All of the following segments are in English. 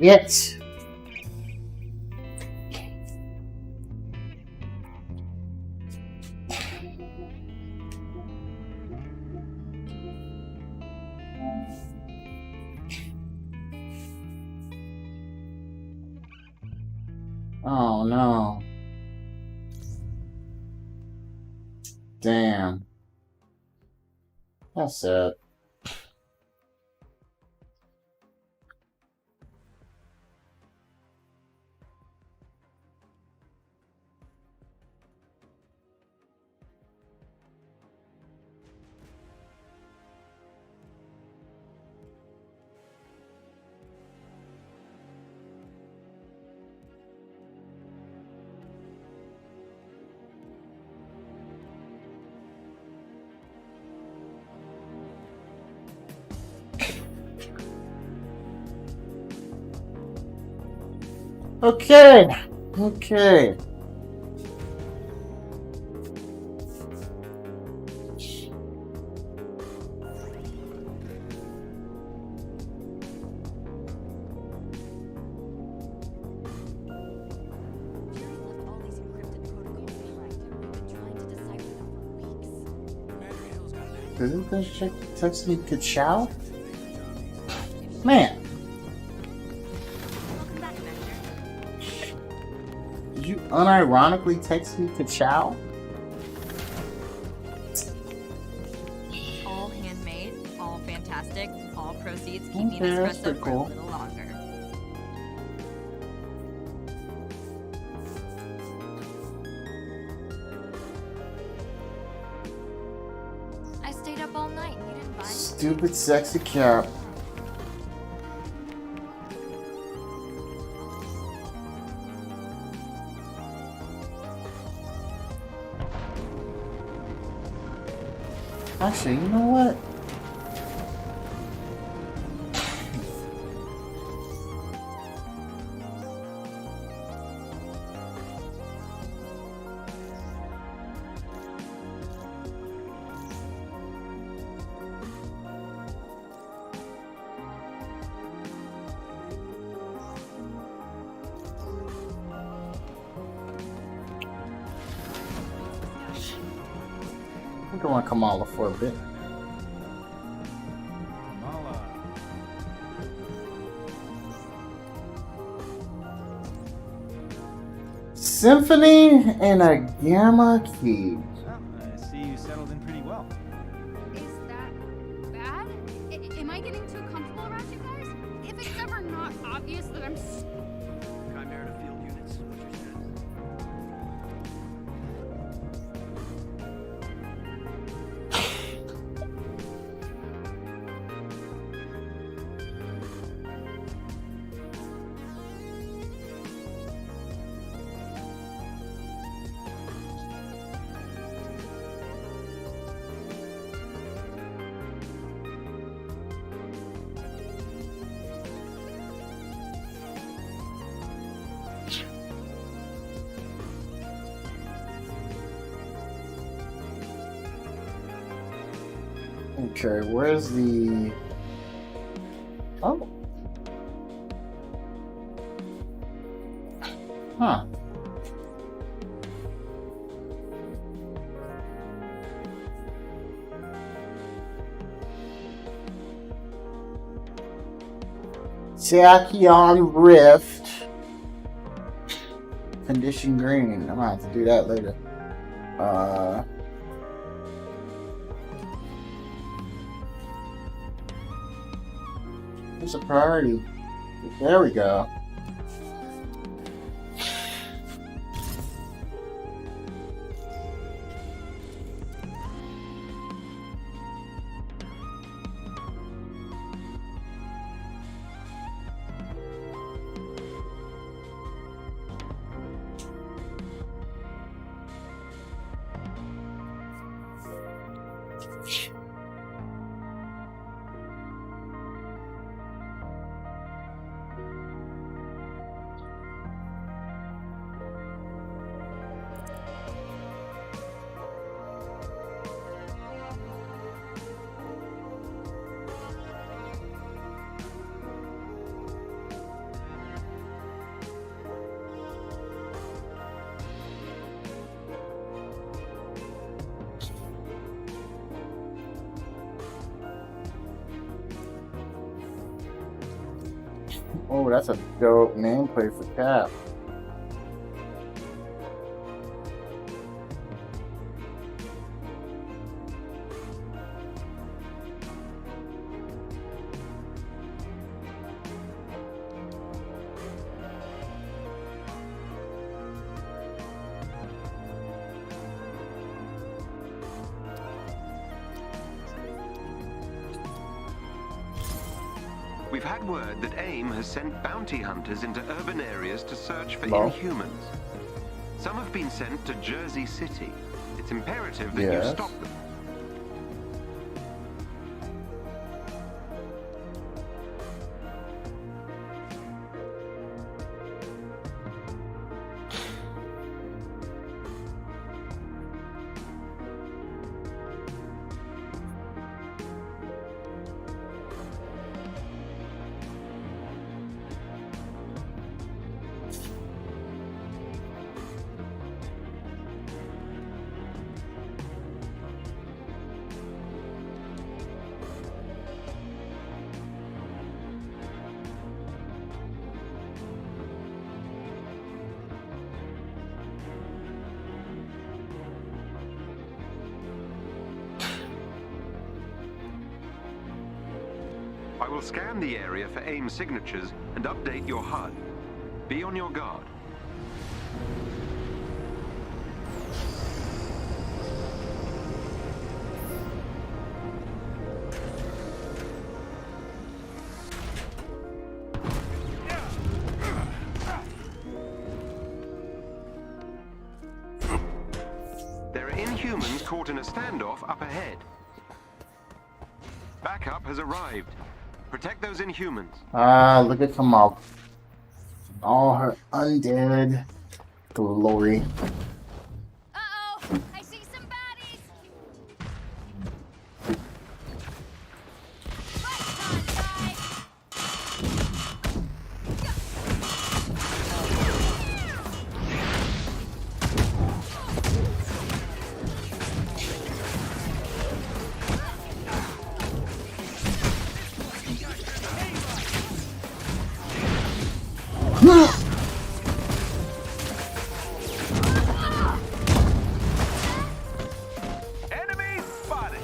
It. Oh no. Damn. That's sad. Okay. Okay. Isn't this chick text me ChiLL? Man. Did you unironically text me ChiLL? All handmade, all fantastic, all proceeds keep me espresso for a little longer. I stayed up all night and you didn't buy me. Stupid sexy cap. Actually, you know what? I think I want Kamala for a bit. Symphony and a gamma key. Well, I see you settled in pretty well. Is that bad? Am I getting too comfortable around you guys? If it's ever not obvious that I'm Chimera field units, what's your status? Okay, where's the... Oh. Huh. Tachyon Rift. Condition green. I'm gonna have to do that later. What's a priority? There we go. Oh, that's a dope nameplate for Cap. We've had word that AIM has sent bounty hunters into urban areas to search for Hello? Inhumans. Some have been sent to Jersey City. It's imperative that you Yes. stop them. I will scan the area for AIM signatures and update your HUD. Be on your guard. There are Inhumans caught in a standoff up ahead. Backup has arrived. Protect those Inhumans. Ah, look at Kamal. All her undead glory. Uh-oh! I see some baddies! Fight time, guys! Enemy spotted.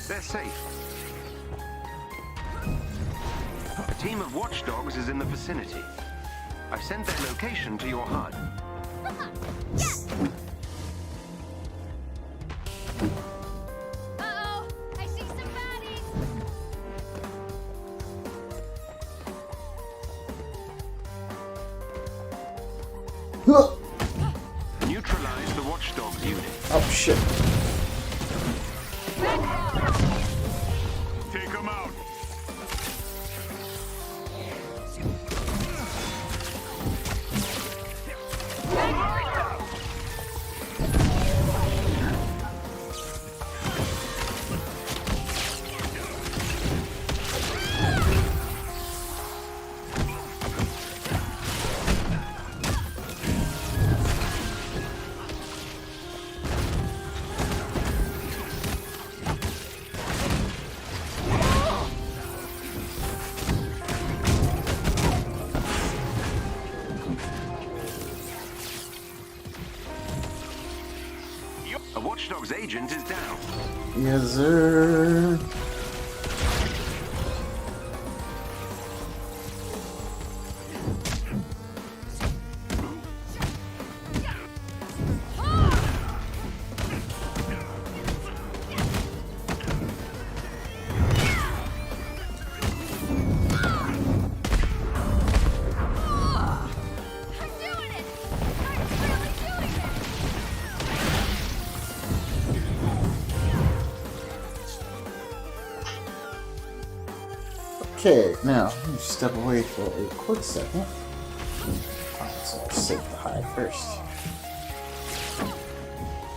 They're safe. A team of watchdogs is in the vicinity. I've sent their location to your HUD. Uh-oh! I see some baddies! Neutralize the watchdogs unit. Oh shit. Take them out. A watchdog's agent is down. Yes, sir. I'm doing it! I'm really doing it! Okay, now let me step away for a quick second. Alright, so let's save the hide first.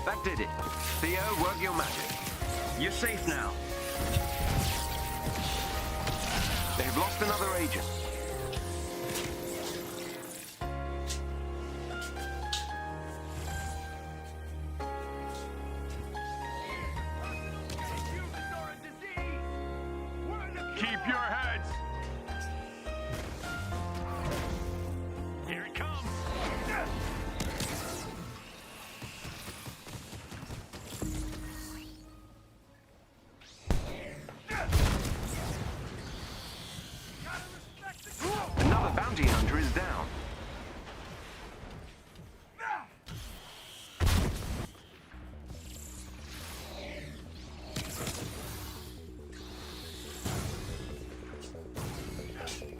That did it. Theo, work your magic. You're safe now. They've lost another agent. Keep your heads. Here it comes. Another bounty hunter is down.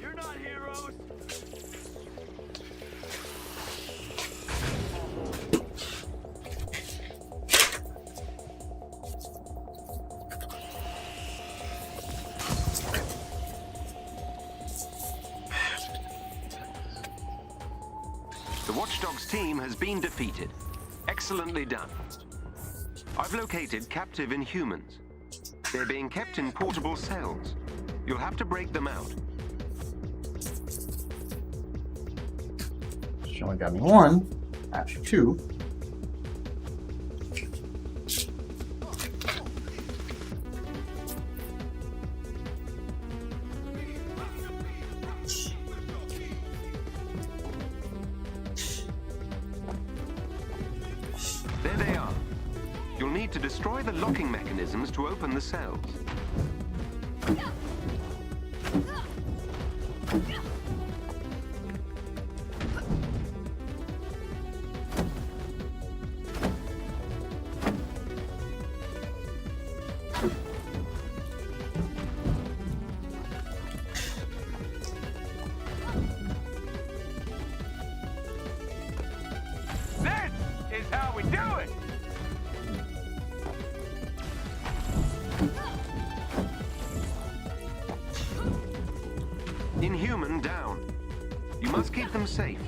You're not heroes. The Watchdogs team has been defeated. Excellently done. I've located captive Inhumans. They're being kept in portable cells. You'll have to break them out. She only got me one, actually two. There they are. You'll need to destroy the locking mechanisms to open the cells. This is how we do it. Inhuman down. You must keep them safe.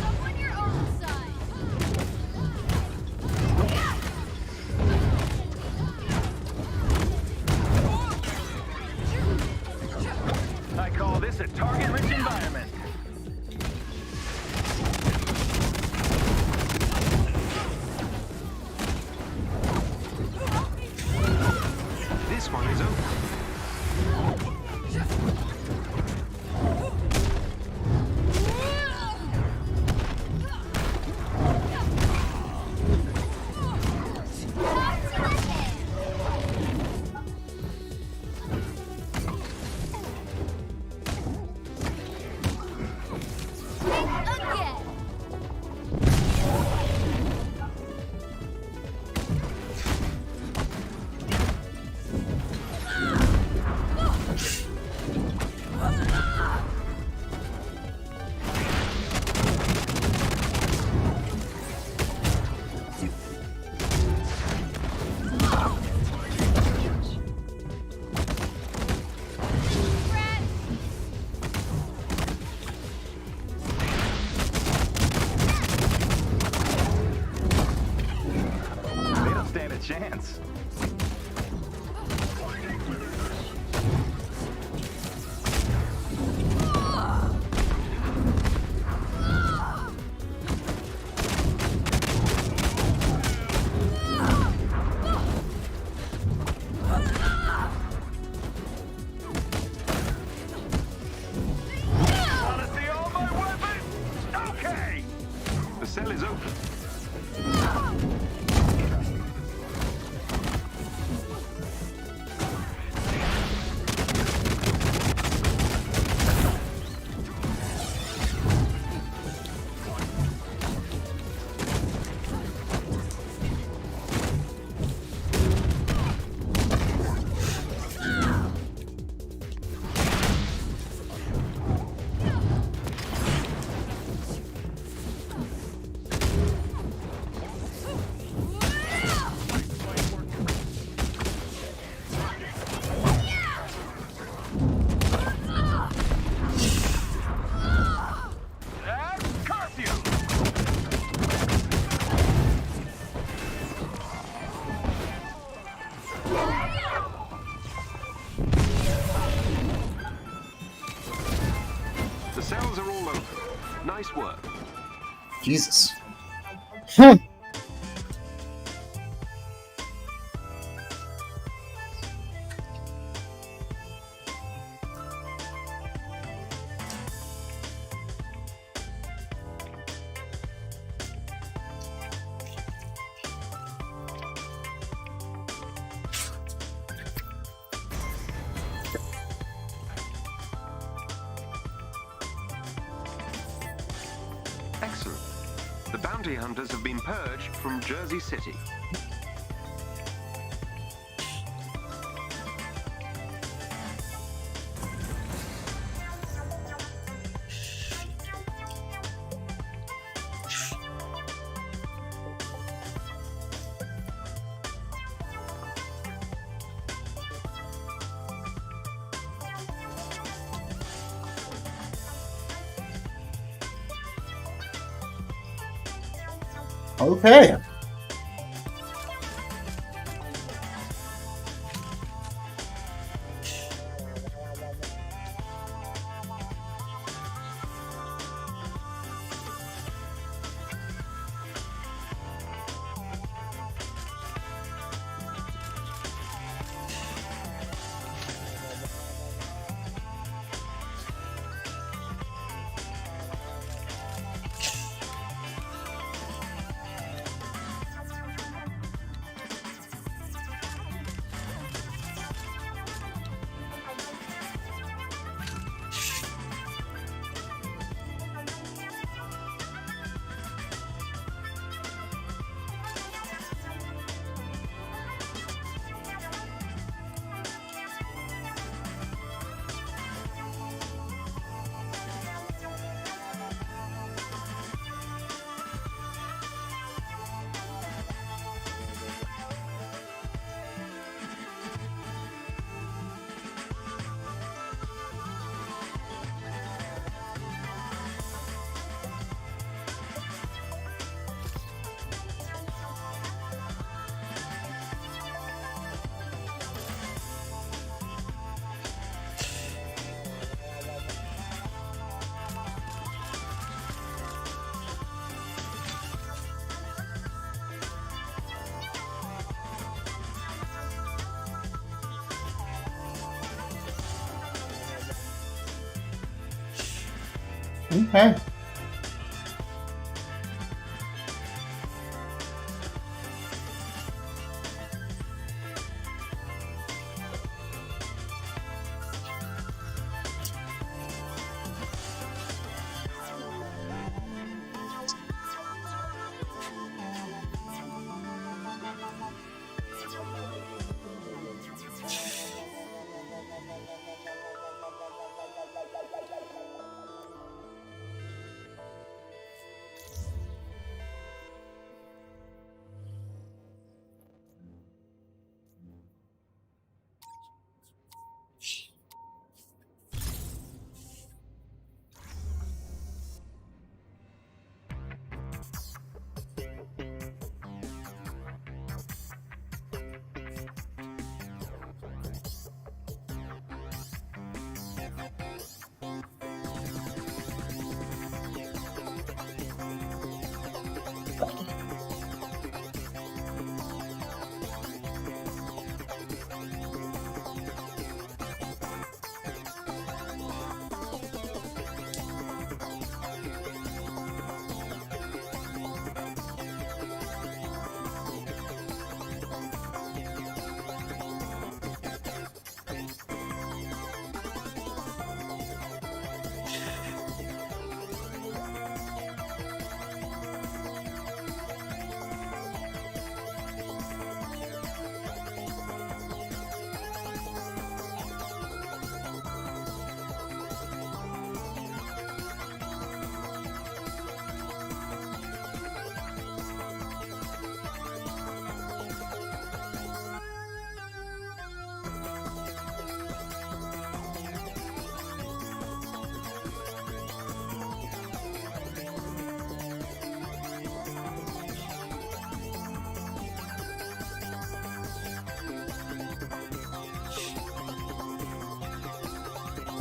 Someone your own side. I call this a target-rich environment. This one is open. Again. They don't stand a chance. Wanna see all my weapons? Okay. The cell is open. Jesus. Excellent. The bounty hunters have been purged from Jersey City. Okay. Okay.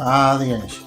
Ah, the energy.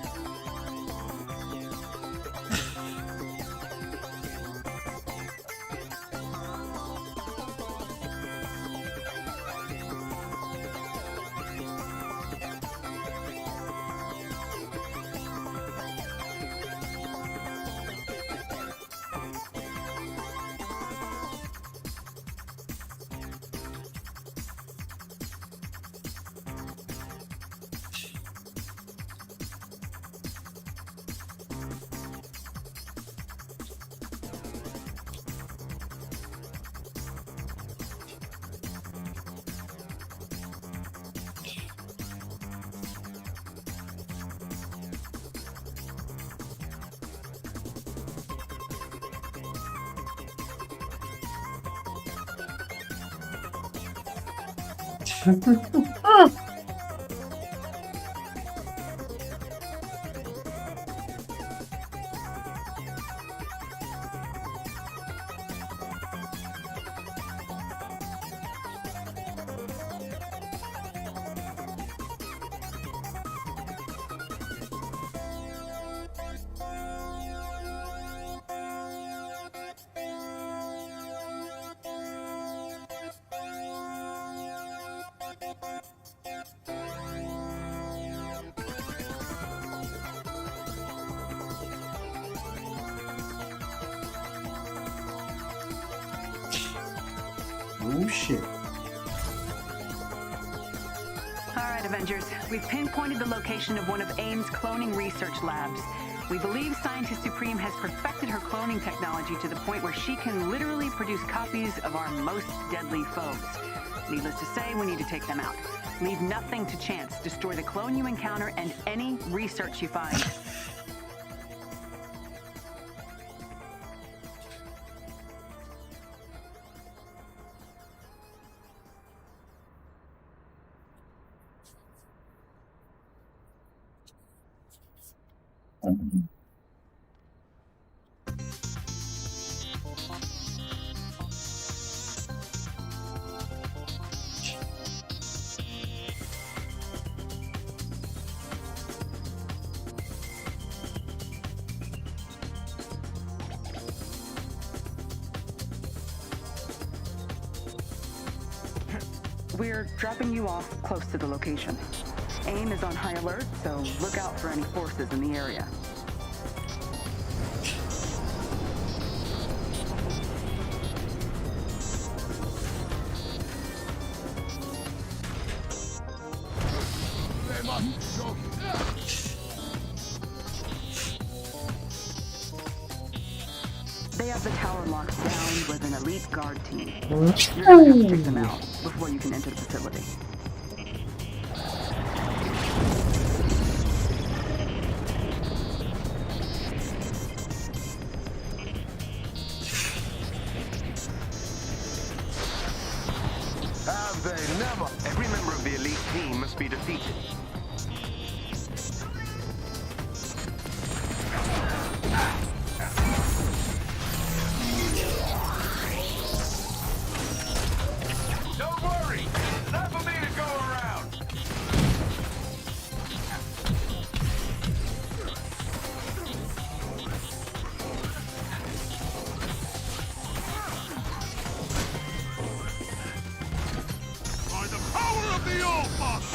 Oh shit. Alright, Avengers. We've pinpointed the location of one of AIM's cloning research labs. We believe Scientist Supreme has perfected her cloning technology to the point where she can literally produce copies of our most deadly foes. Needless to say, we need to take them out. Leave nothing to chance. Destroy the clone you encounter and any research you find. We're dropping you off close to the location. AIM is on high alert, so look out for any forces in the area. They have the tower locked down with an elite guard team. You're gonna have to take them out before you can enter the facility. Have they never? Every member of the elite team must be defeated. Don't worry, enough for me to go around. By the power of the All-Father!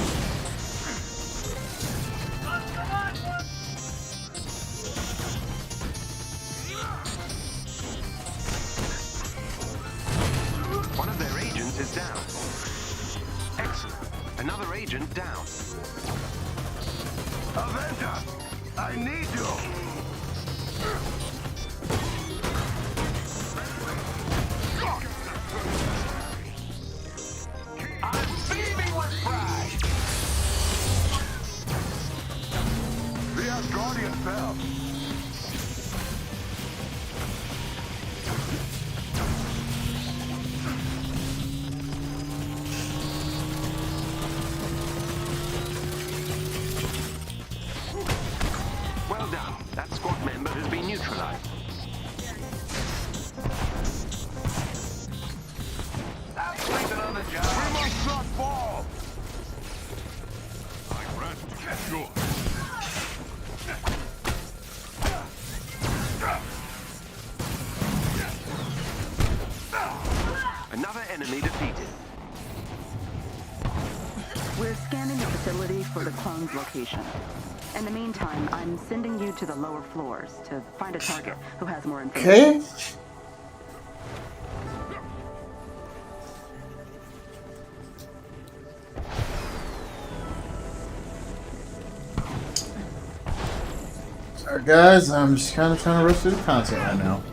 One of their agents is down. Excellent. Another agent down. Avenger, I need you. I'm beaming with pride. The Asgardian fell. Well done. That squad member has been neutralized. I'm sleeping on the job. We must not fall. I grant you. Sure. Another enemy defeated. We're scanning the facility for the clone's location. In the meantime, I'm sending you to the lower floors to find a target who has more information. Okay. Alright guys, I'm just kind of trying to rush through the content right now.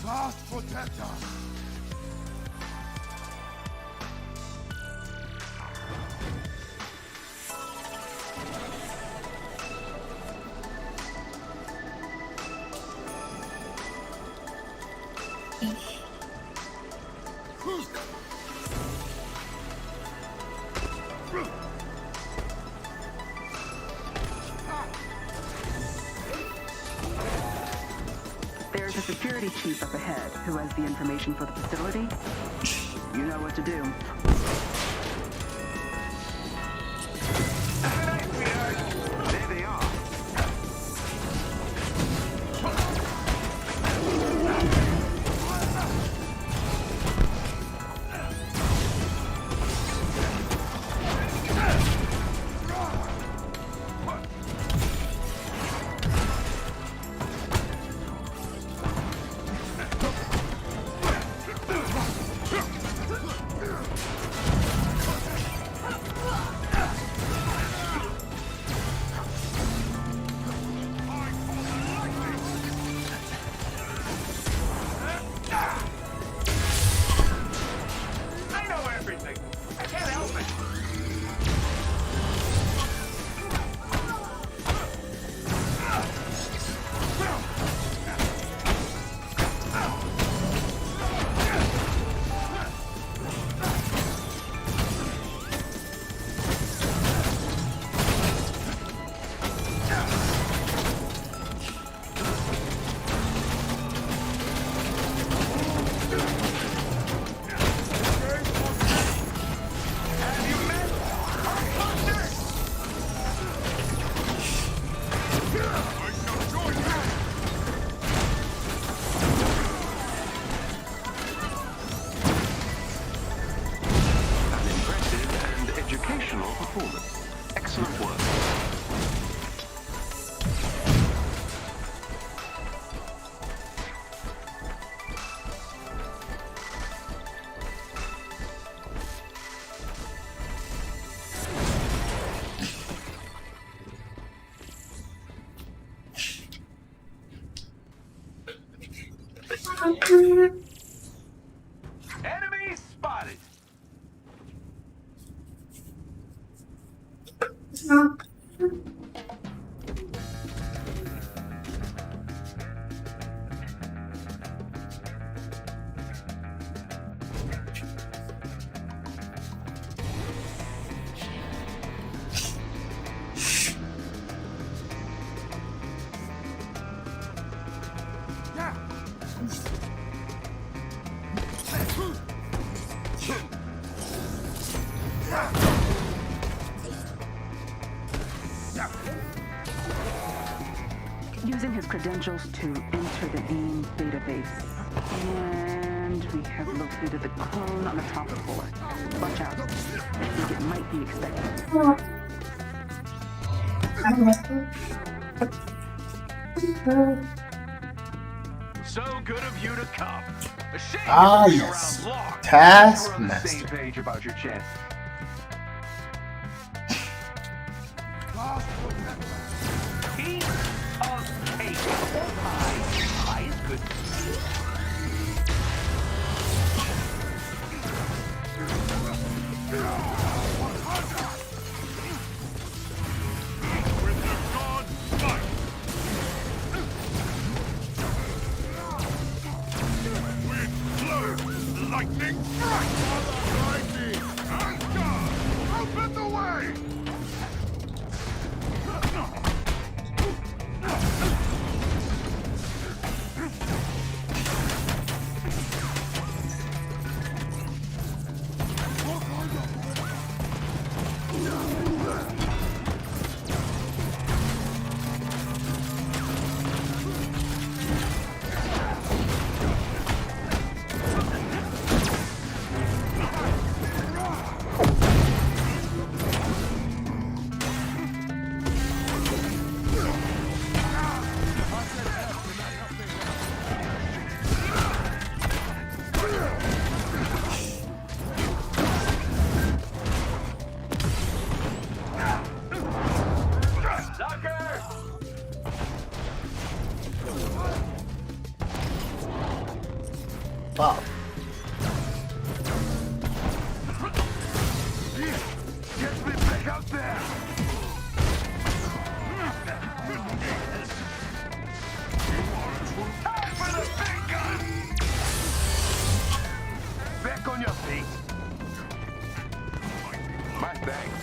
Last protector. There's a security chief up ahead who has the information for the facility. You know what to do. There they are. I know everything. I can't help it. Have you met our thunder? I shall join you. An impressive and educational performance. Excellent work. Enemy spotted. Using his credentials to enter the AIM database. And we have located the clone on the top floor. Watch out. I think it might be expected. So good of you to come. A shame Ah, you've been yes. around long. Taskmaster. Same page about your chance. Piece of cake. Pie is good. With the god fight. Wind, blow, lightning, strike! Lightning, and God! Open the way! Wow. Get me back out there! Time for the big gun! back on your feet. My thanks.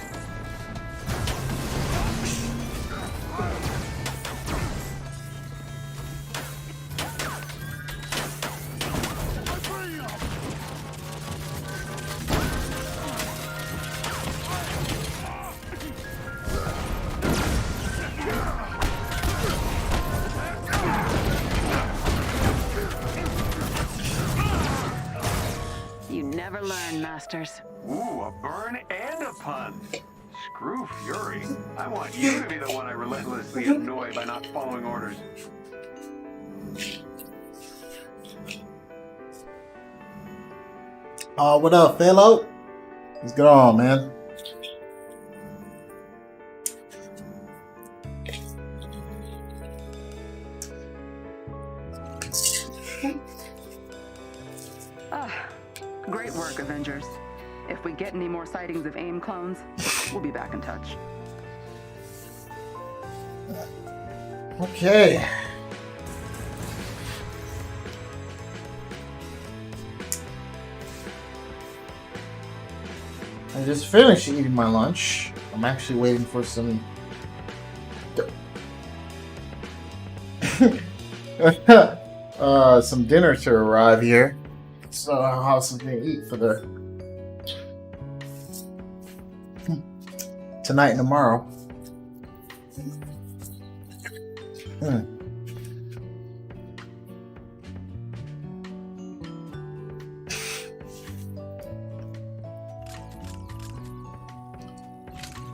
You never learn, Masters. Ooh, a burn and a pun. Screw Fury. I want you to be the one I relentlessly annoy by not following orders. What up, Philo? What's going on, man? Great work, Avengers. If we get any more sightings of AIM clones, we'll be back in touch. Okay. I just finished eating my lunch. I'm actually waiting for some some dinner to arrive here. So I'll have something to eat for the tonight and tomorrow.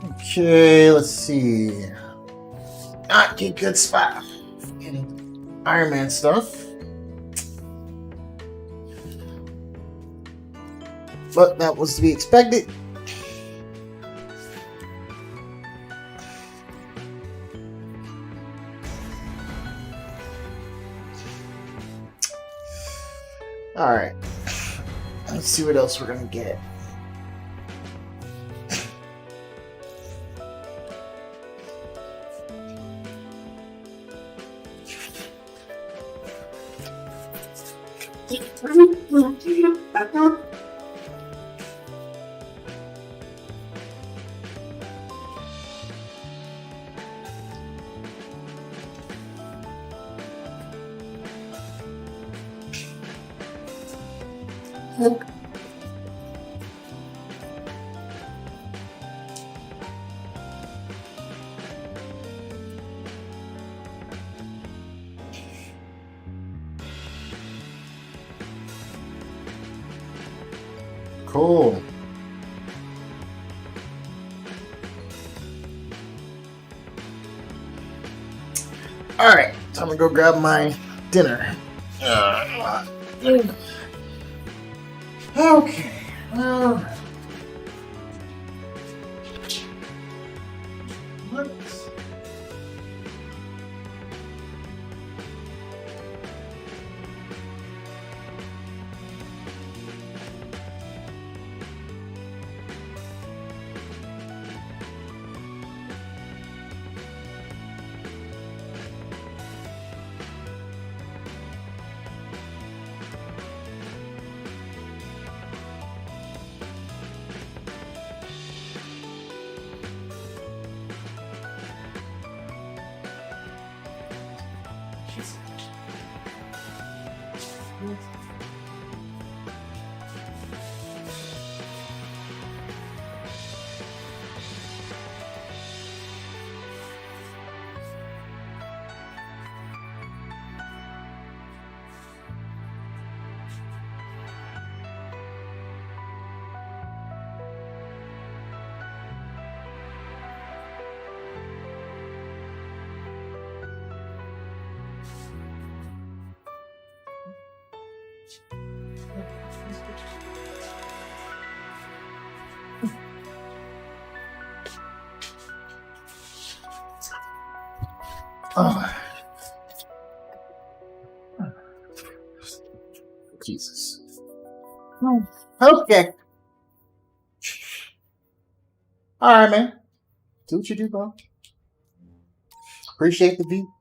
Okay, let's see. Not a good spot for getting Iron Man stuff. But that was to be expected. Alright. Let's see what else we're gonna get. Cool. Alright, time to go grab my dinner. Okay. Let's... Oh. Jesus. Okay. Alright, man. Do what you do, bro. Appreciate the view.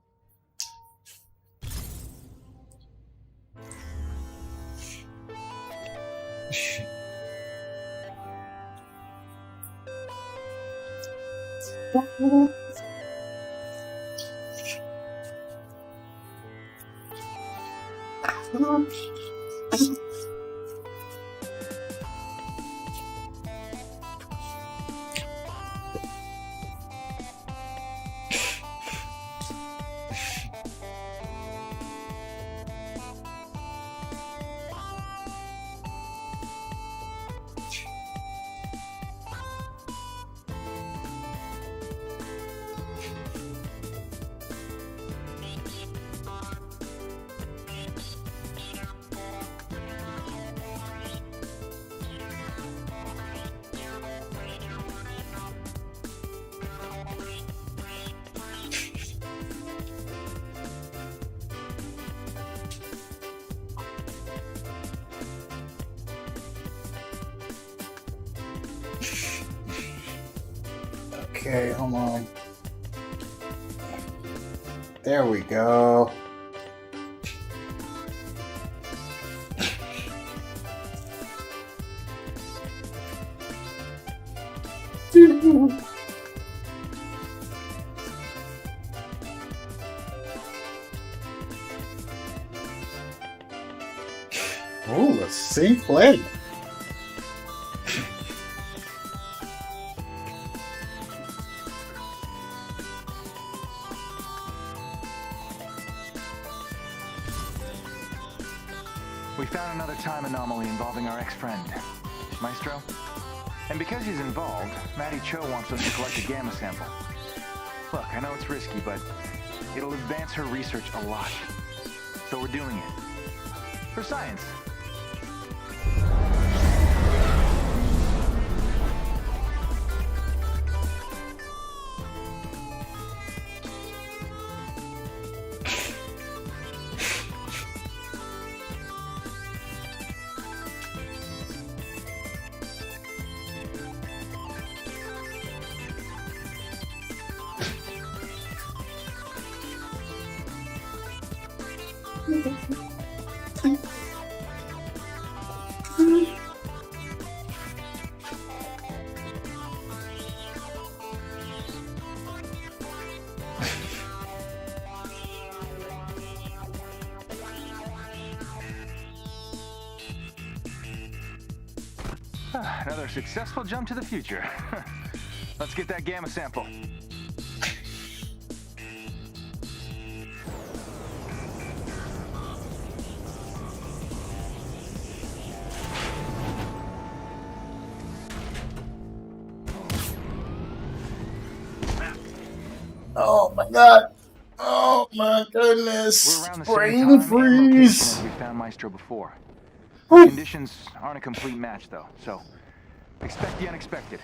Okay, hold on. There we go. Oh, a safe play. We found another time anomaly involving our ex-friend, Maestro. And because he's involved, Matty Cho wants us to collect a gamma sample. Look, I know it's risky, but it'll advance her research a lot. So we're doing it. For science. Another successful jump to the future. Let's get that gamma sample. Oh my god. Oh my goodness. We're around the Brain same time and location freeze. as we found Maestro before. Whew. The conditions aren't a complete match, though, so expect the unexpected.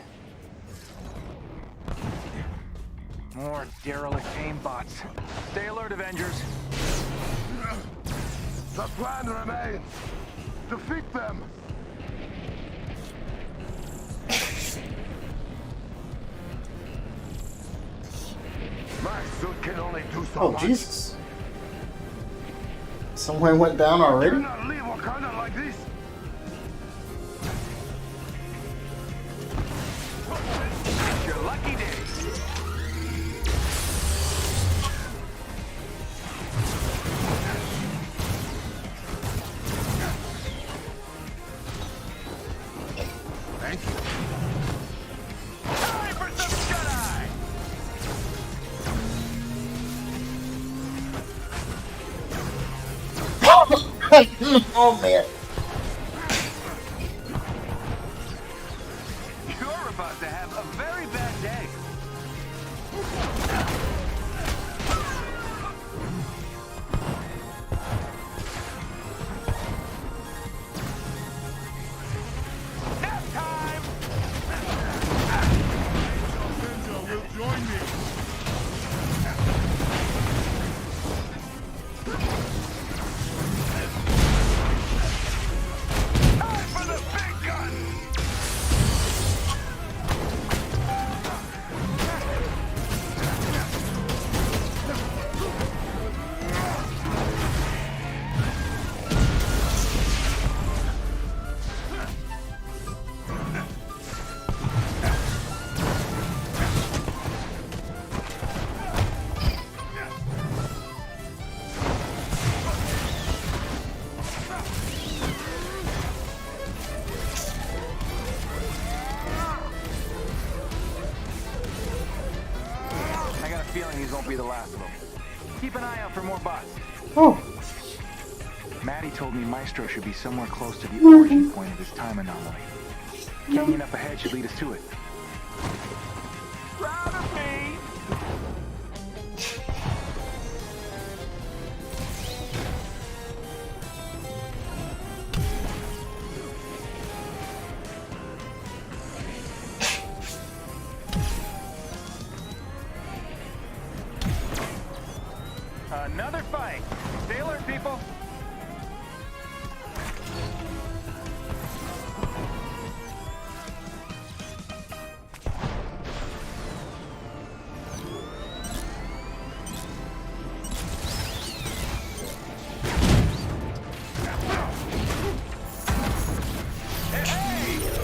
More derelict aimbots. Stay alert, Avengers. The plan remains. Defeat them. My suit can only do so Oh much. Jesus. Someone went down already? Do not leave Wakanda like this. It's your lucky day. Thank you. Time for some shut-eye! Oh man. You're about to have a very bad day. Nap time! won't be the last of them. Keep an eye out for more bots. Oh. Maddie told me Maestro should be somewhere close to the origin point of this time anomaly. Canyon up ahead should lead us to it. Proud of me! Another fight. Stay alert, people.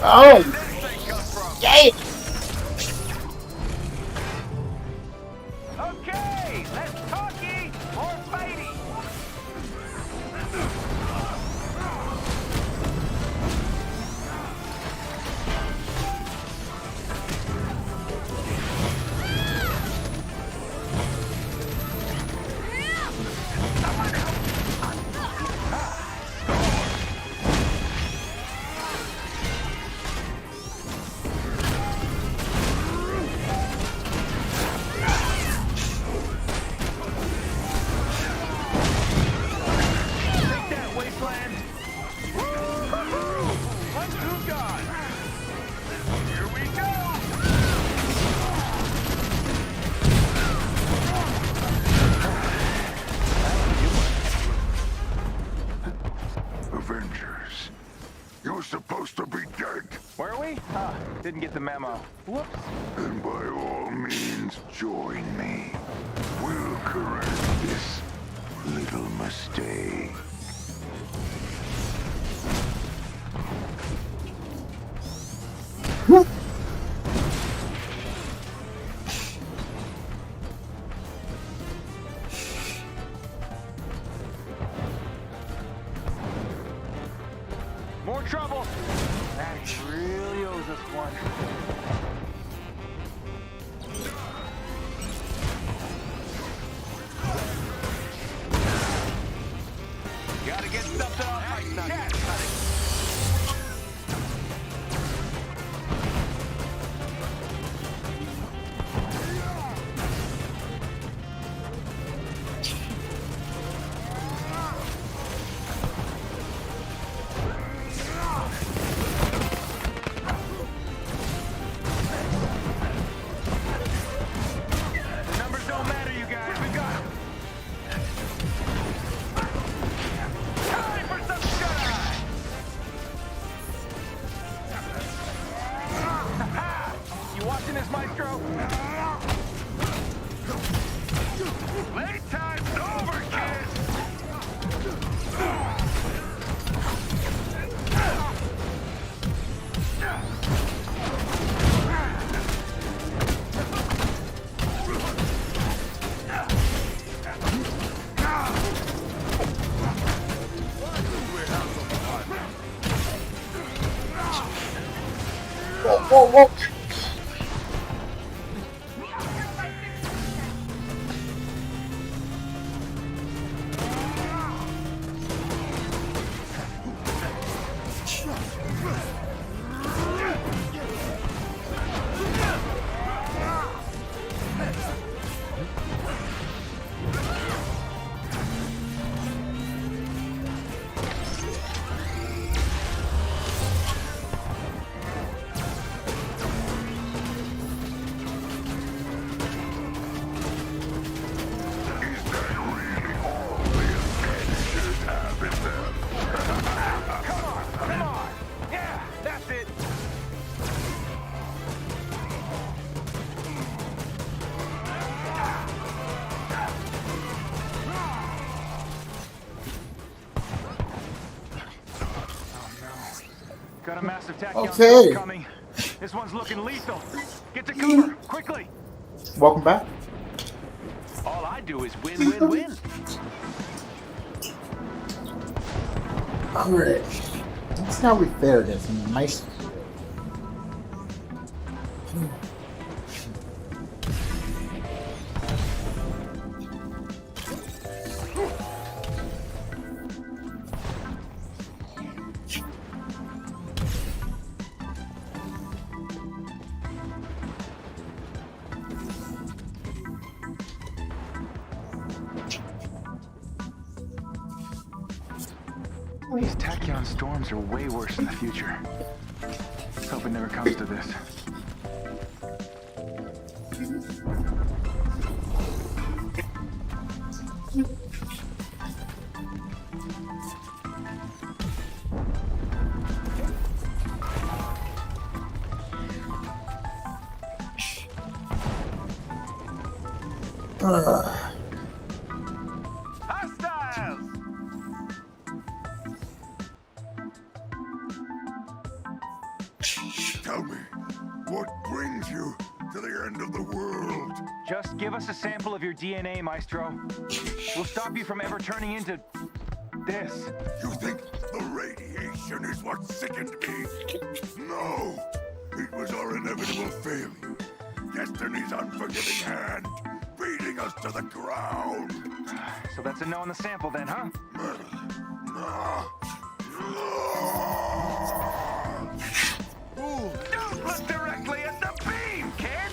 Oh! Yay! Okay, let's talkie or fighty. Take that, Wasteland. Woo-hoo-hoo! One, two, gone. Here we go. Avengers, you're supposed to be dead. Where are we? Didn't get the memo. Whoops. And by all means, join me. We'll correct this little mistake. More trouble. Maddie really owes us one. Gotta get something off my chest. The numbers don't matter, you guys. We got 'em. Time for some shut-eye! You watching this, Maestro? Playtime's over, kids! Whoa, whoa, whoa! Come on! Yeah, that's it! Got a massive tachyon Okay. coming. This one's looking lethal. Get to cover, quickly! Welcome back. All I do is win, win, win. Alright. Let's see how we fare this. Nice. these tachyon storms are way worse in the future. Let's hope it never comes to this. Hostiles! Tell me, what brings you to the end of the world? Just give us a sample of your DNA, Maestro. We'll stop you from ever turning into this. You think the radiation is what sickened me? No! It was our inevitable failure. Destiny's unforgiving hand, beating us to the ground. So that's a no on the sample then, huh? Don't look directly at the beam, kid!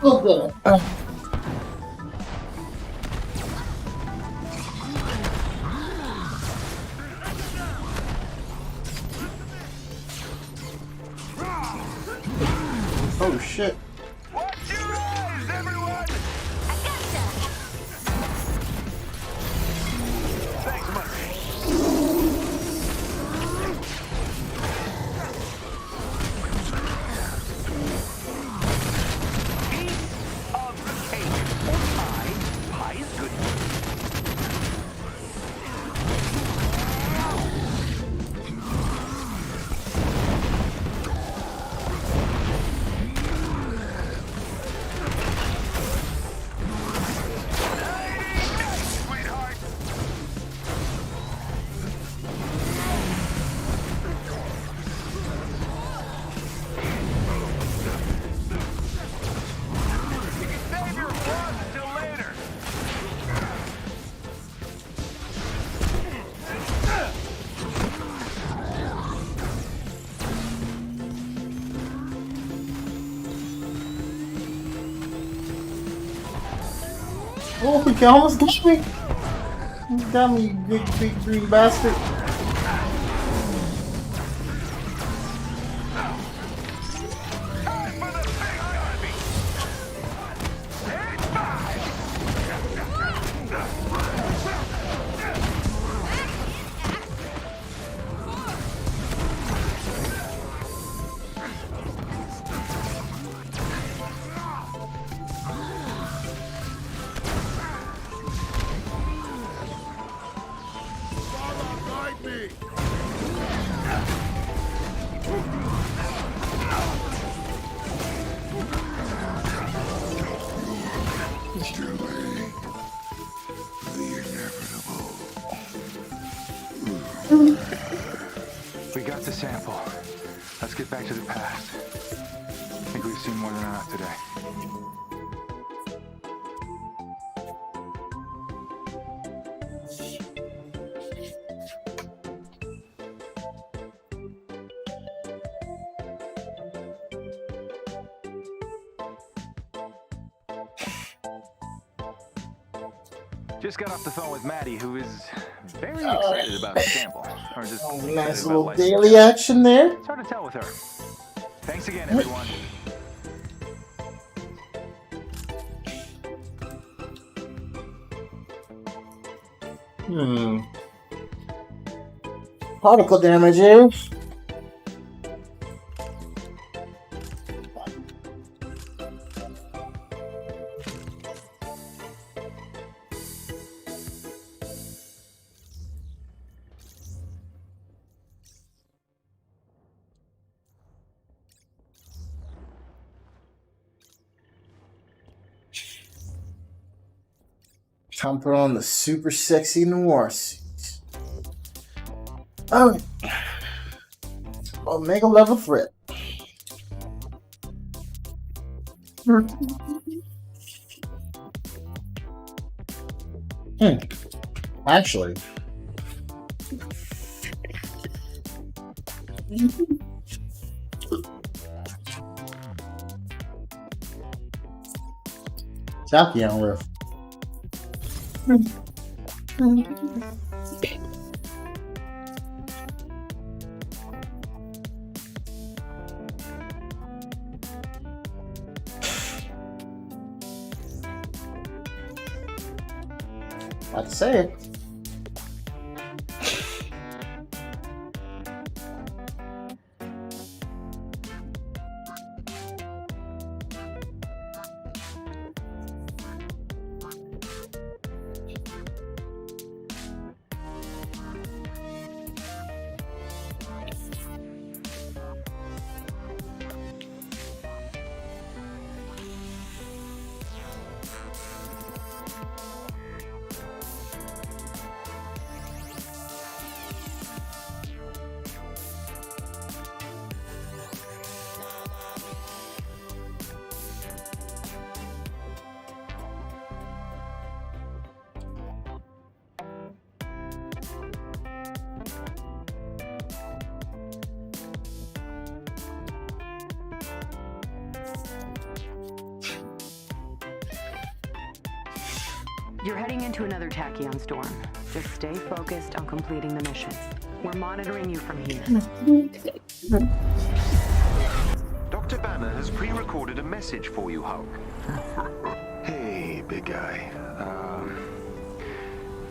Oh, good. Oh, shit. Watch your eyes, everyone! Thanks, Murray. Piece of cake. Or pie. Pie is good. Sweetheart. Save your applause until later. Oh, he almost got me. You got me, you big green bastard. Time for the big army. It's mine. Guide me! Delay the inevitable. We got the sample. Let's get back to the past. I think we've seen more than enough today. Just got off the phone with Maddie, who is very excited about the sample. Or just Oh, excited nice about little life. daily action there. It's hard to tell with her. Thanks again, everyone. Particle damage, eh? Time to put on the super sexy noir suit. Oh, Omega level threat. Actually. Tachyon rift. About to say it. You're heading into another tachyon storm. Just stay focused on completing the mission. We're monitoring you from here. Dr. Banner has pre-recorded a message for you, Hulk. Hey, big guy.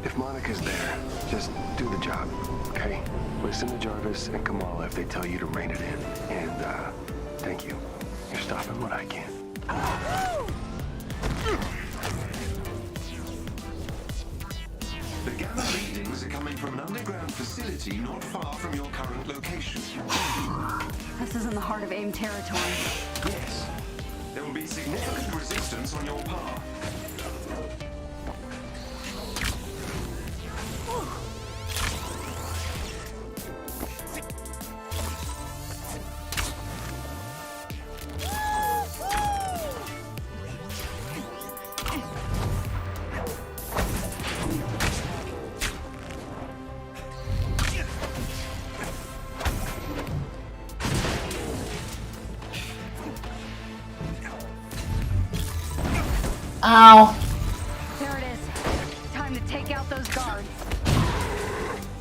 If Monica's there, just do the job, okay? Listen to Jarvis and Kamala if they tell you to rein it in. And, thank you. You're stopping what I can. The gamma readings are coming from an underground facility not far from your current location. This is in the heart of AIM territory. Yes. There will be significant resistance on your path. Ow! There it is. Time to take out those guards.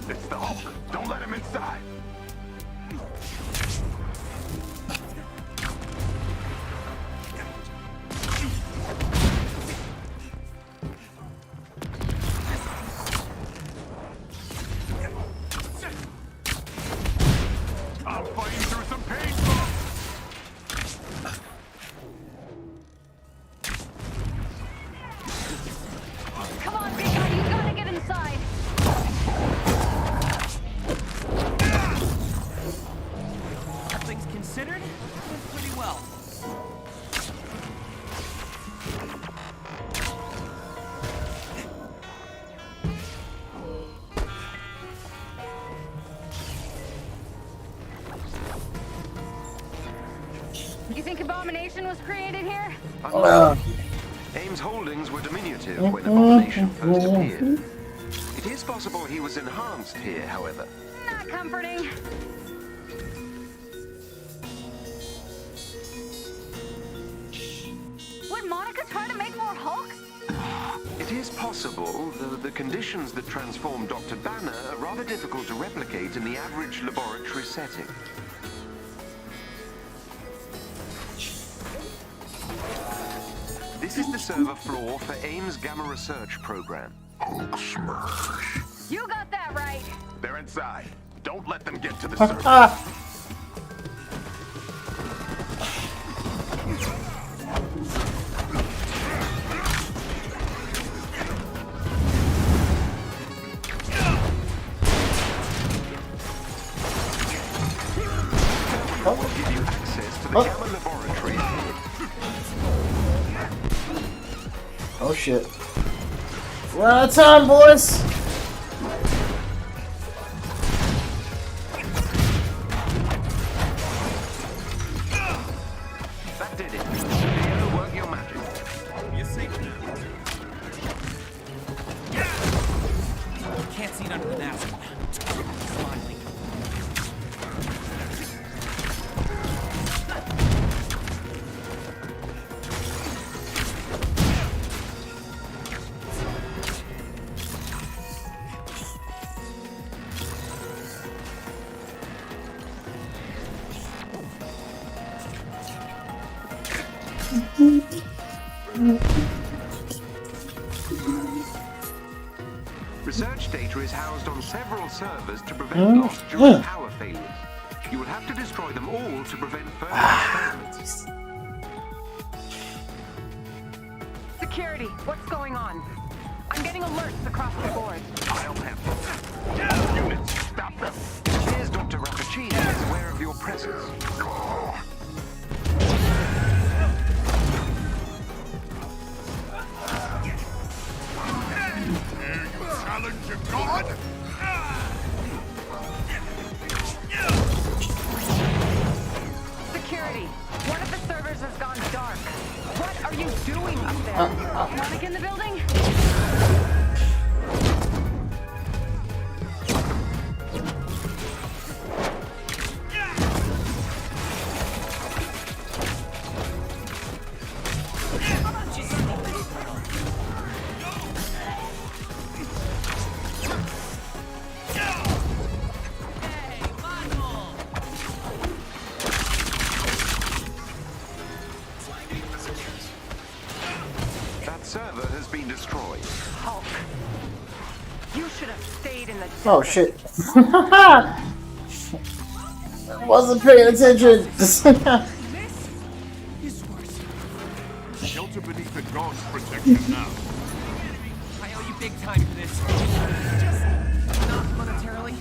It's the Hulk. Don't let him inside. I'm fighting through some pain. Come on, big guy, you gotta get inside. All things considered, went pretty well. You think Abomination was created here? AIM's holdings were diminutive when Abomination first appeared. It is possible he was enhanced here, however. Not comforting. Would Monica try to make more Hulks? It is possible, though the conditions that transform Dr. Banner are rather difficult to replicate in the average laboratory setting. This is the server floor for AIM's Gamma Research Program. Hulk smash. You got that right. They're inside. Don't let them get to the surface. Will give you access to the Gamma Laboratory. Oh shit. We're out of time, boys! That did it. Begin to work your magic. You're safe now. Can't see it under the mask. Smiling. Research data is housed on several servers to prevent loss during power failures. You will have to destroy them all to prevent further experiments. Security, what's going on? I'm getting alerts across the board. I'll handle it. Units, stop them. Here's Dr. Rappaccini is aware of your presence. Challenge your god? Security, one of the servers has gone dark. What are you doing up there? Monica in the building? Server has been destroyed. Hulk, you should have stayed in the desert. Oh shit. I wasn't paying attention. Shelter beneath the god's protection now. I owe you big time for this. Just not monetarily.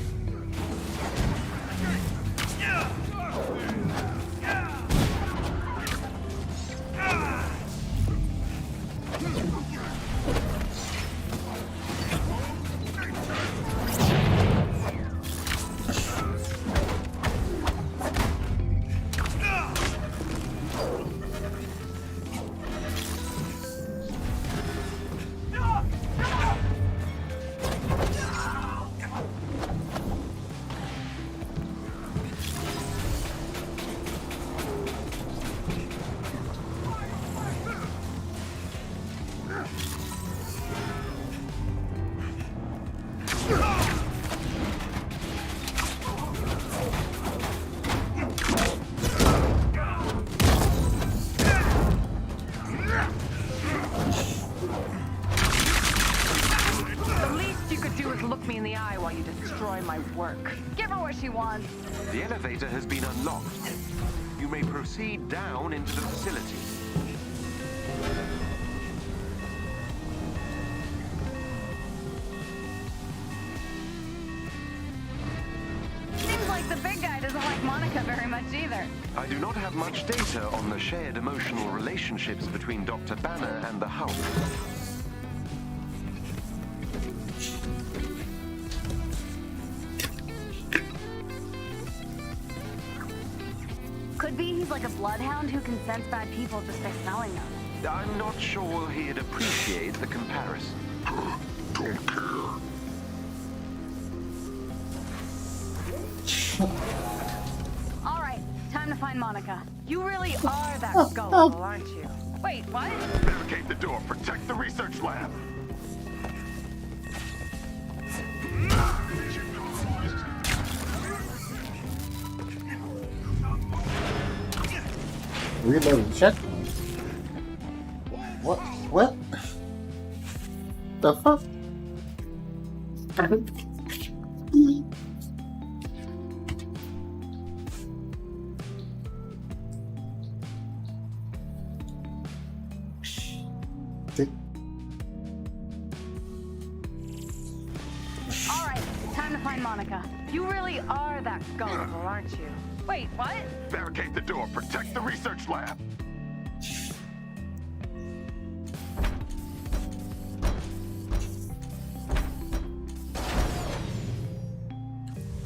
Me in the eye while you destroy my work. Give her what she wants. The elevator has been unlocked. You may proceed down into the facility. Seems like the big guy doesn't like Monica very much either. I do not have much data on the shared emotional relationships between Dr. Banner and the Hulk. Could be he's like a bloodhound who can sense bad people just by smelling them. I'm not sure he'd appreciate the comparison. Don't care. All right, time to find Monica. You really are that gullible, aren't you? Wait, what? Barricade the door. Protect the research lab. Reloading checkpoint. What? What? The fuck? All right, time to find Monica. You really are that gullible, aren't you? Wait, what? Barricade the door. Protect the research lab.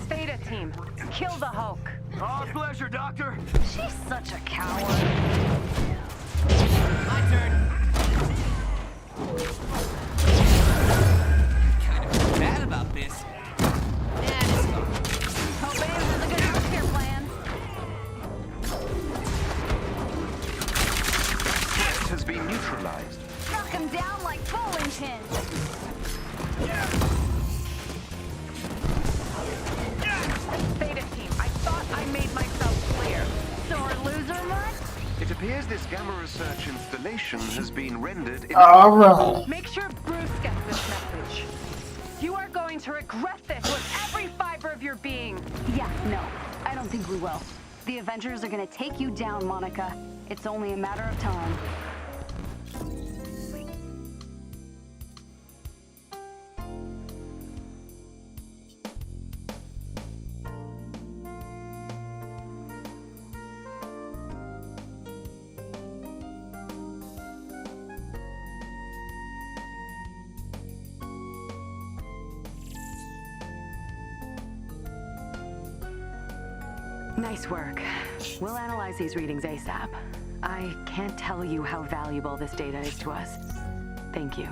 Theta team, kill the Hulk. Oh, pleasure, Doctor. She's such a coward. My turn. Kind of bad about this. Hope Ames has a good healthcare plan. Threat has been neutralized. Knock him down like bowling pins. Theta team, I thought I made myself clear. Sore loser much? It appears this gamma research installation has been rendered... Alright. Make sure Bruce gets this message. You are going to regret this with every fiber of your being. Yeah, no, I don't think we will. The Avengers are gonna take you down, Monica. It's only a matter of time. Nice work. We'll analyze these readings ASAP. I can't tell you how valuable this data is to us. Thank you.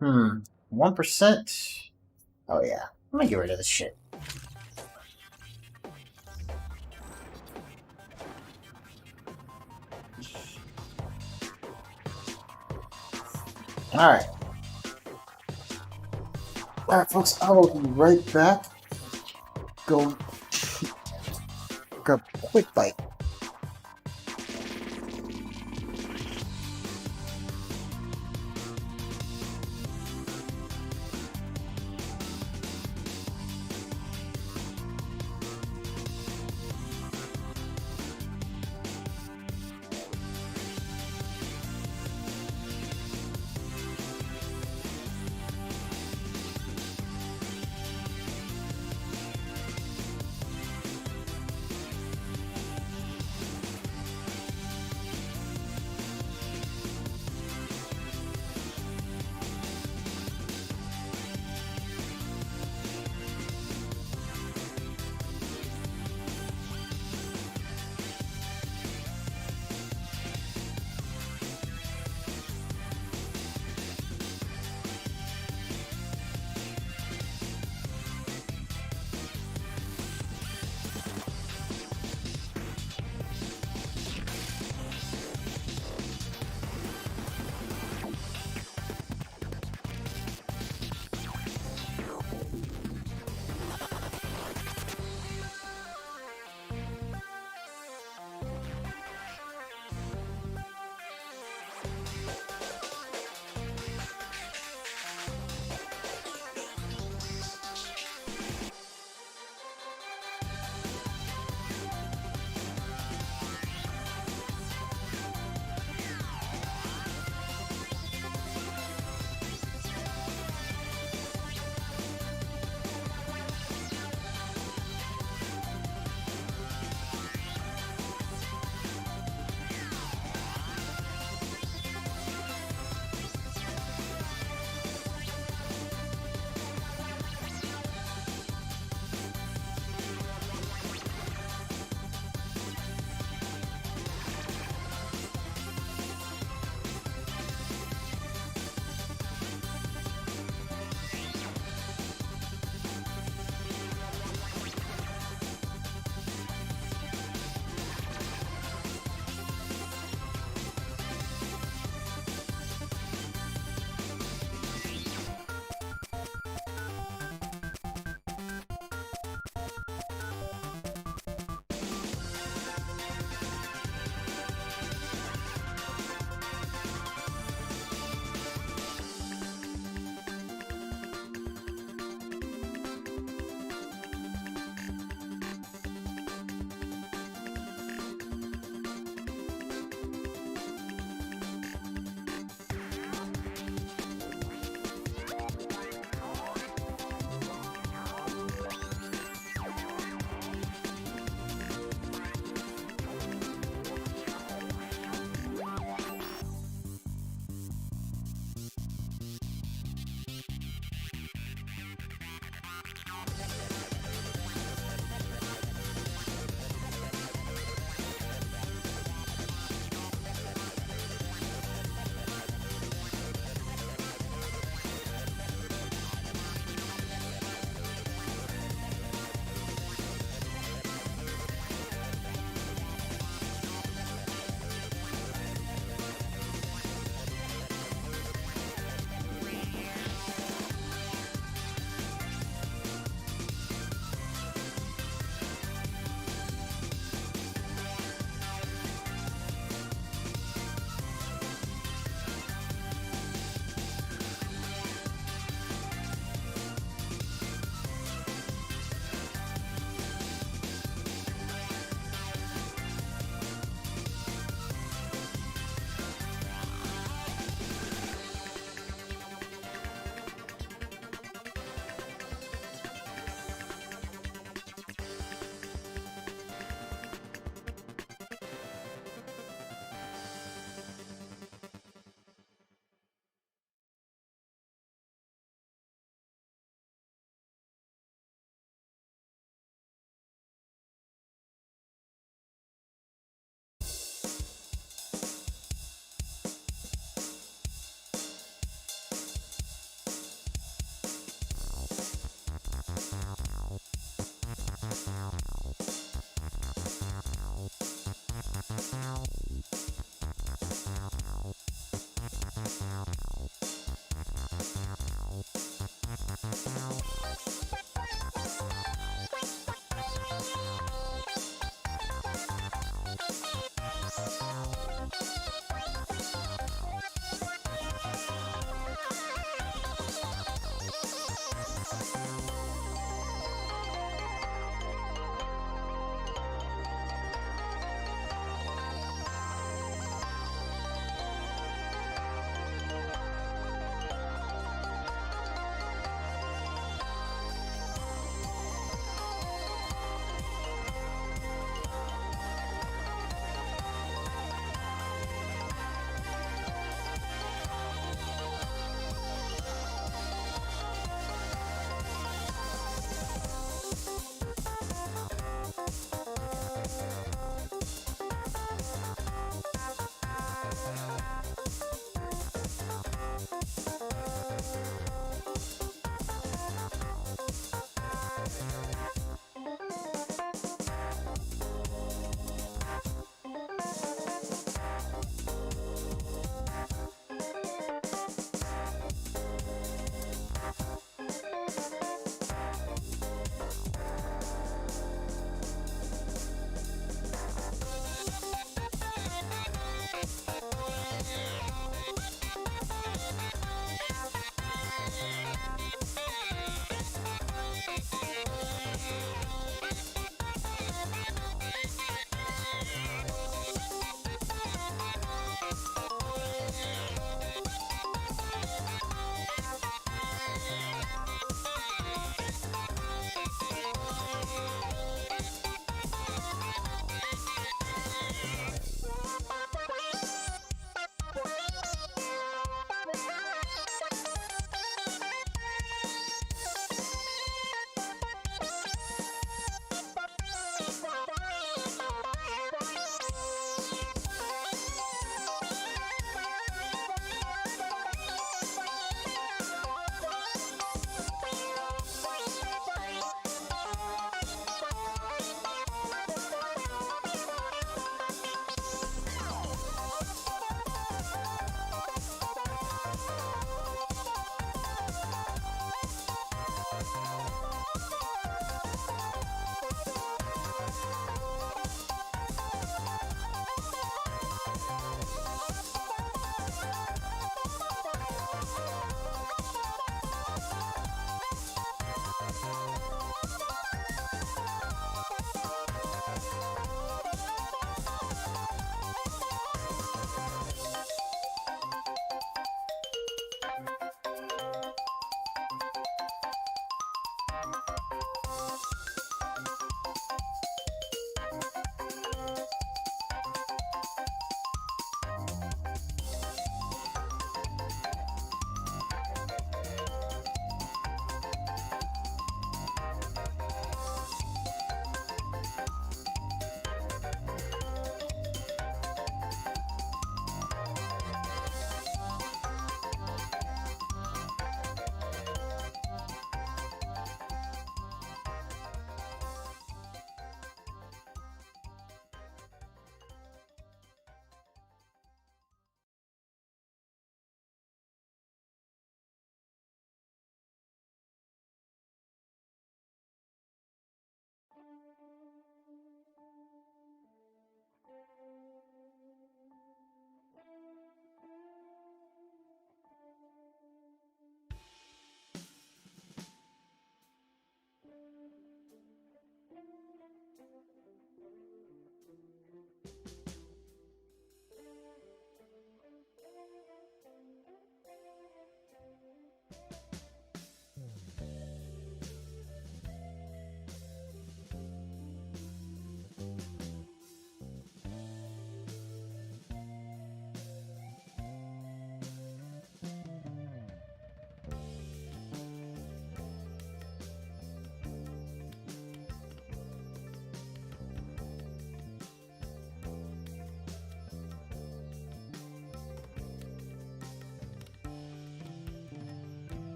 Hmm. 1%. Oh yeah. I'm gonna get rid of this shit. Alright. Alright, folks, I will be right back. Go grab a quick bite.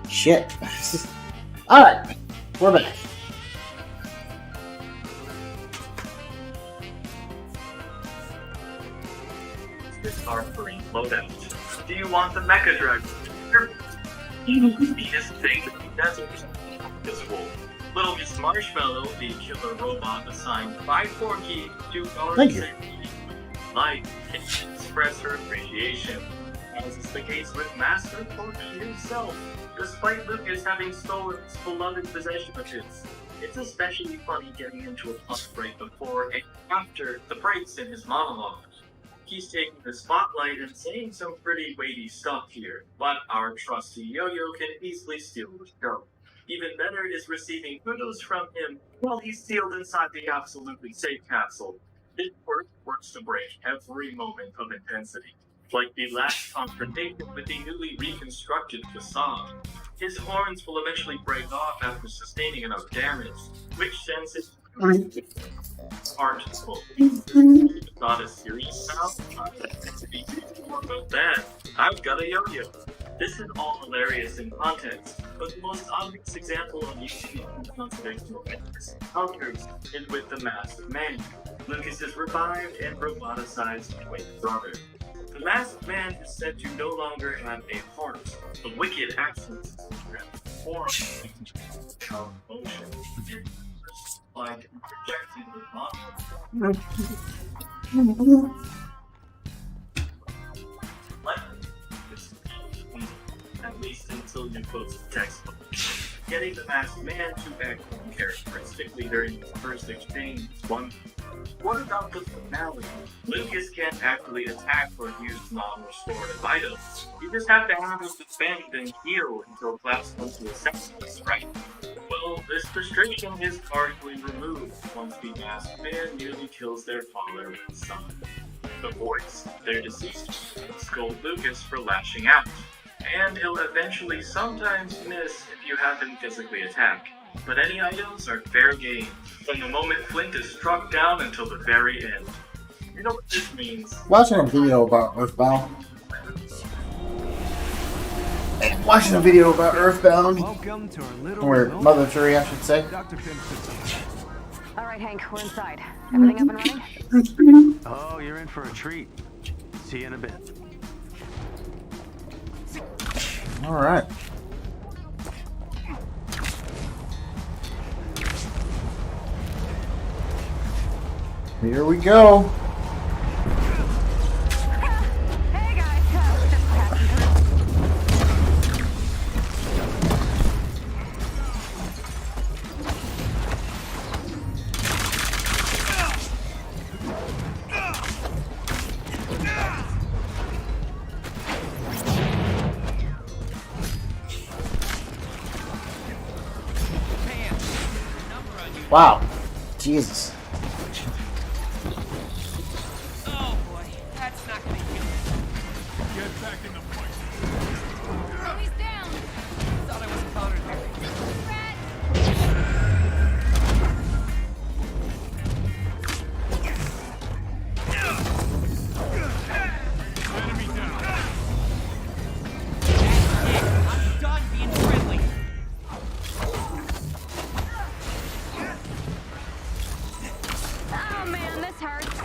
Shit. Alright, we're back. This are free loadout. Do you want the Mecha Dragon? The neatest thing in the desert. Visible. Little Miss Marshmallow, the killer robot assigned by Porky to guard Thank you. life can express her appreciation, as is the case with Master Porky himself. Despite Lucas having stolen his beloved possession of his, it's especially funny getting into a punch break before and after the breaks in his monologue. He's taking the spotlight and saying some pretty weighty stuff here, but our trusty Yo-Yo can easily steal the show. Even better is receiving kudos from him while he's sealed inside the absolutely safe capsule. His work works to break every moment of intensity, like the last confrontation with the newly reconstructed facade. His horns will eventually break off after sustaining enough damage, which sends his heart full. Not a serious now? More about that. I've got a yo-yo. This is all hilarious in context, but the most obvious example of YouTube conservation encounters is with the Masked Man, Lucas's revived and roboticized twin brother. The Masked Man is said to no longer have a heart. The wicked accents transform of motion and like projecting the bottom. At least until you close the textbook. Getting the Masked Man to act uncharacteristically during his first exchange is one. What about the finale? Lucas can't actually attack or use non-restorative items. You just have to have him defend and heal until class comes to a sense, right? Well, this restriction is partially removed once the Masked Man nearly kills their father and son. The boys, their deceased, scold Lucas for lashing out. And he'll eventually sometimes miss if you have him physically attack. But any items are fair game, from the moment Flint is struck down until the very end. You know what this means? Watching a video about Earthbound. Watching a video about Earthbound. Welcome to our little Or Mother 3, I should say. Dr. Alright, Hank, we're inside. Everything up and running? Oh, you're in for a treat. See you in a bit. Alright. Here we go. Hey guys, just passing through. Wow. Jesus. Oh boy, that's not gonna kill me. Get back in the fight. Oh, he's down. Thought I was powdered. Enemy down. I'm done being friendly. Oh man, this hurts.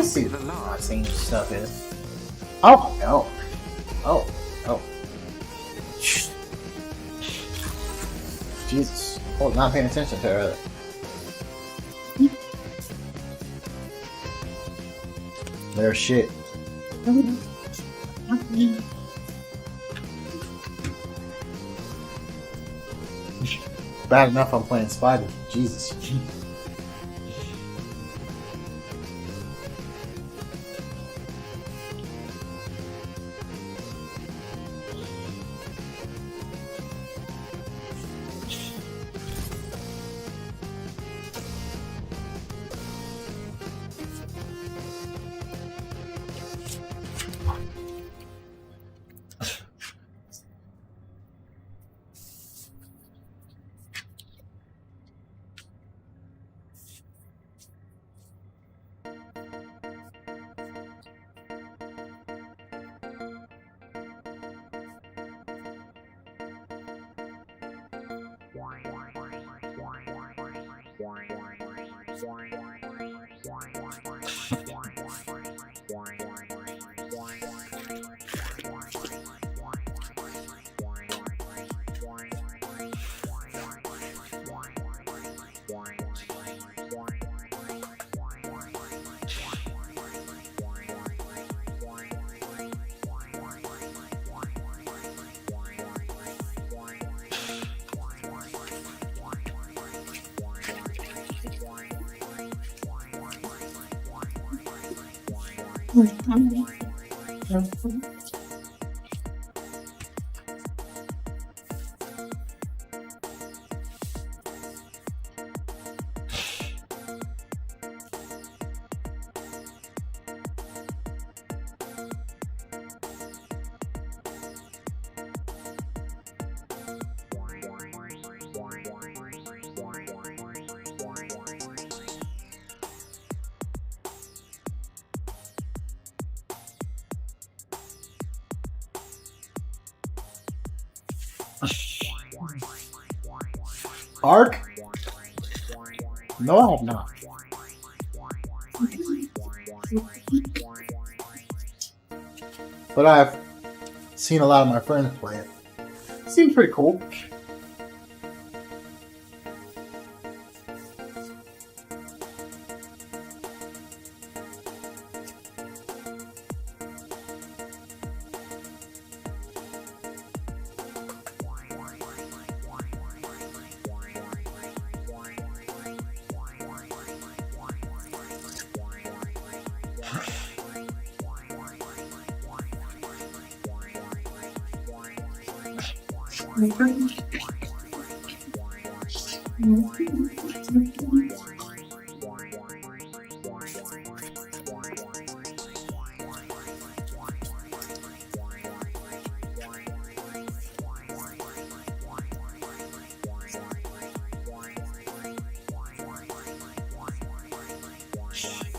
me see what my same stuff is. Oh no. Oh, oh. Jesus. Oh, not paying attention to her. Their shit. Bad enough I'm playing Spidey. Jesus. Ark? No, I have not. But I've seen a lot of my friends play it. Seems pretty cool.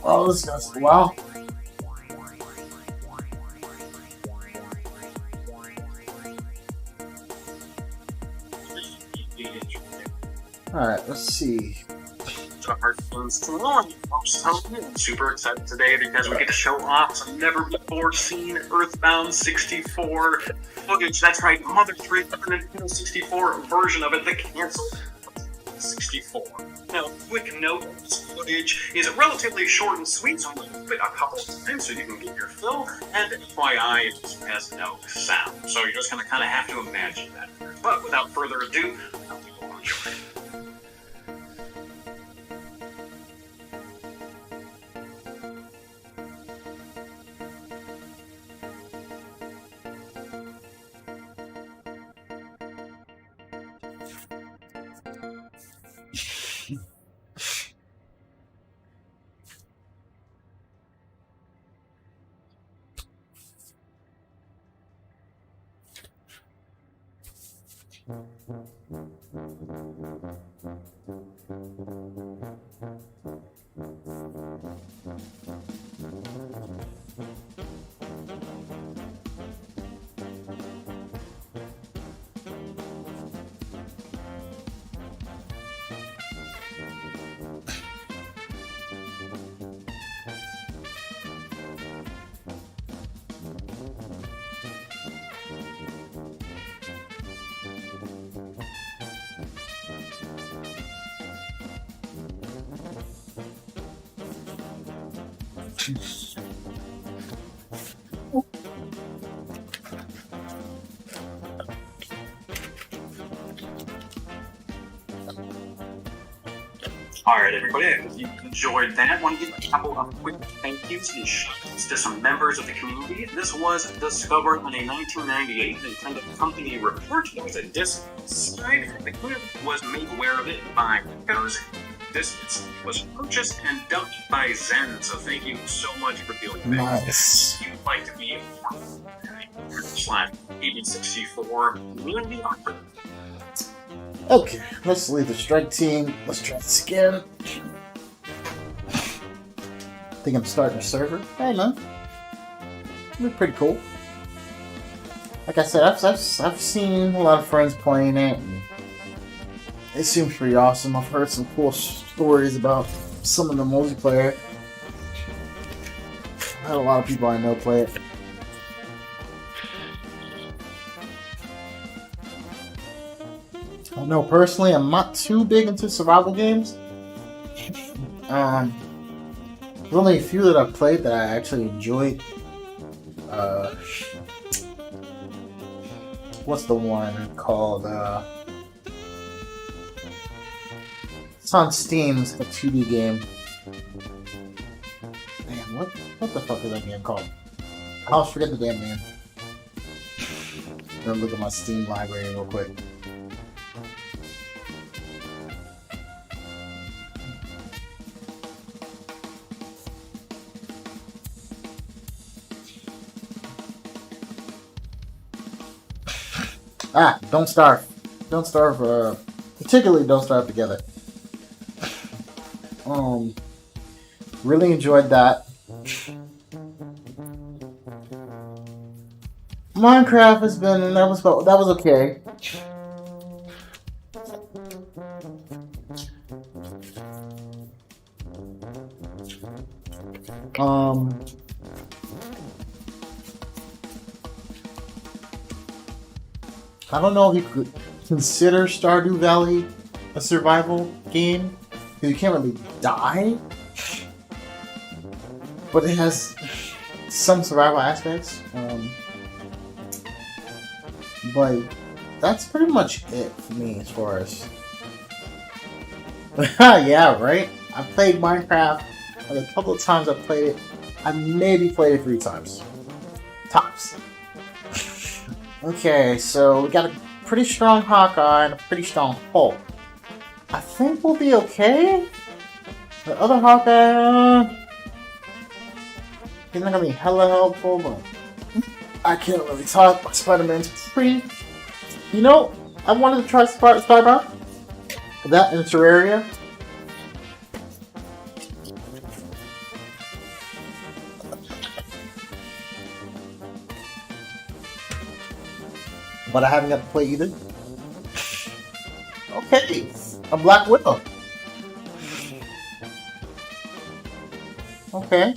Oh, this goes well. Alright, let's see. Super excited today because we get to show off some never-before-seen Earthbound 64 footage. That's right, Mother 3, the Nintendo 64 version of it, the canceled 64. Now, quick note, this footage is relatively short and sweet, so I'm going to put it a couple of times so you can get your fill, and FYI, it has no sound. So you're just going to kind of have to imagine that. But without further ado, I hope you all enjoy. Alright, everybody, I hope you enjoyed that. I want to give a couple of quick thank yous and shoutouts to some members of the community. This was discovered in a 1998 Nintendo company report. There was a disc side. The community was made aware of it by those. This was purchased and dubbed by Zen, so thank you so much for doing that. Nice. If you'd like to be /AB64 community offer. Okay, let's leave the strike team. Let's try the skin. I think I'm starting a server. Hey man, it's pretty cool. Like I said, I've seen a lot of friends playing it. And it seems pretty awesome. I've heard some cool stories about some of the multiplayer. I had a lot of people I know play it. I know personally, I'm not too big into survival games. There's only a few that I've played that I actually enjoyed. What's the one called? It's on Steam. It's a 2D game. Man, what the fuck is that game called? I'll forget the damn name. I'm gonna look at my Steam library real quick. Don't Starve. Don't Starve, particularly Don't Starve Together. Really enjoyed that. Minecraft has been, that was okay. I don't know if you could consider Stardew Valley a survival game, because you can't really die, but it has some survival aspects. But that's pretty much it for me as far as... Yeah, right? I played Minecraft, and a couple of times I played it. I maybe played it 3 times. Tops. Okay, so we got a pretty strong Hawkeye and a pretty strong Hulk. I think we'll be okay. The other Hawkeye, he's not gonna be hella helpful, but I can't really talk. My Spider-Man's free. You know, I wanted to try Starbound. That in Terraria. But I haven't got to play either. Okay, a Black Widow. Okay.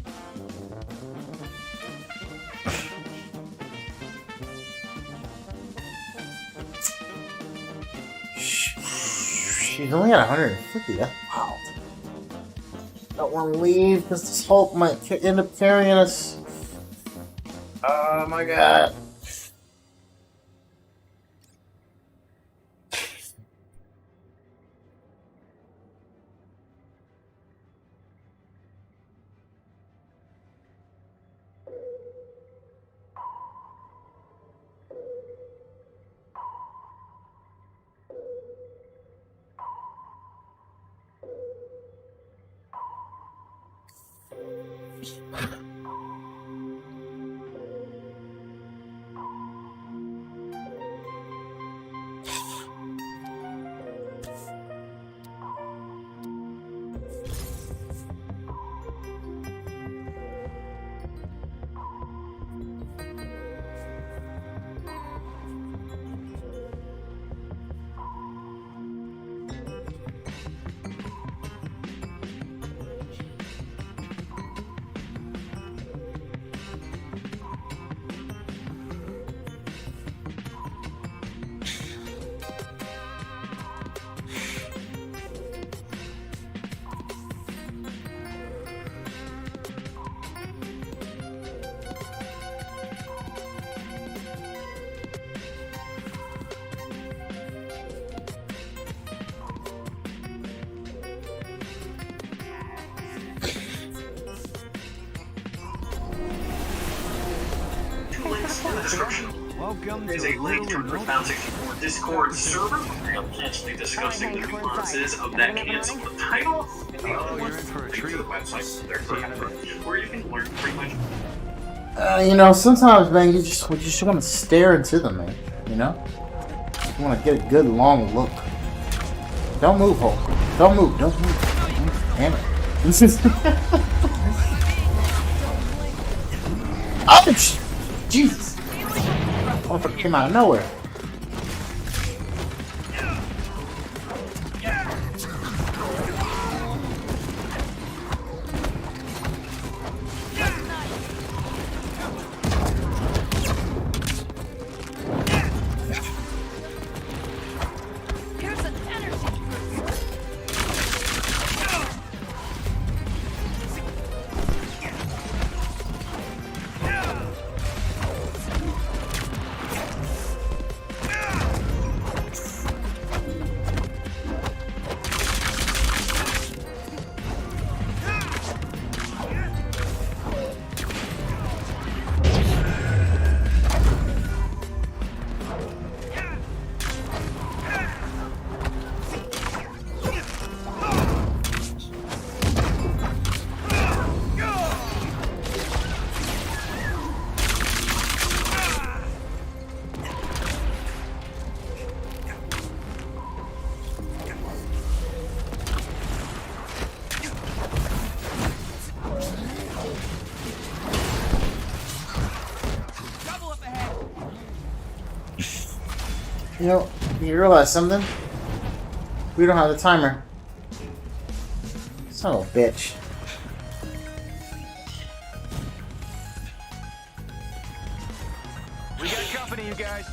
She's only at 150. That's wow. Don't want to leave because this Hulk might end up carrying us. Oh my god. links in the description. There's a link to the Found 64 Discord server. I'm potentially discussing the nuances of that cancel the title. And the other one, link to the website there for where you can learn pretty much. You know, sometimes, man, you just want to stare into them, man. You know, you want to get a good long look. Don't move, Hulk. Don't move. Don't move. Damn it. This is. Ouch! Jesus. Oh, it came out of nowhere. You know, you realize something? We don't have the timer. Son of a bitch. We got company, you guys.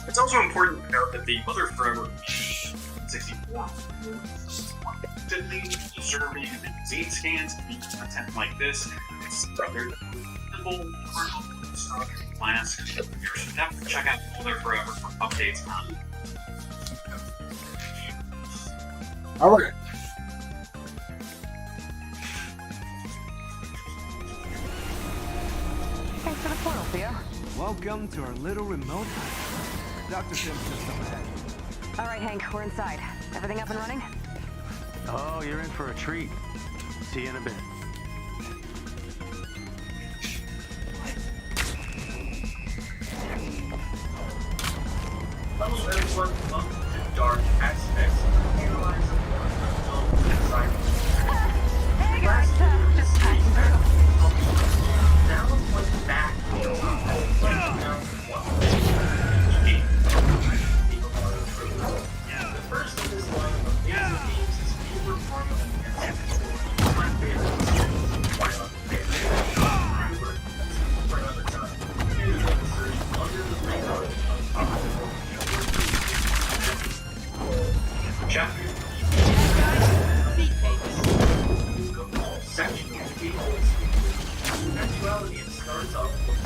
It's also important to note that the Mother Forever 64 actively serving disease scans and content like this. It's rather simple, class. You should definitely check out Mother Forever for updates on it. Alright. Thanks for the portal, Theo. Welcome to our little remote hut. Dr. Sims just up ahead. All right, Hank, we're inside. Everything up and running? Oh, you're in for a treat. See you in a bit. Hello everyone, welcome to Dark Aspects of the Airlines of Hey guys, just passing through. now let's look back at the first of this line of amazing games is Super Mario and my favorite quite unfavorite. For another time, here's the search under the radar of Chapter section of the actuality, it starts off with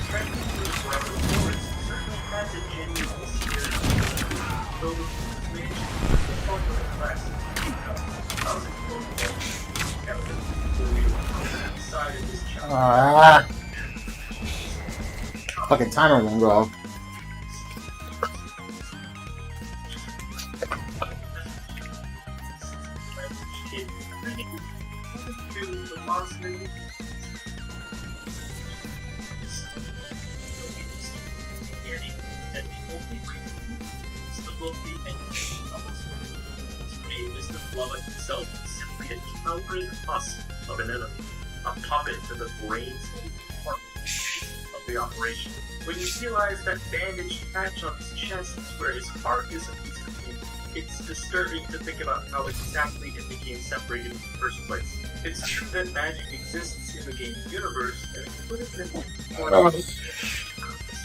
tracking through the forever forest certainly has a genuine spirit. Though the mansion is the fun of the class. How's it going? Inside of this chapter. Fucking timer won't go off. Itself is simply a cowering husk of an enemy, a puppet to the brains and heart of the operation. When you realize that bandaged patch on his chest is where his heart is a piece of meat, it's disturbing to think about how exactly it became separated in the first place. It's true that magic exists in the game's universe, and it could have been one of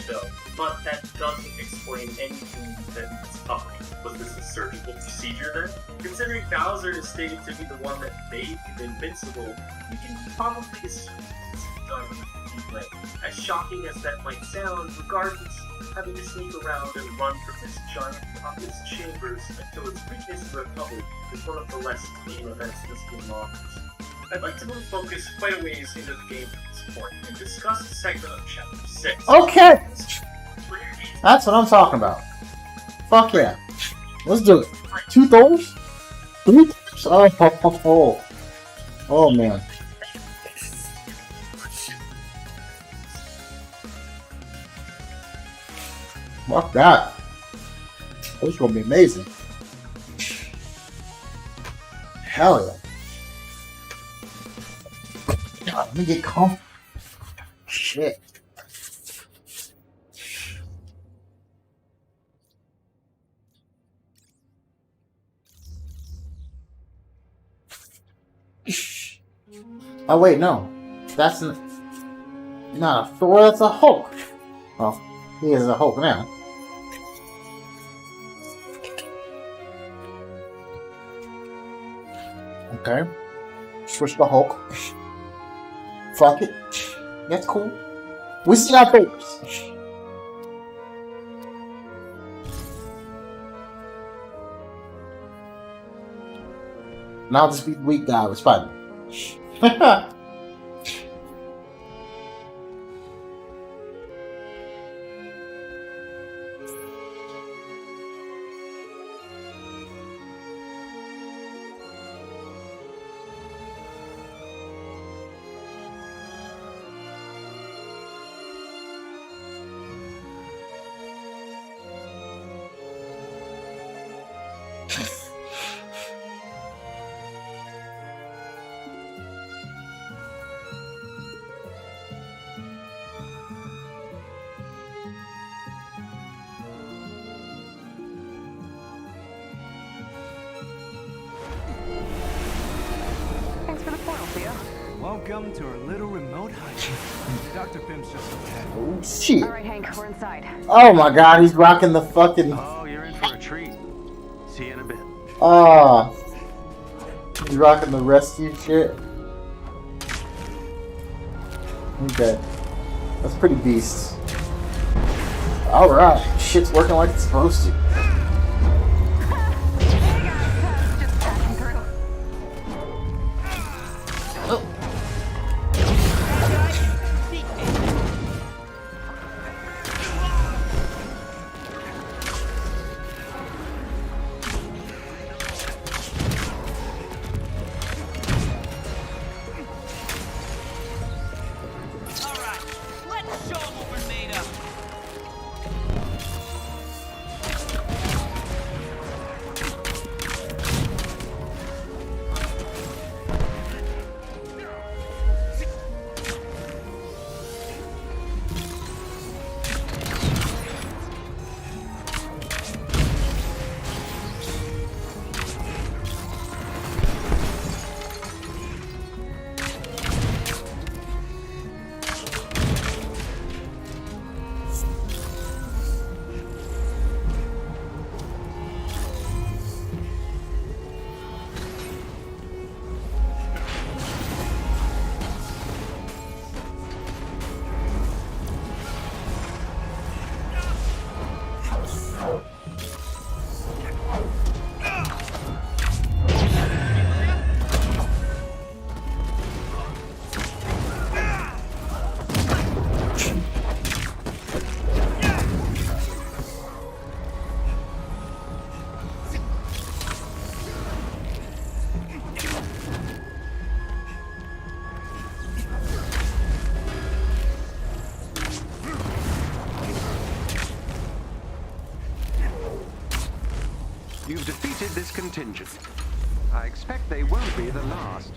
though, but that doesn't explain anything that is covering. Was this a surgical procedure then? Considering Bowser is stated to be the one that made him invincible, we can probably assume it's done anyway. As shocking as that might sound, regardless, having to sneak around and run from this giant populous chambers until its weakness is recovered is one of the less main events this game offers. I'd like to move focus quite a ways into the game at this point and discuss a segment of Chapter 6. Okay! That's what I'm talking about. Fuck yeah. Let's do it. 2 Thors? 3 Thors? Oh man. Fuck that. This is gonna be amazing. Hell yeah. God, let me get comfortable. Shit. Oh wait, no. That's not a Thor, that's a Hulk. Well, he is a Hulk now. Okay. Switch to Hulk. Fuck it. That's cool. We see our papers. Now I'll just be the weak guy with Spider-Man. Welcome to our little remote hut. Dr. Pim's just okay. Oh shit. All right, Hank, we're inside. Oh my god, he's rocking the fucking... Oh, you're in for a treat. See you in a bit. Ah. He's rocking the rescue shit. Okay. That's pretty beast. Alright. Shit's working like it's supposed to. You've defeated this contingent. I expect they won't be the last.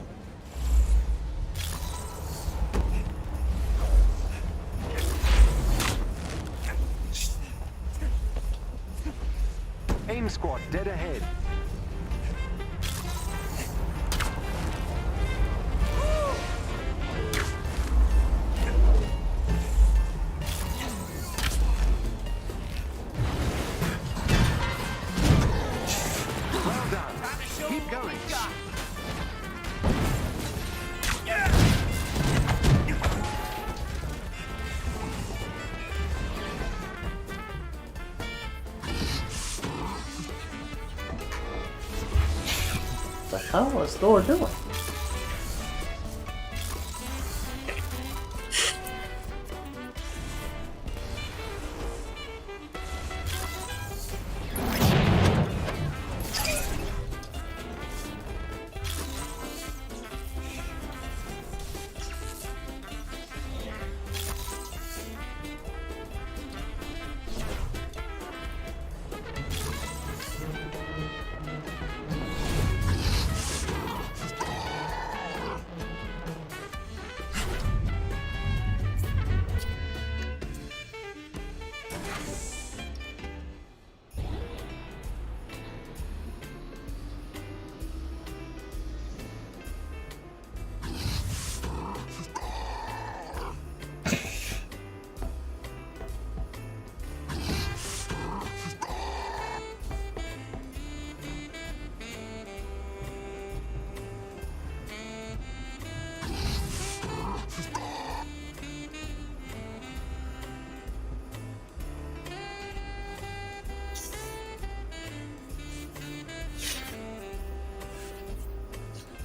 Aim squad dead ahead. hell is Thor doing?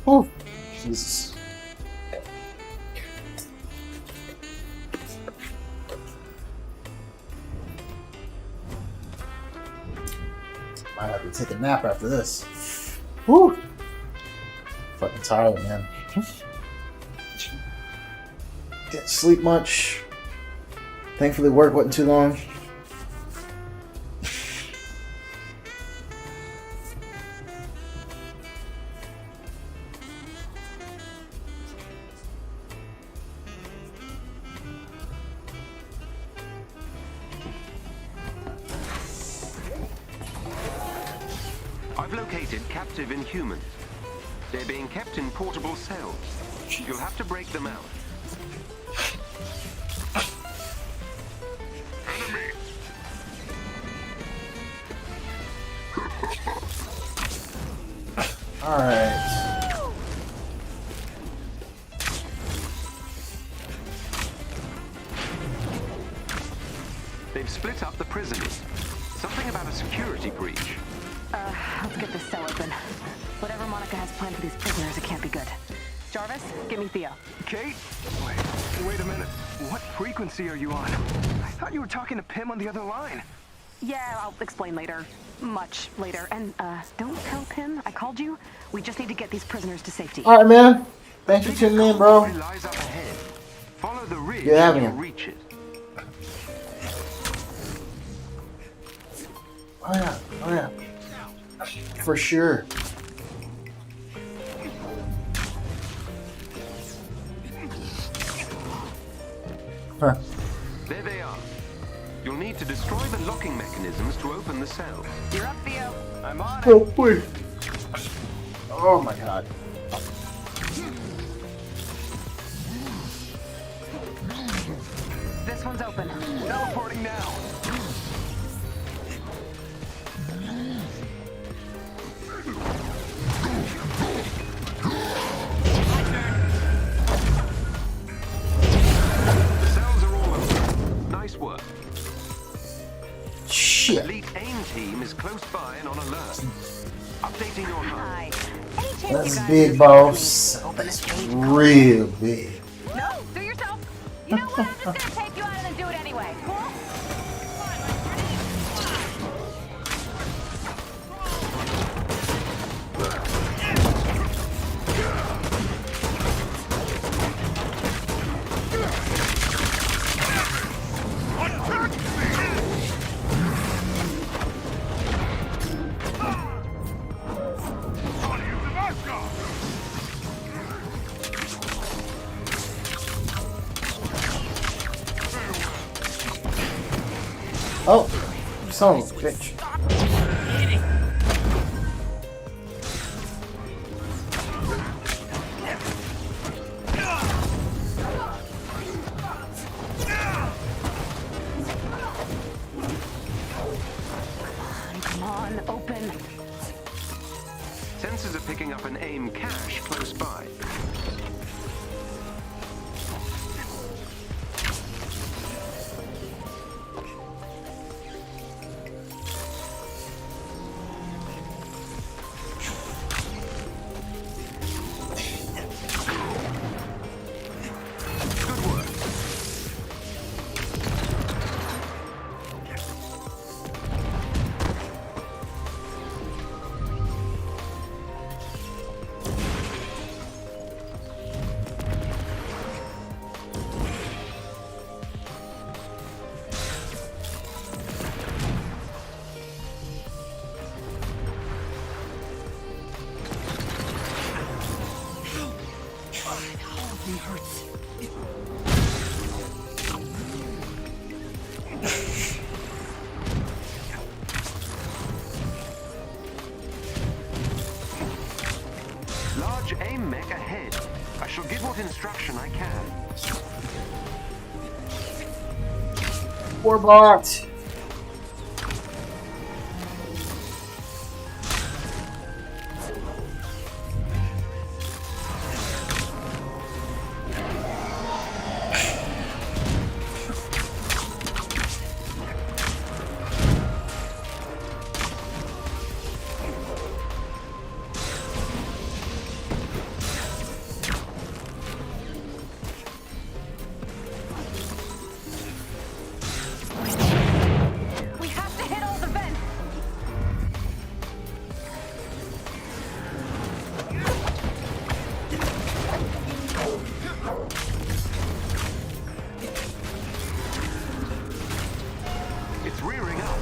Oh, Jesus. Might have to take a nap after this. Whew. Fucking tired, man. Didn't sleep much. Thankfully, work wasn't too long. I've located captive Inhumans. They're being kept in portable cells. You'll have to break them out. Enemy! Alright. They've split up the prisoners. Something about a security breach. Let's get this cell open. Whatever Monica has planned for these prisoners, it can't be good. Jarvis, give me Theo. Kate? Wait a minute. What frequency are you on? I thought you were talking to Pim on the other line. Yeah, I'll explain later. Much later. And, don't tell Pim I called you. We just need to get these prisoners to safety. Alright, man. Thanks for tuning in, bro. Lies up ahead. Follow the ridge Good having and you. you'll reach it. Oh yeah, oh yeah. For sure. Huh. There they are. You'll need to destroy the locking mechanisms to open the cell. You're up, Theo. I'm on it. Oh, please. Oh my god. This one's open. Teleporting now. The cells are all open. Nice work. Shit. Elite AIM team is close by and on alert. Updating your HUD. Hi. Any chance you That's guys big, could boss. open That's this cage? real big. No, do yourself. You know what? I'm just gonna take you out and then do it anyway. Cool? Oh, son of a bitch. Come on, open. Sensors are picking up an AIM cache close by. Large aim mech ahead. I shall give what instruction I can. Warbot! We have to hit all the vents. It's rearing up.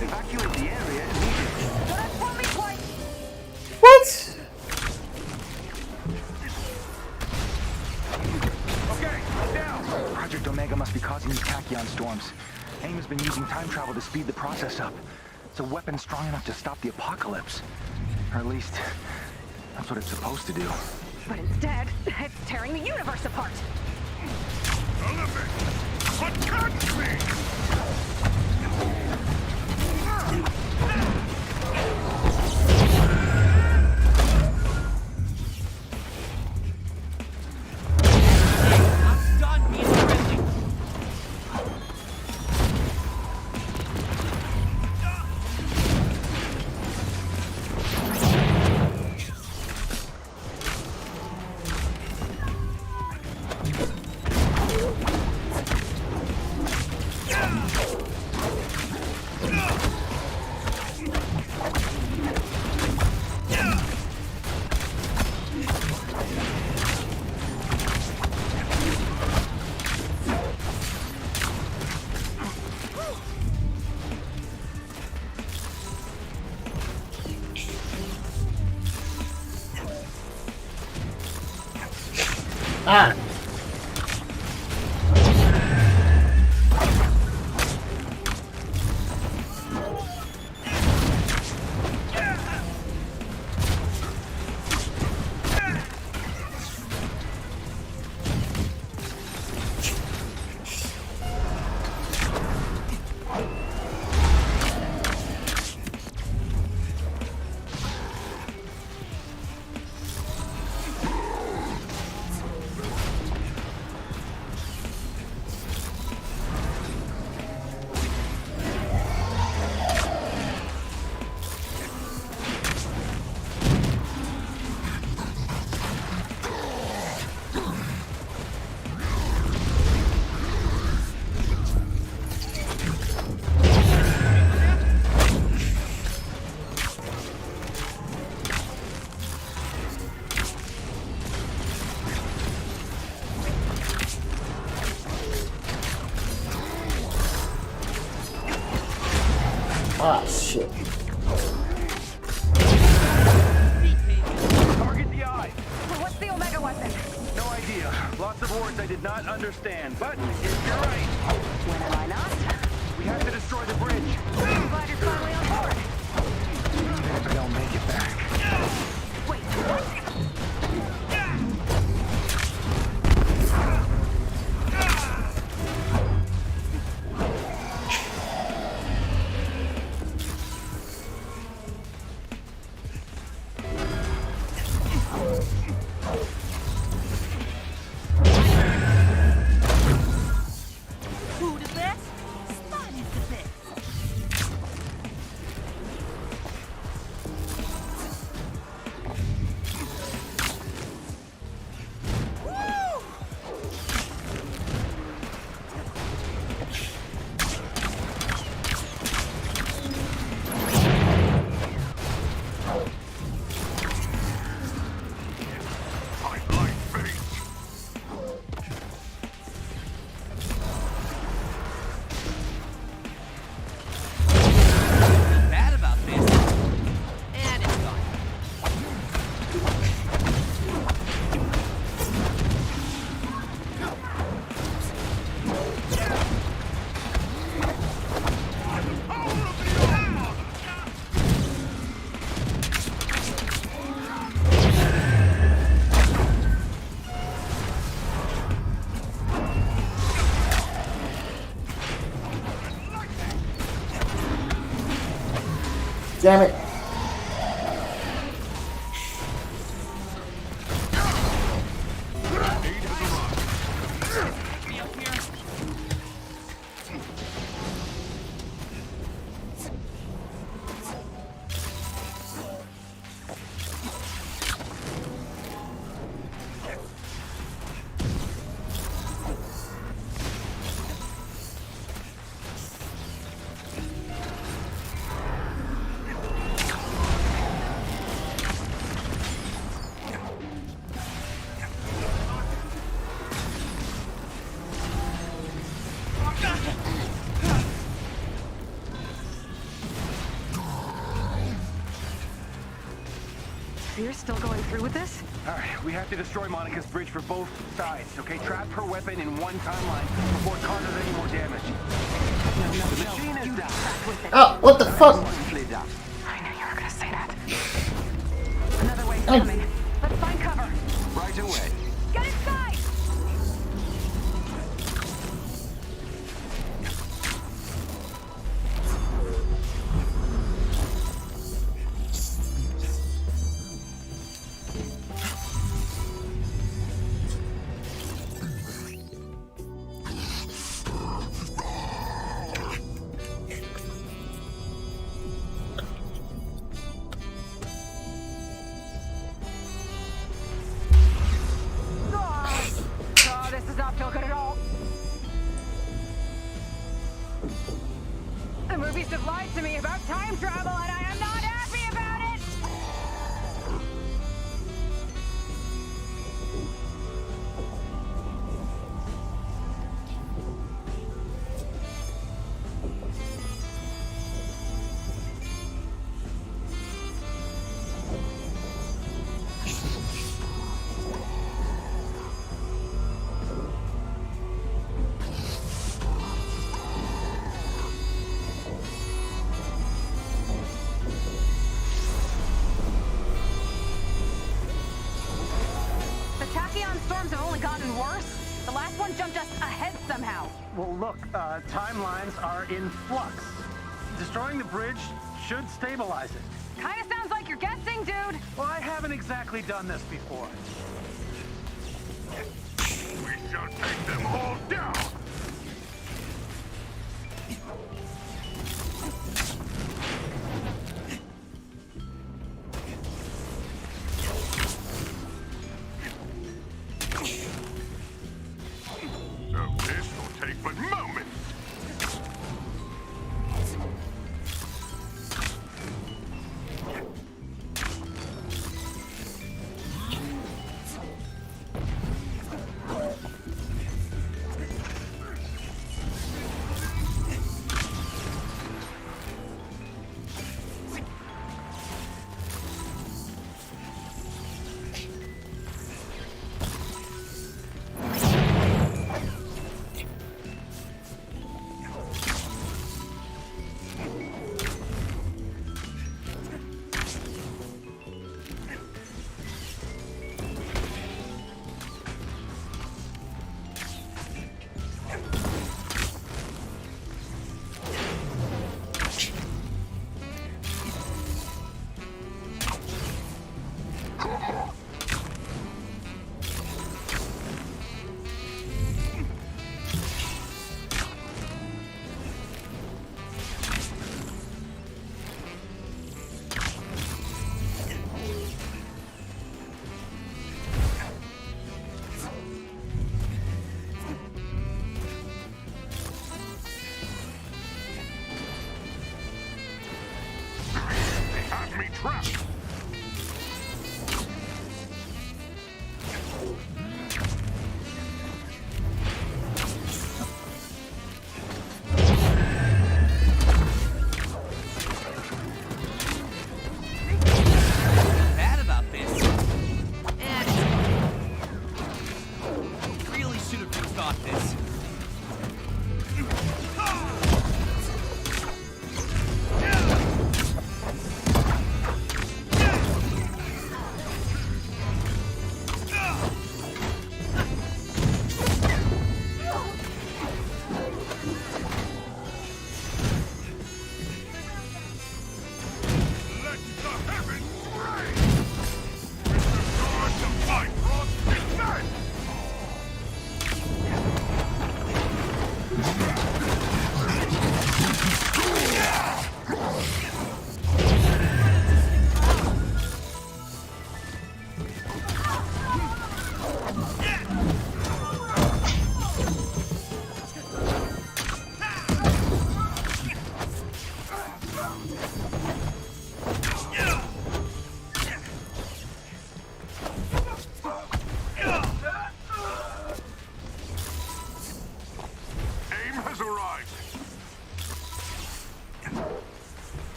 Evacuate the area immediately. That's probably quite. What? Okay, down! Project Omega must be causing these tachyon storms. AIM has been using time travel to speed the process up. It's a weapon strong enough to stop the apocalypse. Or at least, that's what it's supposed to do. But instead, it's tearing the universe apart. What cuts me? I'm done being friendly. Ah! Ah, shit. Target the eye! What's the Omega weapon? No idea. Lots of words I did not understand, but if you're right, When am I not? we have to destroy the bridge. I'm glad you're finally on board. Even if I don't make it back. Wait, what? Who the best? Spot is the best. Damn it. You're still going through with this? Alright, we have to destroy Monica's bridge for both sides, okay? Trap her weapon in one timeline before it causes any more damage. The machine is down. Oh, what the fuck? Mostly down. I knew you were gonna say that. Another wave's coming. Let's find cover. Right away. Get inside! Oh, this does not feel good at all. The movies have lied to me about time travel, and I am not happy about it! The tachyon storms have only gotten worse. The last one jumped us ahead somehow. Well, look, timelines are in flux. Destroying the bridge should stabilize it. Kinda sounds like you're guessing, dude. Well, I haven't exactly done this before. We shall take them all down! So this will take but moments!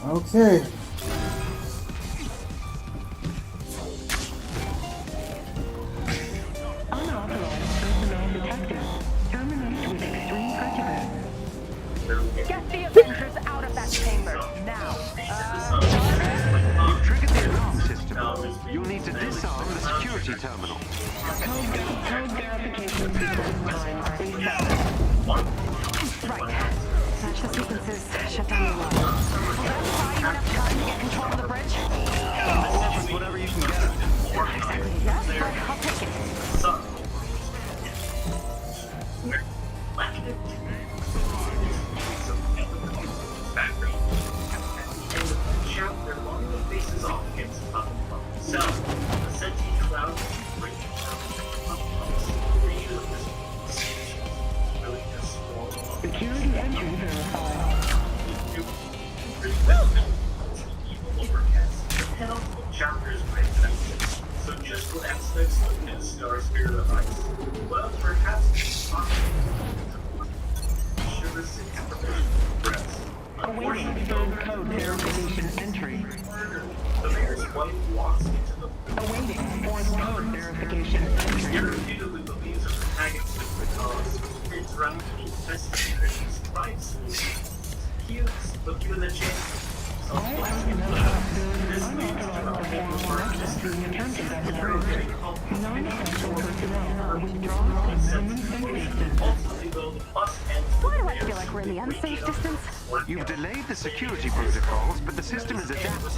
Okay. Unauthorized personnel detected. Terminate with extreme prejudice. Get the Avengers out of that chamber, now. You've triggered the alarm system. You'll need to disarm the security terminal. Code verification sequence time reset. Right. Match the sequences, shut down the alarm. Will that buy you enough time to get control of the bridge? Whatever you can get. Exactly, yes, I'll take it. Their long faces off against up so the sentient cloud breaking Security entry verified. Chapters so just what aspects of his star spirit of ice? Well, perhaps Awaiting third code verification entry. The mayor's wife walks into the Awaiting fourth code verification entry. He repeatedly believes her protagonist is the cause. It's running to investigate Christian's crime solution. Hughes, look you in the chance. I also know that there is an unauthorized performance arrest being attempted at the bridge. Non-essential personnel are withdrawn from minimum safe distance. Why do I feel like we're in the unsafe distance? You've delayed the security protocols, but the system is adapted.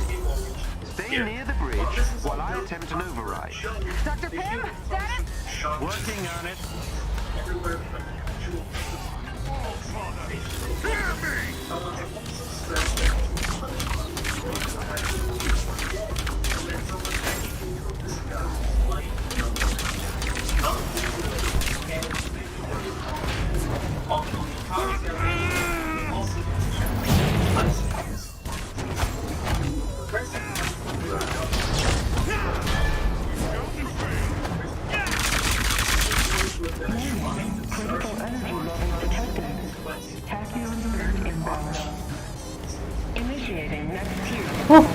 Stay near the bridge while I attempt an override. Dr. Pym, status? Working on it. Critical energy levels detected. Tachyon surge inbound. Initiating next tier. Protocol.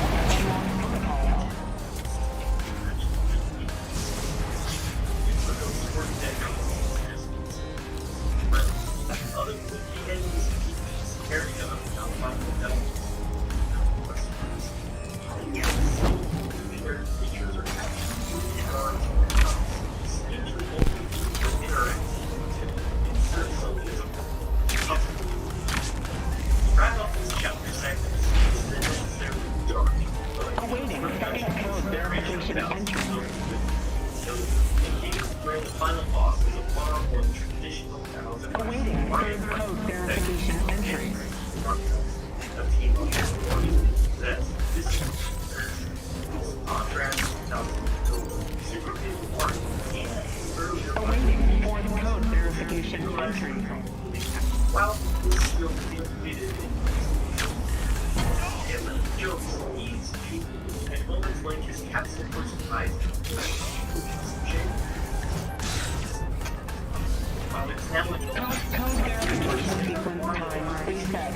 Awaiting second code verification entry. Awaiting third code verification entry. Awaiting fourth code verification entry. Well, still defeated. Jokes, ease, and moments like his capsule for surprise. Code verification sequence time reset.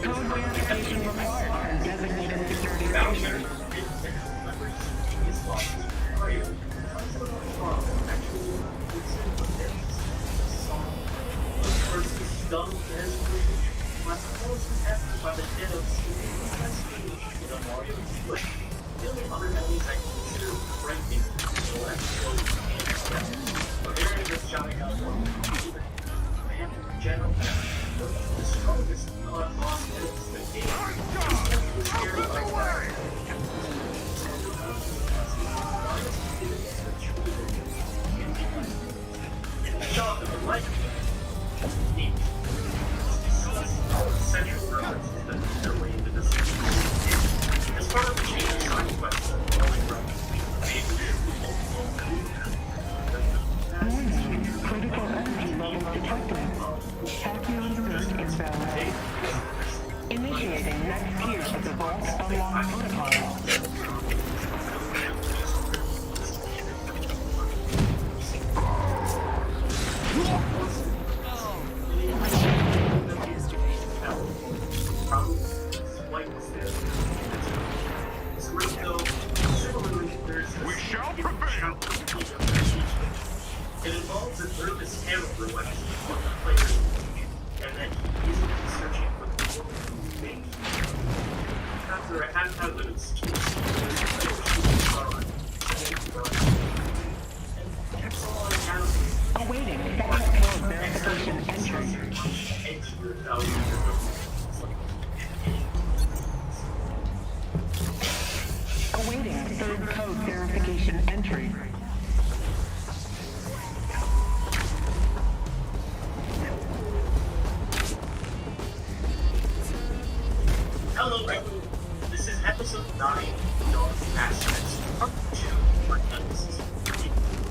Code verification required for designated security function. Critical energy levels detected. Tachyon surge inbound. Initiating next tier of the Vault Unlock protocol. had evidence to Awaiting second code verification entry. Awaiting third code verification entry. Hello everyone, this is episode 9 of Dog Aspects, part 2 for Nemesis.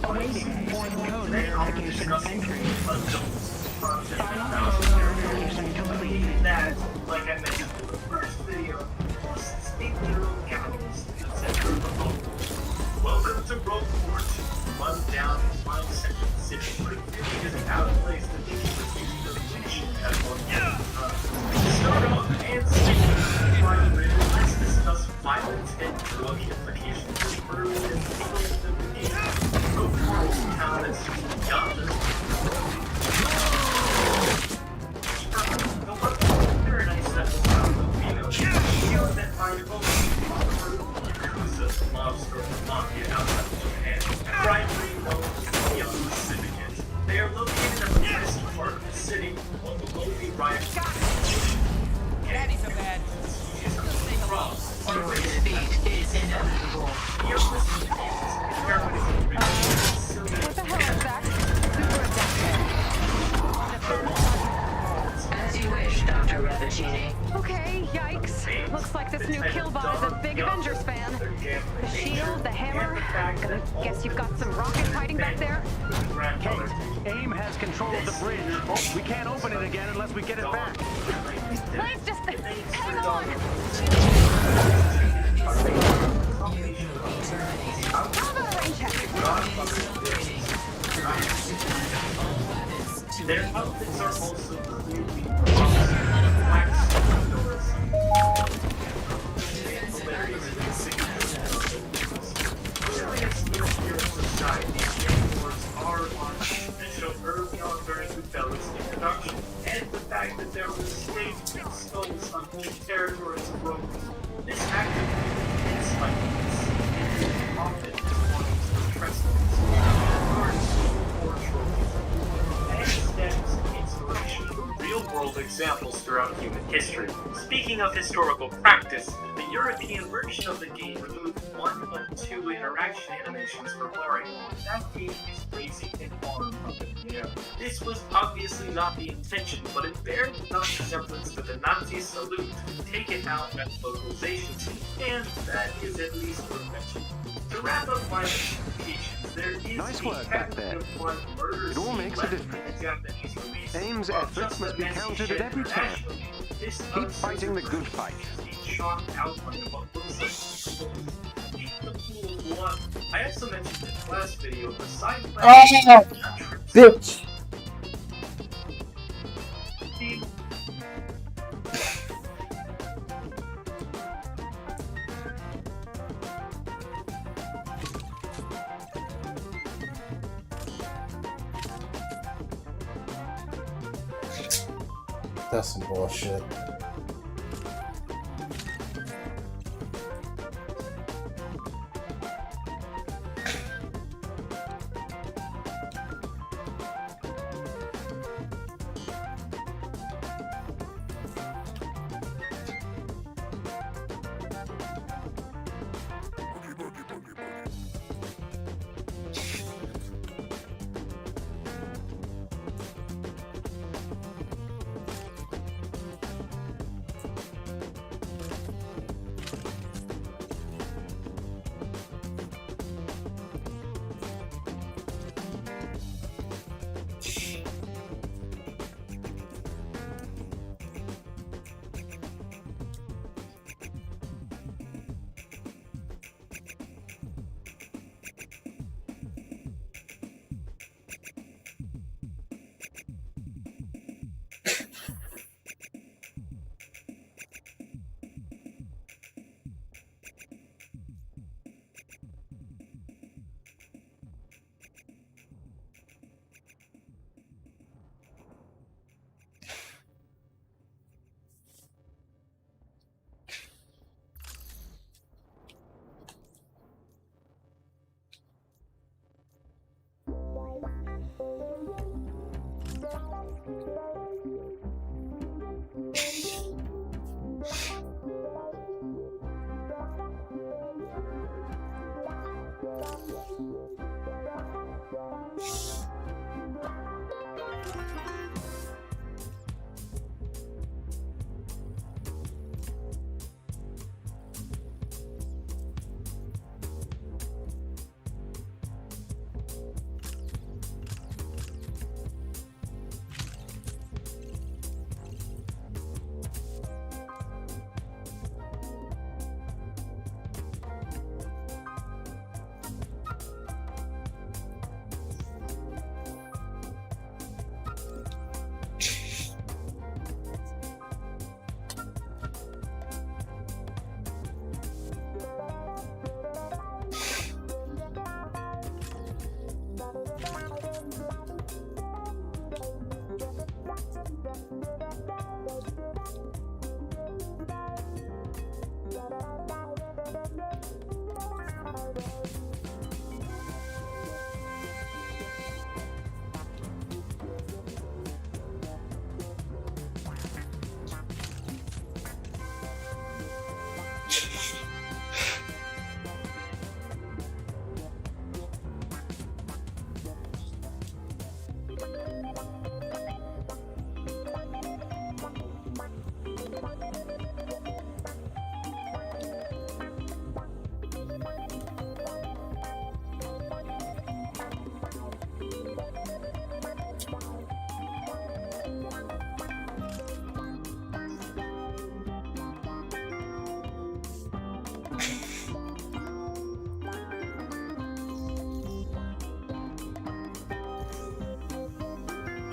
Awaiting fourth code verification entry. Final code verification complete. That, like I mentioned in the first video, hosts a literal catalyst in the center of the home. Welcome to Rogueport. Run down in final section of the city, but it really isn't out of place to think of using the mission as one. Start off and stick with let's discuss violence and drug implications early in the game. Rogueport's town is Yonder. Paradise that will come with Vino. That by your own Yakuza, mobster, mafia outside of Japan. Bribery, Yakuza syndicate. They are located at the west part of the city, on the lonely riot. That ain't so bad. Your defeat is inevitable. Your What the hell is that? Super adaptive. As you wish, Dr. Ravagini. Okay, yikes. Looks like this new Killbot is a big Avengers fan. The shield, the hammer. Gonna guess you've got some rockets hiding back there? Kate, AIM has control of the bridge. We can't open it again unless we get it back. Please just hang on. How about a rain check? Their outfits are also clearly and the fact that there were stakes and skulls on whole territories of Rome. This active is like often one of the precedents or trophies, and stems inspiration from real-world examples throughout human history. Speaking of historical practice, the European version of the game removed one of 2 interaction animations for Mario. That game is raising an arm up in the air. This was obviously not the intention, but it bears enough resemblance to the Nazi salute taken out at localization team, and that is at least worth mentioning. To wrap up my implications, there is Nice work back there. It all makes a difference. AIM's efforts must be counted at every turn. Keep fighting the good fight. I also mentioned in the last video the side Bitch! That's some bullshit.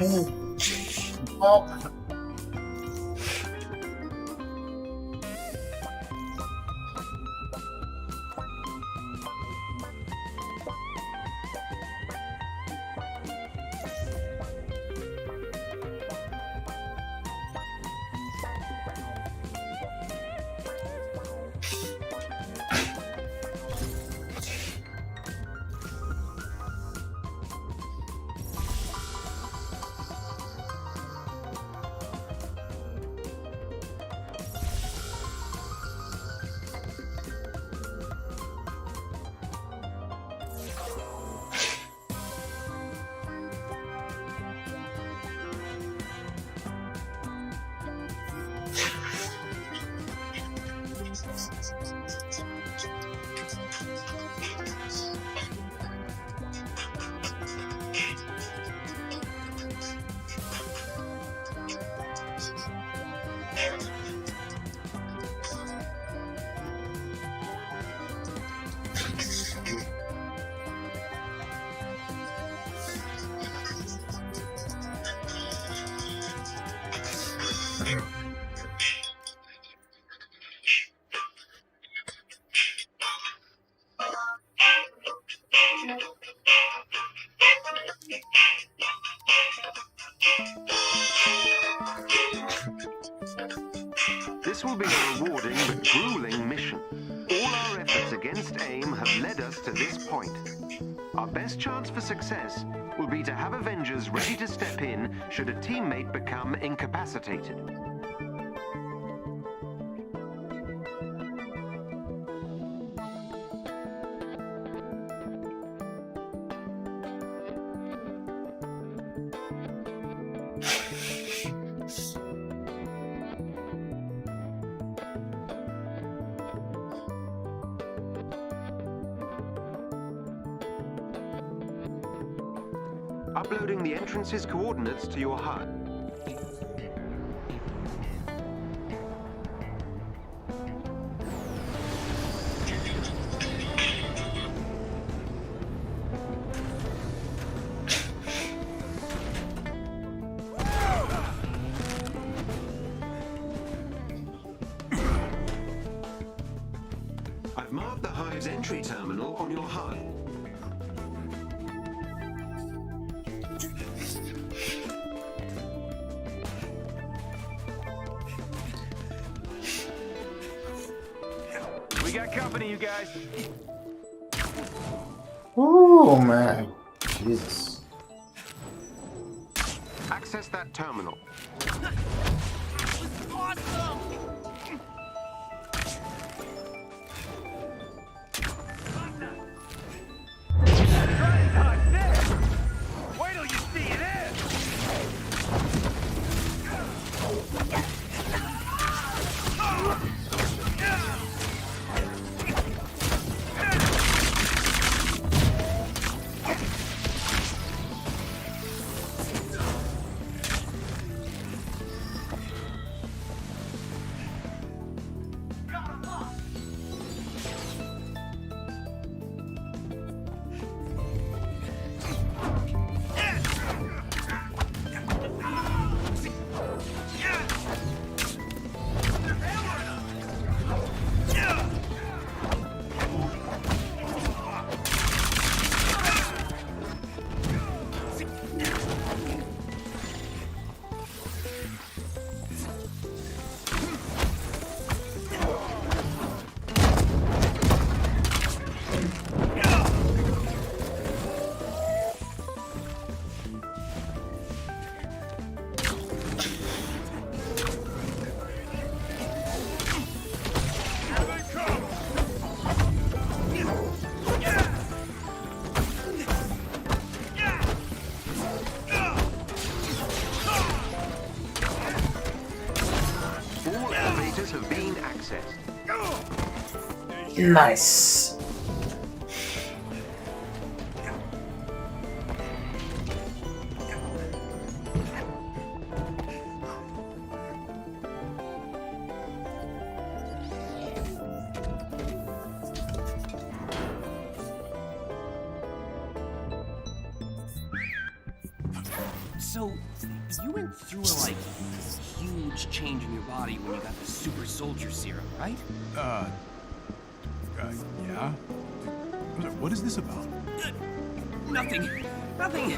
Oh. This will be a rewarding but grueling mission. All our efforts against AIM have led us to this point. Our best chance for success will be to have Avengers ready to step in should a teammate become incapacitated. Uploading the entrance's coordinates to your HUD. I've marked the Hive's entry terminal on your HUD. We got company, you guys. Oh man, Jesus. Access that terminal. Awesome! Wait till you see this! Have been accessed. Nice. So, you went through a, huge change in your body when you got the super soldier serum, right? Yeah? What is this about? Nothing. Nothing.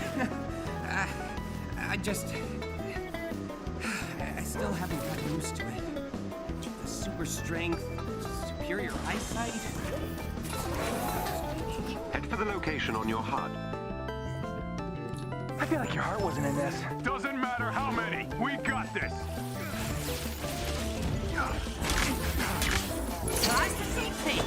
I still haven't gotten used to it. The super strength, superior eyesight. Head for the location on your HUD. I feel like your heart wasn't in this. Doesn't matter how many. We got this. Nice to see you.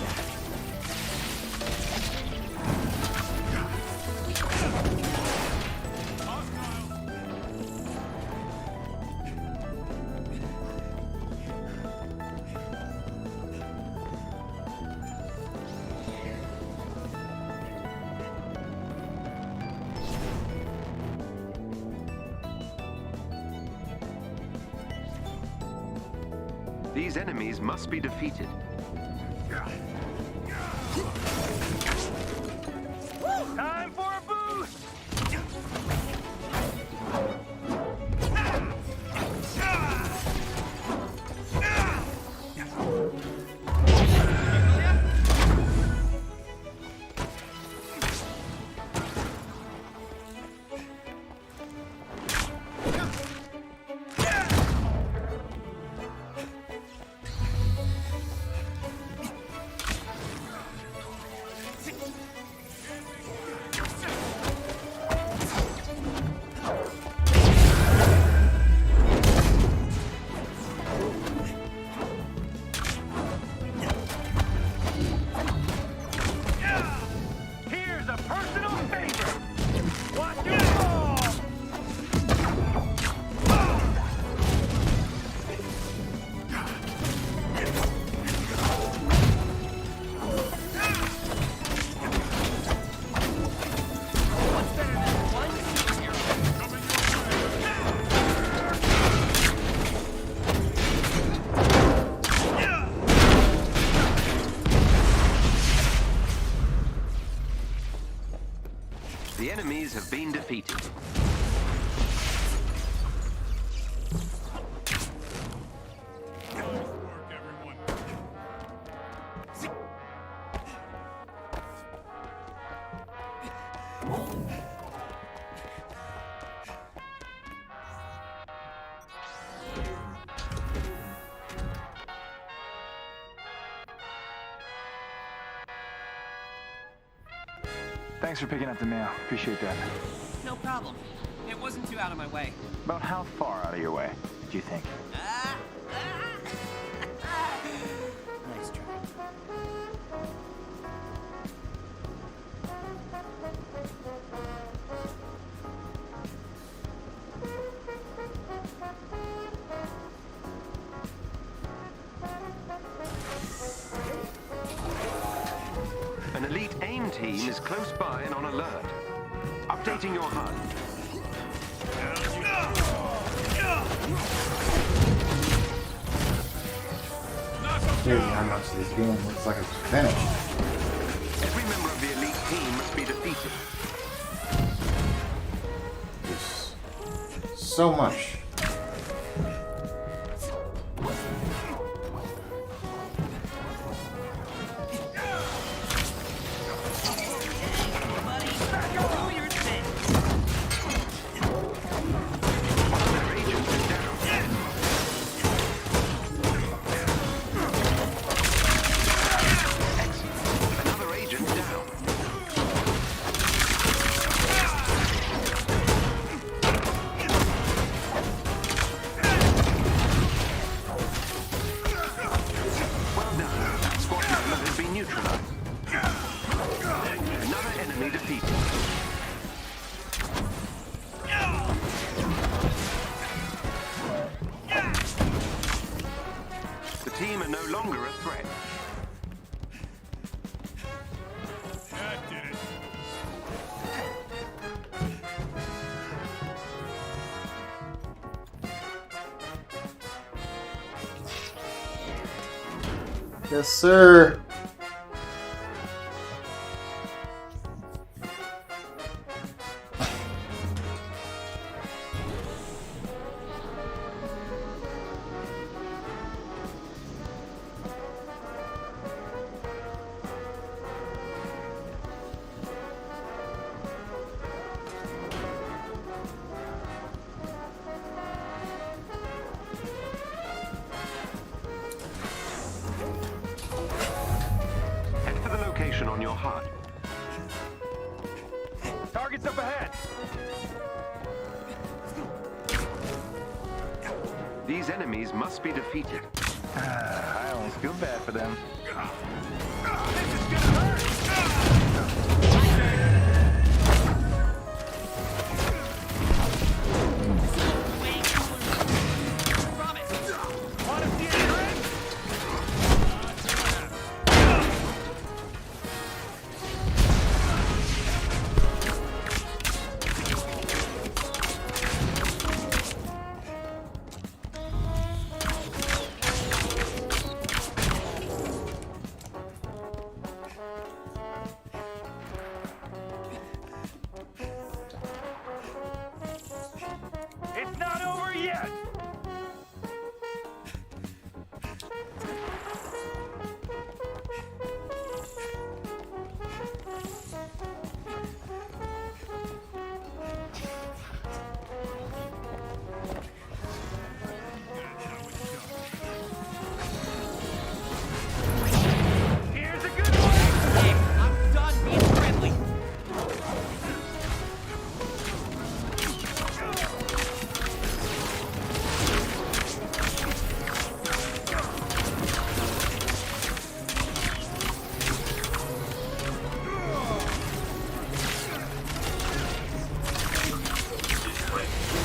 These enemies must be defeated. Time for a boost! Here's a personal favor. Watch your fall. What's better than one The enemies have been defeated. Thanks for picking up the mail. Appreciate that. No problem. It wasn't too out of my way. About how far out of your way, do you think? Nice try. An elite AIM team is close by and on alert. Updating your HUD. Crazy how much this game looks like it's finished. Every member of the elite team must be defeated. There's so much. team are no longer a threat. That did it. Yes, sir. position on your HUD. Target's up ahead. These enemies must be defeated. I always feel bad for them. It's not over yet! Here's a good one! Hey, I'm done being friendly.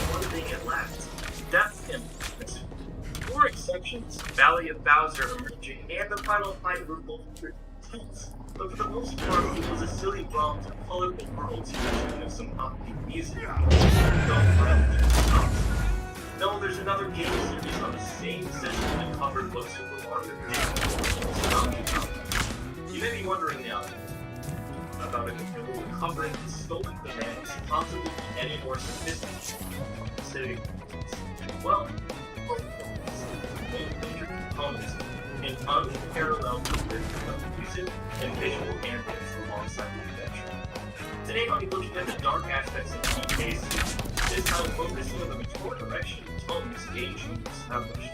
One thing at last. That's him. 4 exceptions, Valley of Bowser emerging, and the final fight were both tense. But for the most part, it was a silly romp to colorful worlds featuring some upbeat music. No, there's another game series on the same system that covered what Super Mario did. You may be wondering now about a computer covering the stolen bananas possibly any more sophisticated. Well, major components in unparalleled depictions of music and visual ambience alongside the adventure. Today I'll be looking at the dark aspects of the case, this time focusing on the mature direction and tone this game should be established.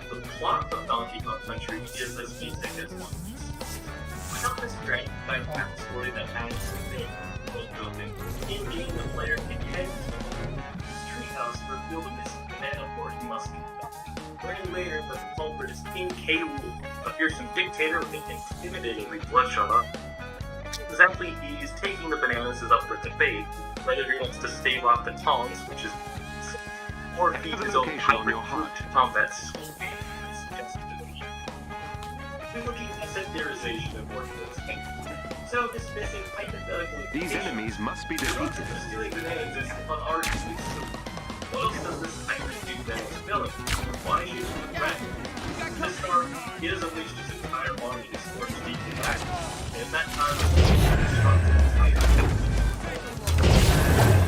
The plot of Donkey Kong Country is as basic as one piece. Without this dragged by a backstory that has been building, in-game the player can head to his treehouse to reveal the missing banana board he must be found. Learning later that the culprit is King K. Rool, a fearsome dictator with an intimidatingly bloodshot army. Exactly, he's taking the bananas is up for debate, whether he wants to stave off the tongs, which is or feed his own hybrid fruit to combat Scorpion as suggested in the game. We're looking at the theorization of what those things. So dismissing hypothetical These enemies must be defeated. Stealing bananas is unarguably so. What else does this hybrid do that is villain? Why use the threat? This star, he has unleashed his entire army to score Steve back. And at that time, he constructed his entire army.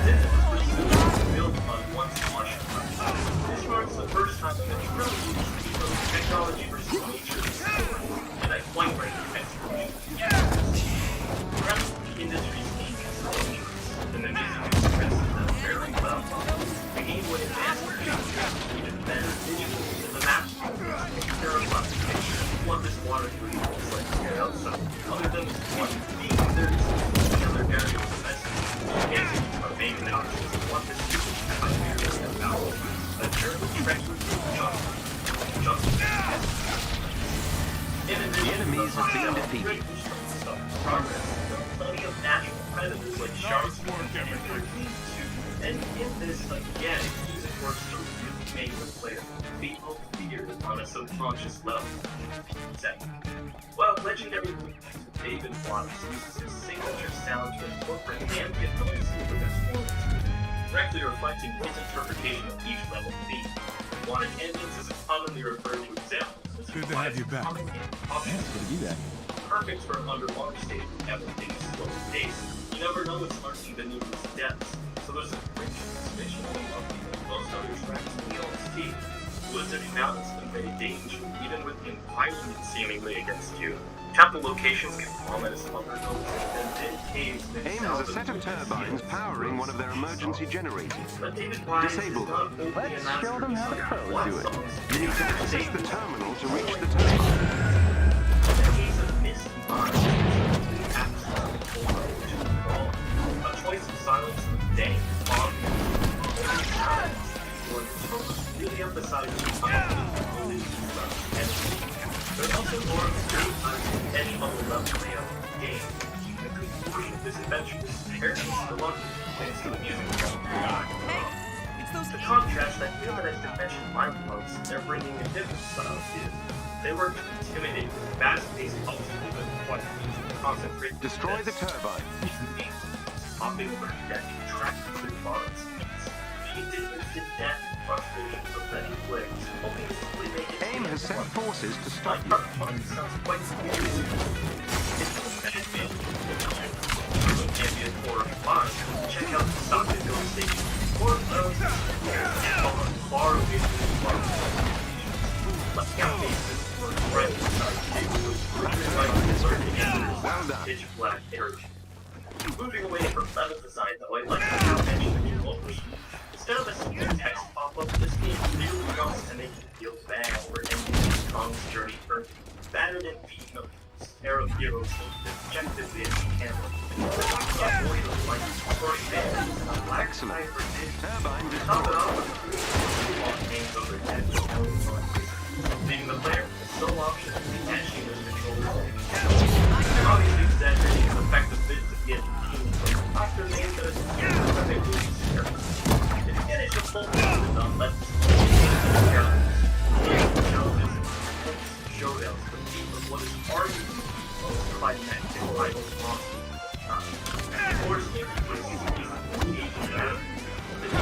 Since it was presumed built on one smash, this marks the first time in a trilogy that technology versus nature is scored, and I quite frankly execution. Perhaps the industry's ancient cultures and the music expresses them very well. The game would advance even better visuals in the map. Terrifying picture of what this water tree looks like here outside. Other than this one being there's the other area of the message. Yes, our main analysis of what this is primarily about. A terrible treacherous The enemies have been defeated. Progress. Plenty of natural predators like sharks and in this, again, music works to really make the player feel fear on a subconscious level. Second, well, legendary David Waters uses his signature sound to incorporate ambient noise into his performance, directly reflecting his interpretation of each level theme. Wanted endings is commonly referred to examples. Good to have you back. Perfect for underwater stage when everything is slow paced. You never know what's lurking beneath its depths, so there's a rich suspicion of most other tracks in the OST. Woods and mountains convey danger, even with the environment seemingly against you. Chapel locations can ominous undertones, and then caves AIM has a set of turbines powering one of their emergency generators. Disable them. Let's show them how the pros do it. You need to access the terminal to reach the turbine. the more of any other level layout of the game. A good portion of this adventure is paired with the one thanks to the music. To contrast, I feel that as Dimension Mind Clubs, they're bringing a different style here. They work to intimidate with fast-paced obstacles and what concentrate. Destroy the turbine. Hopping over deck and track through bonds. Painted instant death and frustration of many flares, hoping to simply make it. AIM has sent forces to stop you. Sounds quite serious. It's a mission field. Ambient horror combined. Check out the Stop and Go station. Or far away from the bar. Let's count bases for right side tables. Well done. Pitch black area. Moving away from level design, though, I'd like to mention the controllers. Instead of a single text pop-up, this game clearly wants to make you feel bad for ending Kong's journey early. Battered and beaten up, pair of heroes objectively as you can. Avoid of light, first man, black Excellent. turbine top it off with long names over head leaving the player with sole option of detaching those controllers. Obviously exaggerating the effect of bits of getting after the name does, they will be scared. If you manage to pull this on left, showdowns compete with what is arguably the most climactic rival monster. Of course, the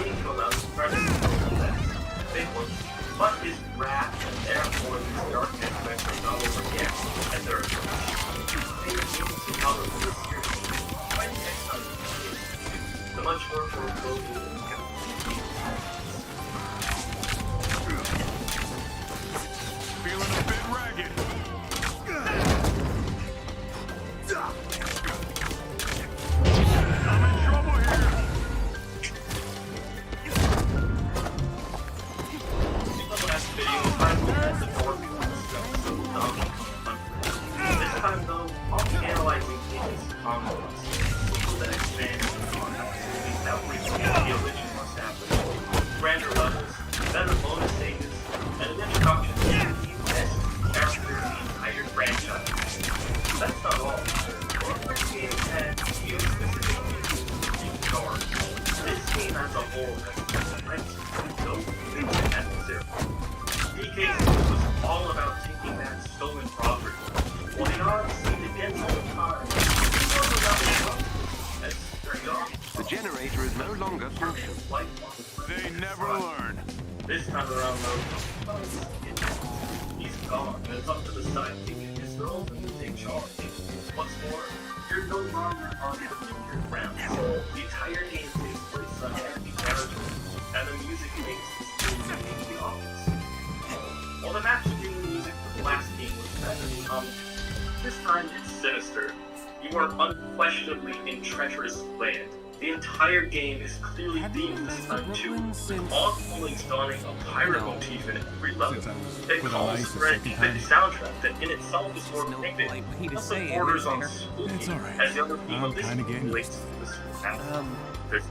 need to allow the premise of big ones, but his wrath and therefore his darkness vectors all over again, and there are the much more foreboding Feeling a bit ragged. I'm in trouble here. the last video, I had the door this time though, I'll be analyzing these combos, that expand without reaching the original establishment, grander levels, better bonus stages, and an introduction to the best characters in the entire franchise. That's not all. This game had few specific music stars. This game as a whole has no necessary. DK was all about taking that stolen property. Holding on seemed to get all the time. The generator is no longer functional. They never learn. This time around, though, he's gone, and it's up to the sidekick and his girlfriend to take charge. What's more, you're no longer on your ground. The entire game takes place on empty territory, and the music makes this game completely obvious. While the match-making music for the last game was better than common, this time it's sinister. You are unquestionably in treacherous land. The entire game is clearly themed this time too, with all feelings dawning a pirate motif in every level. It calls for an epic soundtrack that in itself is more vivid, nothing borders on spooky, as the other theme of this relates to this sound. There's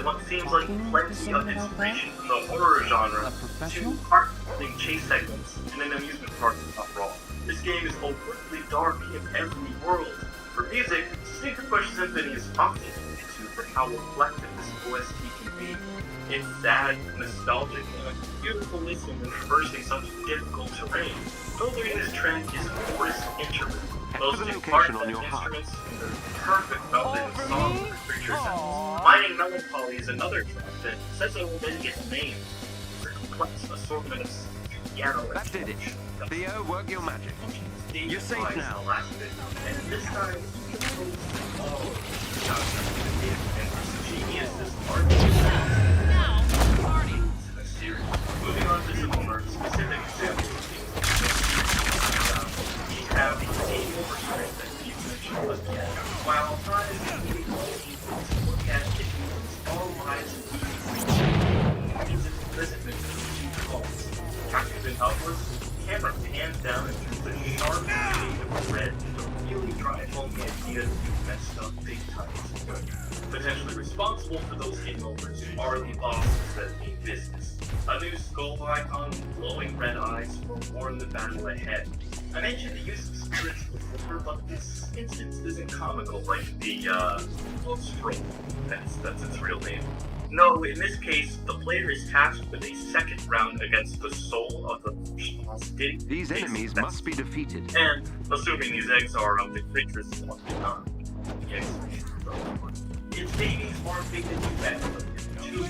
what seems like plenty of inspiration from the horror genre to heart-pulling chase segments in an amusement park after all. This game is overtly dark in every world. For music, Sneaker Push Symphony is often into how reflective this OST can be. It's sad, nostalgic, and a beautiful listen when traversing such difficult terrain. Building this trend is forest interlude. Most parts and instruments and the perfect melody of songs and creature sounds. Mining Melancholy is another track that says it will then get named. It's a complex assortment of piano and that did it. Theo, work your magic. You're safe now. And this time, you can post all of the genius is part of the party. Moving on to some more specific examples. We have the game overstrength that you mentioned again. While trying to look at it uses all lives and easy. It's an imprisonment of 2 calls. Captured and helpless. Camera pans down and through the sharp shade of red to really drive home the idea that you messed up big time. Potentially responsible for those game overs are the bosses that mean business. A new skull icon with glowing red eyes will warn the battle ahead. I mentioned the use of spirits before, but this instance isn't comical like the, Stroll. That's its real name. No, in this case, the player is tasked with a second round against the soul of the hostage. These enemies must be defeated. And, assuming these eggs are of the creatures of the time. Yes. Its babies aren't big to do that, but two.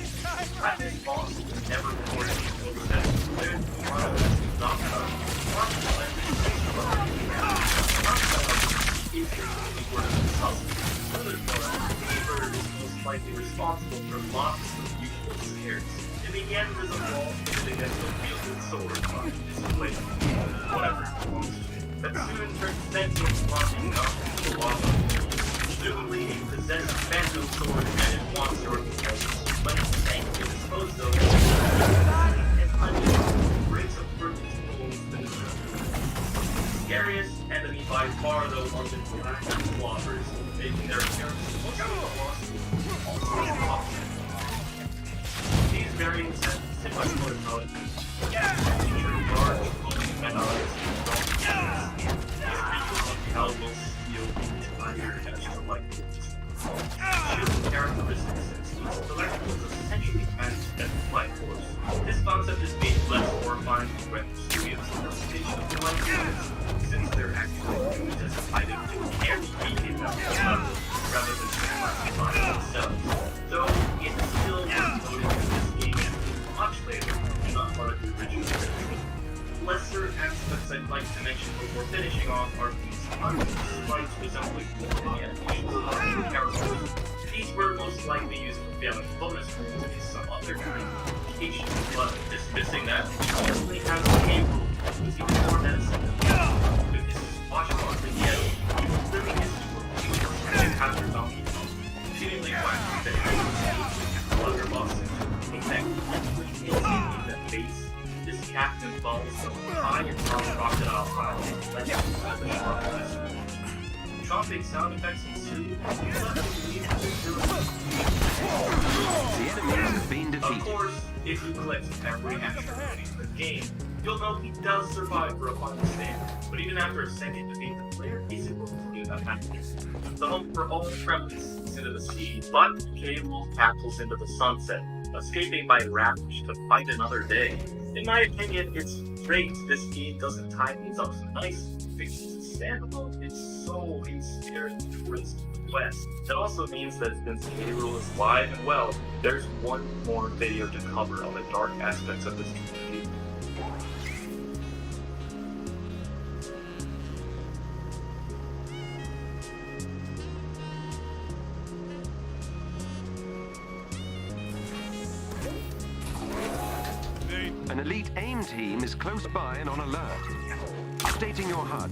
This boss was never reported until the declared one is not most likely responsible for lots of usual scares. In the end, there's a wall against a wielded sword on display. Whatever it belongs to. But soon turns sentient launching up into lava. Presumably a possessed phantom sword and it wants your protection. But it's safe to dispose of and onion breaks apart its bones to the scariest enemy by far though are the black floppers, making their appearance mostly lost. These variants have similar intelligence, feature large glowing red eyes and strong teeth. These creatures of hell will steal each fire as the light moves. Shooting characteristics since these collectibles essentially match as light force. This concept is made less horrifying when studios interpretation of the light force, since they're actually used as an item to carry beacon rather than classifying themselves. Though it is still worth noting that this game is much later and not part of the original series. Lesser aspects I'd like to mention before finishing off are these slides resembling more animations of our characters. These were most likely used for failing bonus rules and some other kind of application, but dismissing that, we definitely have a game rule with even more medicine. With his washcloth in the end, he clearly is to capture Donkey Kong, seemingly finding that he was clever bosses. In fact, he is that base. This captain falls so high and from crocodile pile, like the sharp. Chopping sound effects ensue. The enemies have been defeated. Of course, if you collect every action in the game, you'll know he does survive for a final stand. But even after a second defeat, the player isn't going to happen. The hope for all tremors is into the sea, but K-Wolf tackles into the sunset, escaping by rash to fight another day. In my opinion, it's great this game doesn't tie things up so nice because it's standalone. It's so inspiring towards the West. That also means that since K-Rool is live and well, there's one more video to cover on the dark aspects of this community. An elite AIM team is close by and on alert. Updating your HUD.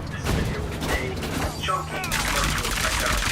This video is a shocking commercial effect.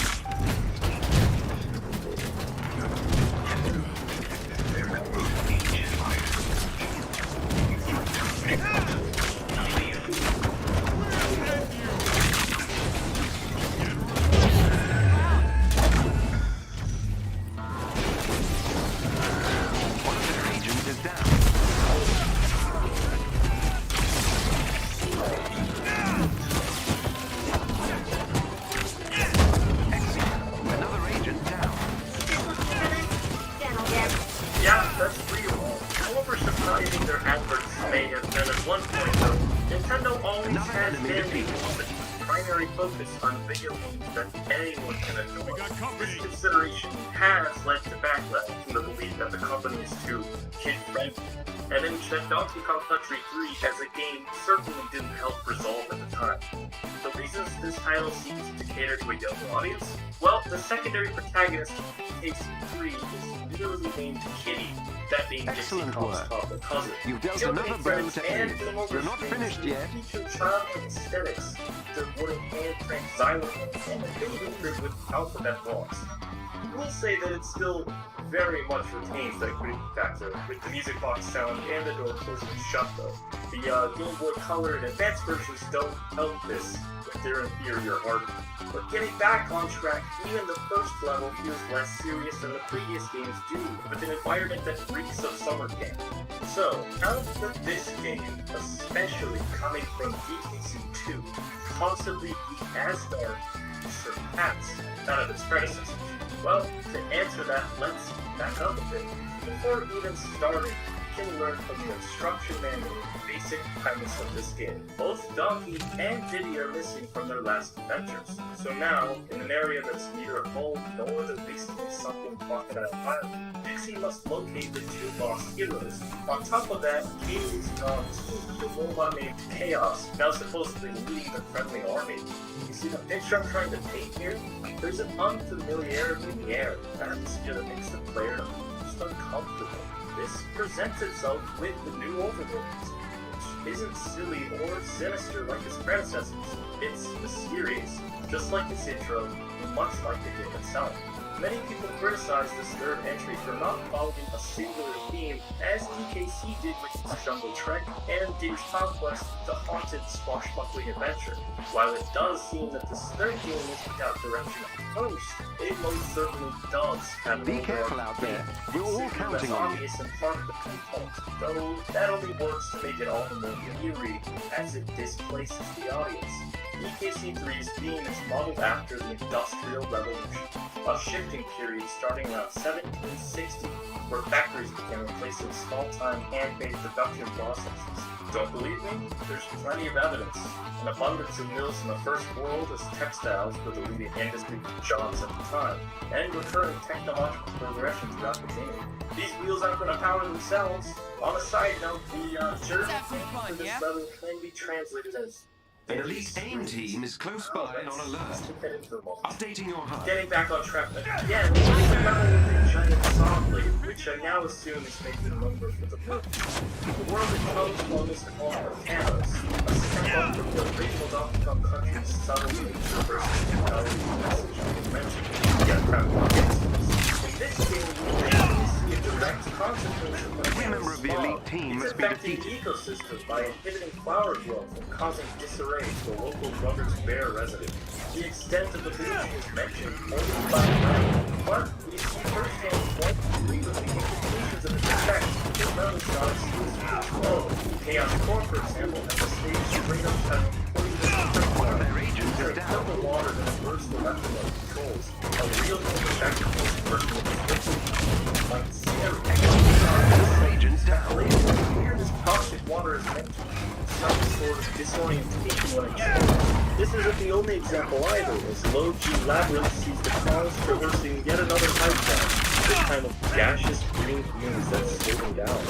On video games that anyone can enjoy. This consideration has led to backlash from the belief that the company is too kid-friendly, an image that Donkey Kong Country 3 as a game certainly didn't help resolve at the time. The reasons this title seems to cater to a young audience? Well, the secondary protagonist in case 3 is literally named Kitty, that being excellent work. Cousin. You've dealt another blow to AIM. You're not finished yet. Feature childlike aesthetics, the wooden hand-cranked xylophone, and a baby crib with alphabet blocks. I will say that it's still very much retains that gritty factor, with the music box sound and the door closing shut though. The Game Boy Color and Advanced versions don't help this with their inferior hardware. But getting back on track, even the first level feels less serious than the previous games do, with an environment that reeks of summer camp. So, how could this game, especially coming from DKC2, possibly be as dark and surpass that of its predecessors? Well, to answer that, let's back up a bit. Before even starting, you can learn from the instruction manual the basic premise of this game. Both Donkey and Diddy are missing from their last adventures. So now, in an area that's neither home nor the basically sunken Crocodile Island, Dixie must locate the two lost heroes. On top of that, Katie's gone to a robot named Chaos, now supposedly leading the friendly army. You see the picture I'm trying to paint here? There's an unfamiliarity in the air, an atmosphere that makes the player just uncomfortable. This presents itself with the new overlords, which isn't silly or sinister like its predecessors. It's mysterious, just like its intro, much like the game itself. Many people criticize this third entry for not following a singular theme, as DKC did with its Jungle Trek and Diddy's Conquest, the haunted swashbuckling adventure. While it does seem that this third game is without direction at first, it most certainly does have Be careful out there. We're all counting on you. Obvious and part of the pinfault, though that only works to make it all the more eerie, as it displaces the audience. DKC3's theme is modeled after the Industrial Revolution, a shifting period starting around 1760, where factories began replacing small-time hand-made production processes. Don't believe me? There's plenty of evidence. An abundance of mills in the first world as textiles were the leading industry jobs at the time, and recurring technological progression throughout the game. These wheels aren't going to power themselves. On a side note, the German name for this level can be translated as An elite AIM team is close by and on alert. Updating your HUD. Getting back on track again, there's a level with a giant saw blade, which I now assume is making a number for the book. The world it comes from is called Thanos, a step up from the original Donkey Kong Country's subtle versus technology message I mentioned. Yeah, crap, in this game, you can see a direct consequence of Every member of the elite team must be affecting the defeated. ecosystem by inhibiting flower growth and causing disarray to the local Brothers Bear resident. The extent of the pollution is mentioned only by name, but we see firsthand what agree with the implications of its effects. It knows not exclusive. Oh, Chaos Core, for example, has a stage straight up having One of their agents is down. purple water that immerses the electromagnetic controls. A real effective person with like Agents down. here this toxic water is meant to some sort of disorientation when it changes. This isn't the only example either, as Low G Labyrinth sees the cars traversing yet another pipeline, this time of gaseous green fumes that's slowing down.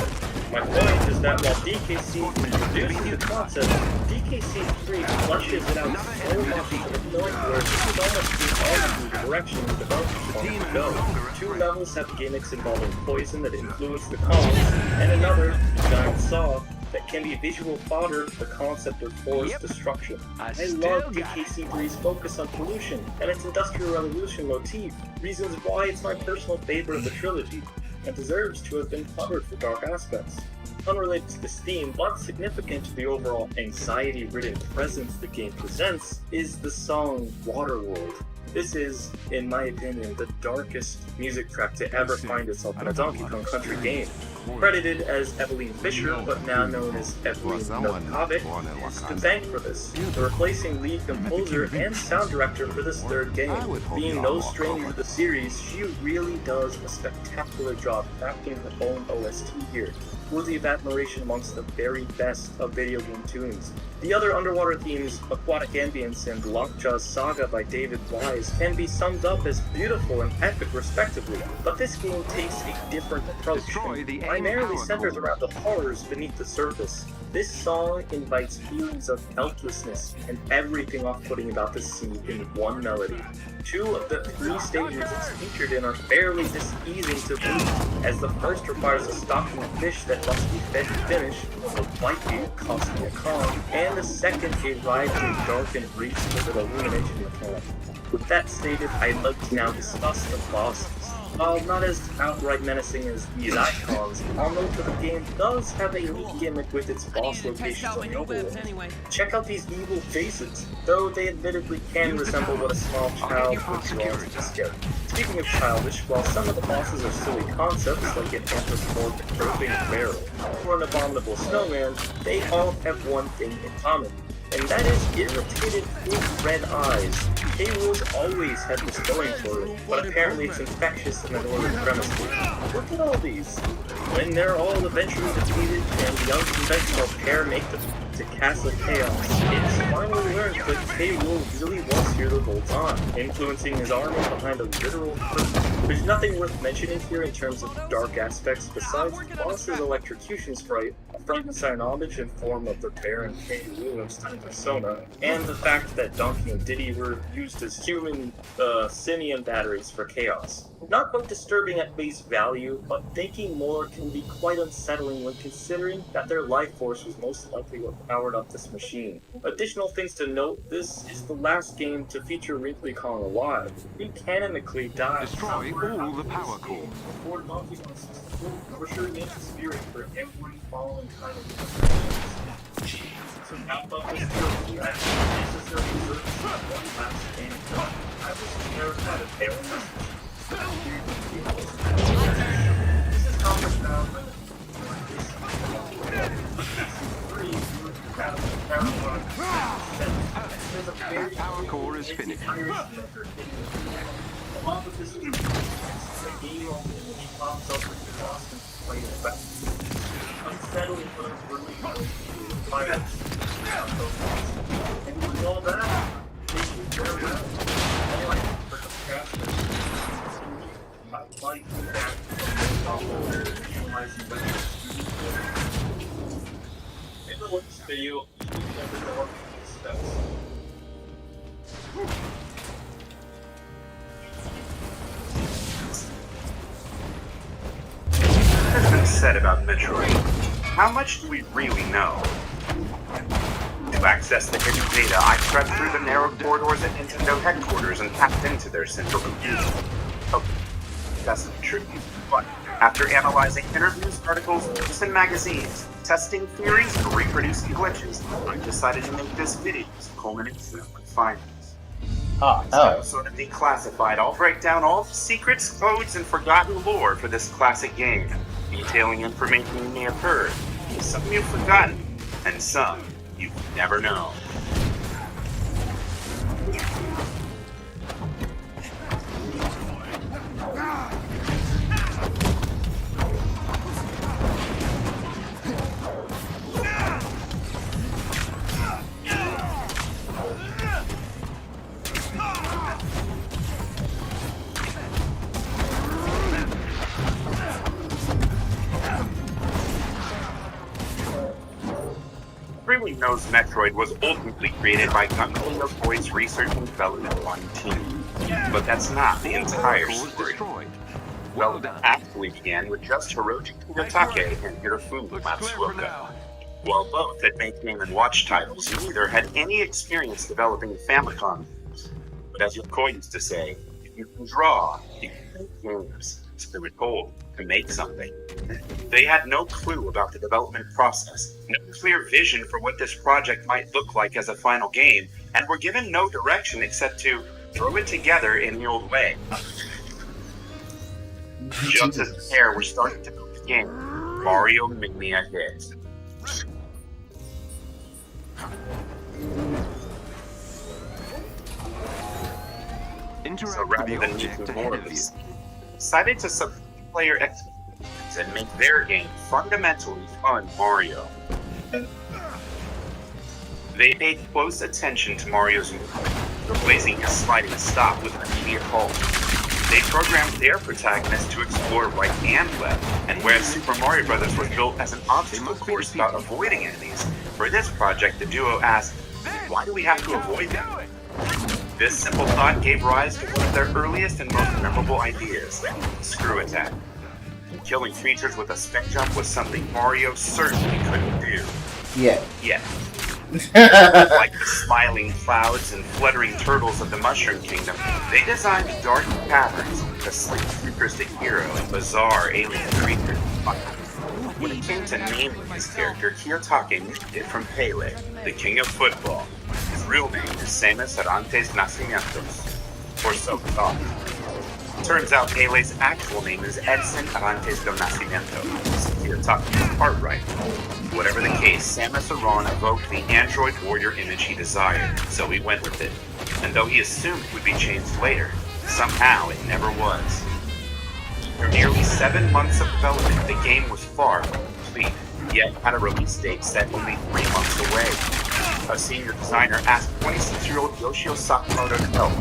My point is that while DKC introduces the concept, DKC3 flushes it out so much to the point where this is almost the direction the developers want to go. Two levels have gimmicks involving poison that influence the cons, and another, giant saw, that can be visual fodder for the concept of forest destruction. I love DKC3's focus on pollution and its Industrial Revolution motif, reasons why it's my personal favorite of the trilogy, and deserves to have been covered for dark aspects. Unrelated to this theme, but significant to the overall anxiety-ridden presence the game presents, is the song Waterworld. This is, in my opinion, the darkest music track to ever find itself in a Donkey Kong Country game. Credited as Eveline Fisher, but now known as Eveline Milkovic, is to thank for this, the replacing lead composer and sound director for this third game. Being no stranger to the series, she really does a spectacular job crafting her own OST here, worthy of admiration amongst the very best of video game tunes. The other underwater themes, Aquatic Ambience and Lockjaw's Saga by David Wise, can be summed up as beautiful and epic respectively, but this game takes a different approach, and primarily centers around the horrors beneath the surface. This song invites feelings of helplessness and everything off-putting about the sea in one melody. Two of the three stages it's featured in are fairly diseasing to boot, as the first requires a stocking of fish that must be fed to finish, a white beard costing a con, and the second a ride through darkened reefs with an illumination mechanic. With that stated, I'd like to now discuss the bosses. While not as outright menacing as these icons, I'll note that the game does have a neat gimmick with its boss locations on the overworld. Check out these evil faces, though they admittedly can resemble what a small child would draw to be scary. Speaking of childish, while some of the bosses are silly concepts like an anthropomorphic groping barrel or an abominable snowman, they all have one thing in common, and that is irritated big red eyes. K-Rool's always had this going for it, but apparently it's infectious in an ordered premises. Look at all these. When they're all eventually defeated and the unconventional pair make the to Castle Chaos, it's finally learned that K-Rool really was here the whole time, influencing his army behind a literal curtain. There's nothing worth mentioning here in terms of dark aspects besides the boss's electrocution sprite, a Frankenstein homage in form of the bear and K-Rool inside persona, and the fact that Donkey and Diddy were used as human simian batteries for Chaos. Not quite disturbing at face value, but thinking more can be quite unsettling when considering that their life force was most likely what powered up this machine. Additional things to note, this is the last game to feature Wrinkly Kong alive. He canonically died. Destroy all the power core. Before Donkey Kong 64, Crusher named his spirit for every following kind of to wrap up this trilogy, I think necessary reserves one last game. I was terrified of failing this. This is how much now when That power core is finished. Along with this, the game only pops up with the lost and play effect. Unsettling but really fire. And with all that, they do very well. I like for the cast my life back analyzing in the next video, you can never know steps. Has been said about Metroid. How much do we really know? To access the hidden data, I crept through the narrow corridors at Nintendo headquarters and tapped into their central computer. Okay, that's not true. But after analyzing interviews, articles, books, and magazines, testing theories, and reproducing glitches, I decided to make this video culmination of my findings. This episode of Declassified, I'll break down all the secrets, codes, and forgotten lore for this classic game, detailing information you may have heard, some you've forgotten, and some you've never known. Everyone knows Metroid was ultimately created by Gunpei Yokoi's Research and Development 1 team. But that's not the entire story. Well, it actually began with just Hiroji Kuretake and Hirofumi Matsuoka. While both had made Game & Watch titles, neither had any experience developing Famicom games. But as Yokoi used to say, if you can draw, you can make games. So they were told to make something. They had no clue about the development process, no clear vision for what this project might look like as a final game, and were given no direction except to throw it together in the old way. Just as the pair were starting to build the game, Mario Mania hit. So rather than making more of these, decided to subvert player expectations and make their game fundamentally fun Mario. They paid close attention to Mario's movement, replacing his sliding stop with an immediate halt. They programmed their protagonist to explore right and left, and whereas Super Mario Bros. Was built as an obstacle course about avoiding enemies, for this project the duo asked, why do we have to avoid them? This simple thought gave rise to one of their earliest and most memorable ideas, Screw Attack. Killing creatures with a spin jump was something Mario certainly couldn't do. Yeah. Yet, Like the smiling clouds and fluttering turtles of the Mushroom Kingdom, they designed dark caverns to sleep futuristic hero and bizarre alien creatures. When it came to naming his character, Kiyotake moved it from Pele, the king of football. His real name is Samus Arantes Nacimientos, or so he thought. Turns out Pele's actual name is Edson Arantes do Nascimento, so Kiyotake is part right. Whatever the case, Samus Aran evoked the android warrior image he desired, so he went with it. And though he assumed it would be changed later, somehow it never was. For nearly 7 months of development, the game was far from complete, yet had a release date set only 3 months away. A senior designer asked 26-year-old Yoshio Sakamoto to help,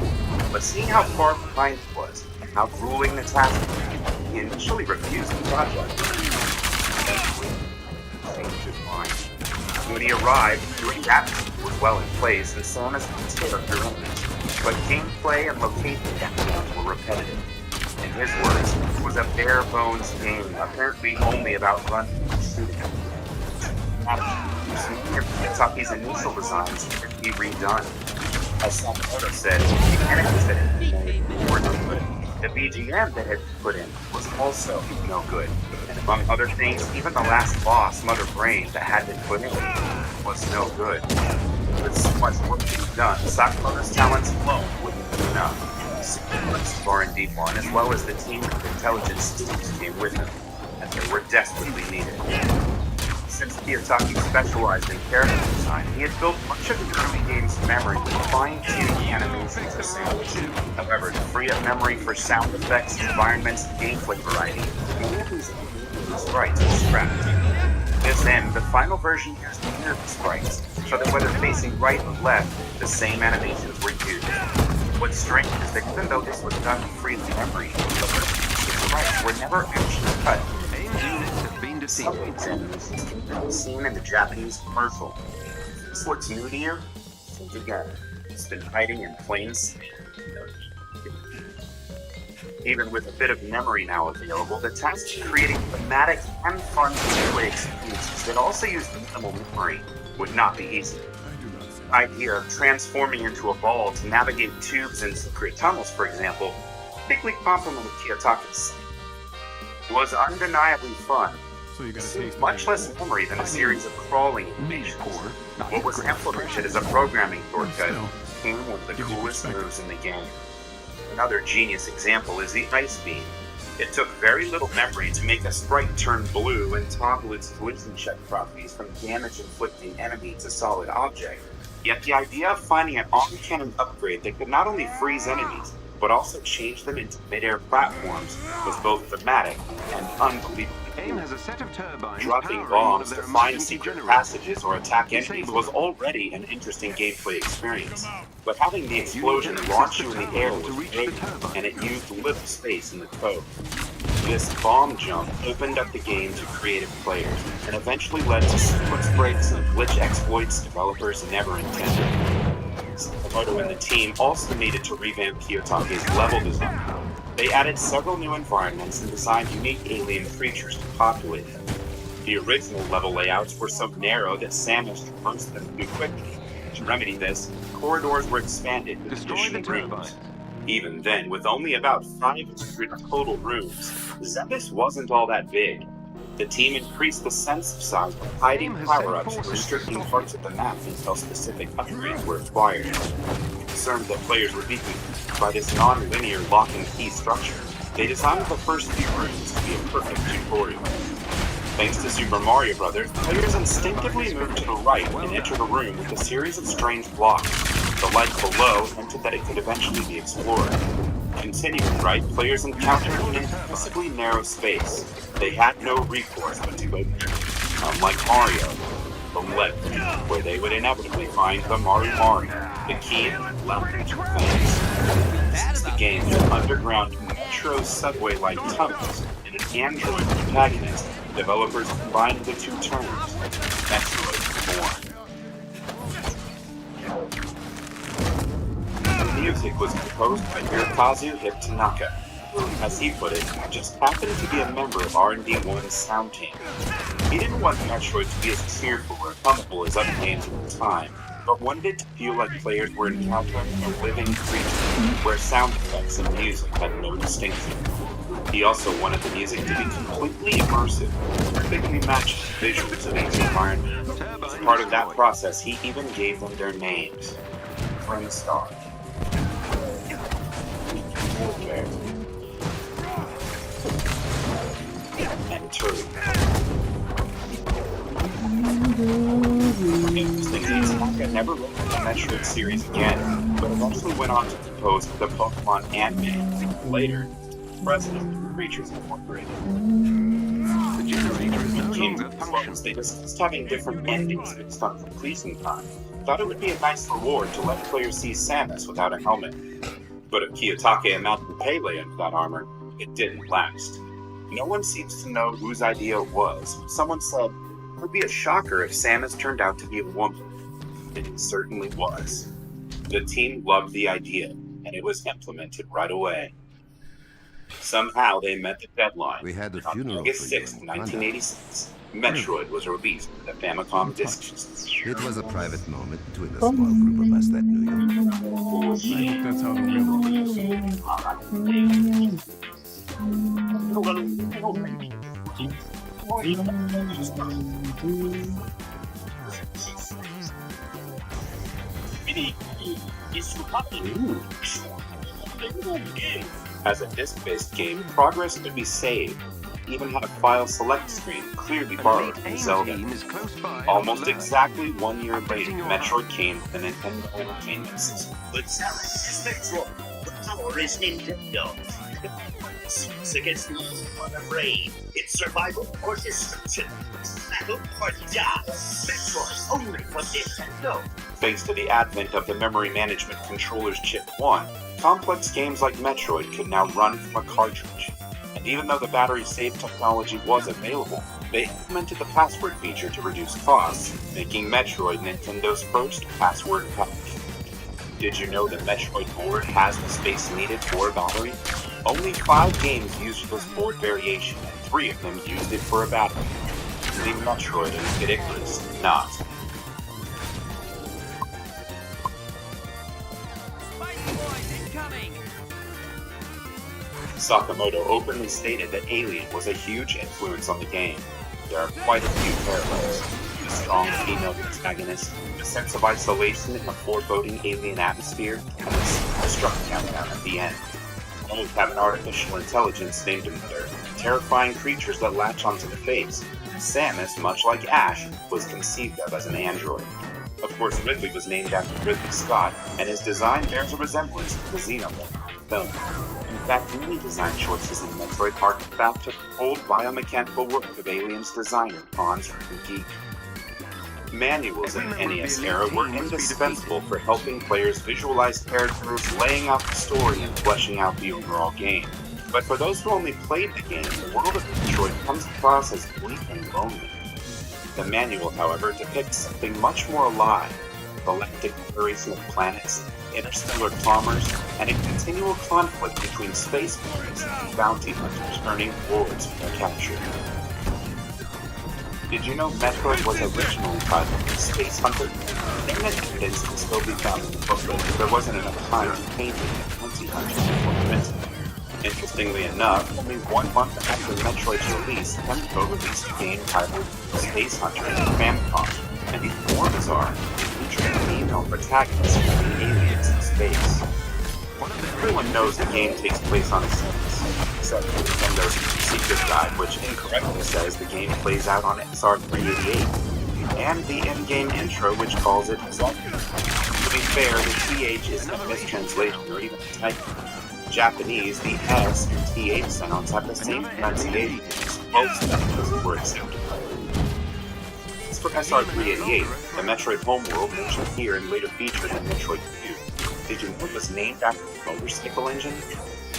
but seeing how far behind he was, and how grueling the task was, he initially refused the project. Eventually, he changed his mind. When he arrived, the atmosphere was well in place, and Samus was character enemies, but gameplay and location backgrounds were repetitive. In his words, it was a bare-bones game, apparently only about running and shooting. Kiyotake's initial designs could be redone. As Sakamoto said, the enemies that had been made were no good. The BGM that had been put in was also no good. And among other things, even the last boss, Mother Brain, that had been put in was no good. With so much work to be done, Sakamoto's talents alone wouldn't be enough. Sequence of R&D one, as well as the team of intelligence students came with him, as they were desperately needed. Since Kiyotake specialized in character design, he had built much of the early game's memory with fine-tuning animations to sounds. However, to free up memory for sound effects, environments, and gameplay variety, many of these sprites were scrapped. To this end, the final version used mirror sprites, so that whether facing right or left, the same animations were used. What's strange is that even though this was done to free the memory, the sprites were never actually cut. Some examples can be seen in the Japanese commercial. If this looks new to you, think again. It's been hiding in plain sight. Even with a bit of memory now available, the task of creating thematic and fun gameplay experiences that also use minimal memory would not be easy. The idea of transforming into a ball to navigate tubes and secret tunnels, for example, quickly complemented Kiyotake's. It was undeniably fun. It much less memory than a series of crawling animations. What was implemented as a programming shortcut became one of the coolest moves in the game. Another genius example is the Ice Beam. It took very little memory to make a sprite turn blue and toggle its collision check properties from damage-inflicting enemy to solid object. Yet the idea of finding an on-cannon upgrade that could not only freeze enemies, but also change them into mid-air platforms was both thematic and unbelievable. Has a set of turbines. Dropping bombs to find secret passages or attack enemies was already an interesting gameplay experience, but having the explosion launch you in the air was great, and it used little space in the code. This bomb jump opened up the game to creative players, and eventually led to sequence breaks and glitch exploits developers never intended. Sakamoto and the team also needed to revamp Kiyotake's level design. They added several new environments and designed unique alien creatures to populate them. The original level layouts were so narrow that Samus traversed them too quickly. To remedy this, corridors were expanded with additional rooms. Even then, with only about 500 total rooms, Zebus wasn't all that big. The team increased the sense of size by hiding power-ups and restricting parts of the map until specific upgrades were acquired. Concerned that players would be confused by this non-linear lock-and-key structure, they designed the first few rooms to be a perfect tutorial. Thanks to Super Mario Bros., players instinctively moved to the right and entered a room with a series of strange blocks. The light below hinted that it could eventually be explored. Continuing right, players encountered an impossibly narrow space. They had no recourse but to go there. Unlike Mario, the left, where they would inevitably find the Maru, the key in the left fence. Since the game had underground metro subway-like tunnels and an android protagonist, developers combined the two terms, Metroid were born. The music was composed by Hirokazu Hip Tanaka. as he put it, just happened to be a member of R&D1's sound team. He didn't want Metroid to be as cheerful or hummable as other games at the time, but wanted it to feel like players were encountering a living creature, where sound effects and music had no distinction. He also wanted the music to be completely immersive, perfectly matching the visuals of each environment. As part of that process, he even gave them their names. Friendstar. And Turtle. Interestingly, Tanaka never wrote the Metroid series again, but eventually went on to compose the Pokemon anime. Later, president of Creatures Incorporated. The generator is no longer functioning. They discussed having different endings based on completion time. Thought it would be a nice reward to let players see Samus without a helmet. But if Kiyotake mounted Pele without armor, it didn't last. No one seems to know whose idea it was. Someone said, it would be a shocker if Samus turned out to be a woman. It certainly was. The team loved the idea, and it was implemented right away. Somehow they met the deadline. We had a On funeral August for you 6, in 1986, Metroid was released for the Famicom Disk System. It was a private moment between a small group of us that knew you. I hope that's how the real As a disc-based game, progress could be saved. Even had a file select screen clearly borrowed from Zelda. Almost exactly 1 year later, Metroid came to the Nintendo Entertainment System. But is Metroid. The power is Nintendo. Against the evil, unafraid. It's survival or destruction. Battle or die. Metroid only from Nintendo. Thanks to the advent of the Memory Management Controller's Chip 1, complex games like Metroid could now run from a cartridge. And even though the battery save technology was available, they implemented the password feature to reduce costs, making Metroid Nintendo's first password patch. Did you know the Metroid board has the space needed for a battery? Only 5 games used this board variation, and 3 of them used it for a battery. The Metroid and Kid Icarus did not. Sakamoto openly stated that Alien was a huge influence on the game. There are quite a few parallels. The strong female protagonist, the sense of isolation in a foreboding alien atmosphere, and the self-destruct countdown at the end. Both have an artificial intelligence named Mother, terrifying creatures that latch onto the face. Samus, much like Ash, was conceived of as an android. Of course, Ridley was named after Ridley Scott, and his design bears a resemblance to the Xenoblade film. In fact, many design choices in Metroid harken back to the old biomechanical work of Alien's designer, Hans Geek. Manuals in the NES era were indispensable for helping players visualize characters, laying out the story, and fleshing out the overall game. But for those who only played the game, the world of Metroid comes across as bleak and lonely. The manual, however, depicts something much more alive: galactic exploration of planets, interstellar commerce, and a continual conflict between space pirates and bounty hunters earning rewards for their capture. Did you know Metroid was originally titled Space Hunter? Evidence can still be found in the booklet, but there wasn't enough time to paint it in Bounty Hunter before printing. Interestingly enough, only 1 month after Metroid's release, Nintendo released a game titled Space Hunter for Famicom, and even more bizarre, featuring a female protagonist fighting aliens in space. Everyone knows the game takes place on a Samus, except for Nintendo's secret guide, which incorrectly says the game plays out on SR-388, and the in-game intro, which calls it Zelda. To be fair, the TH isn't a mistranslation or even a typo. Japanese, the S and TH sounds have the same pronunciation as most spellings were accepted. As for SR-388, the Metroid homeworld mentioned here and later featured in Metroid 2, did you know it was named after the motorcycle engine?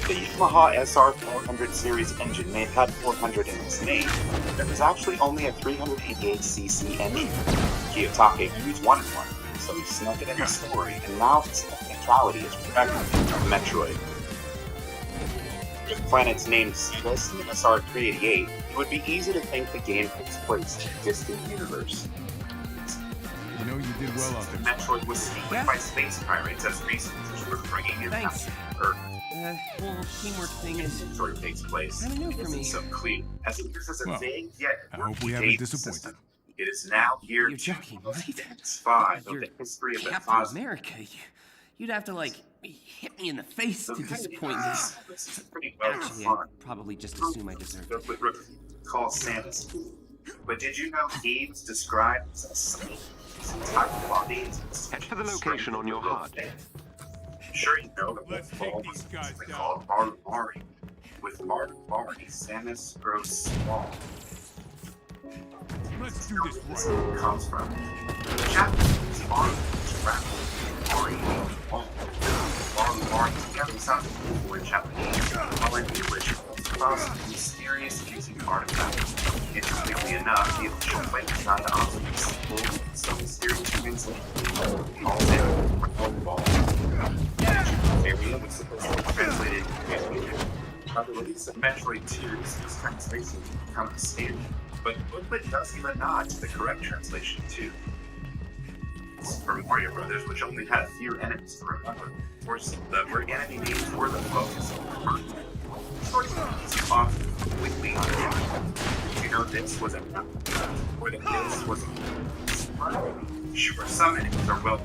The Yamaha SR400 series engine may have had 400 in its name, but there was actually only a 388cc engine. Kiyotake always wanted one, so he snuck it in the story, and now its technicality is perfected from Metroid. If planets named Cetus and SR-388, it would be easy to think the game takes place in a distant universe. You know you did well out there. Metroid was stolen by space pirates as researchers were bringing it back to Earth. Whole teamwork thing is Metroid takes place. kind of new for me. So clear, as it uses a vague yet I hope we haven't disappointed. system. It is now here. You're joking, right? It's 5 of You're the history of the Captain cosmos. America. You'd have to, like, hit me in the face to disappoint me. This is pretty well Actually, fun. I'd probably just assume I deserve it. Call Samus. But did you know Ames described as a saint? His entire body is Head for the location on your HUD. Sure, you know that Wolfball was called Mari. With Mari, Samus grows small. Let's do this right. Comes from the Japanese army Mari together sounds cool in Japanese, while in English it's crossed a mysterious music artifact. Interestingly enough, the official website offers a simple, so mysterious translation called it Ball. Area was supposed to be translated into by the release of Metroid 2, this translation becomes standard, but the booklet does give a nod to the correct translation too. From Mario Brothers, which only had a few enemies to remember, where enemy names were the focus of the first. It's often completely unknown. You know this was a or that this was a sure, some enemies are well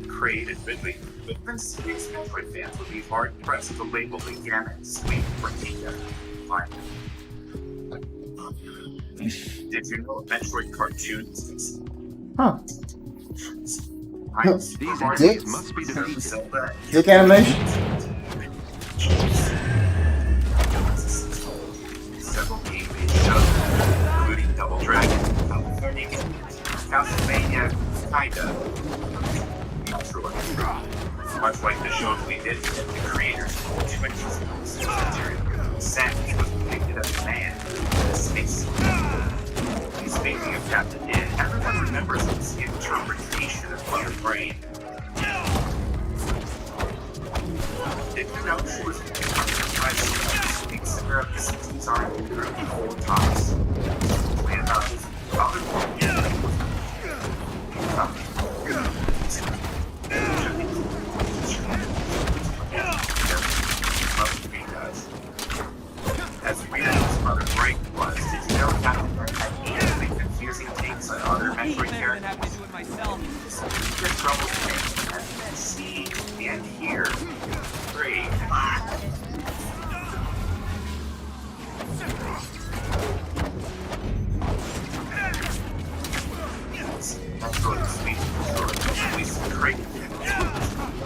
created quickly, but even serious Metroid fans would be hard pressed to label the gamut sweet for Tika. Did you know Metroid cartoons? Huh. These enemies must be defeated. Dick animation? Several game-based shows, including Double Dragon, Castlevania, kinda. Much like the shows we did, the creators of the material. Samus was depicted as a man in a space. Speaking of Captain N, everyone remembers his interpretation of Mother Brain. Did you know she was speaks Sarah of the 60s Army through 4 times? And about his other as weird as his Mother Brain was, did you know Captain America had equally confusing takes on other Metroid characters? So you get trouble and see and hear. Great. That's really sweet. At least great.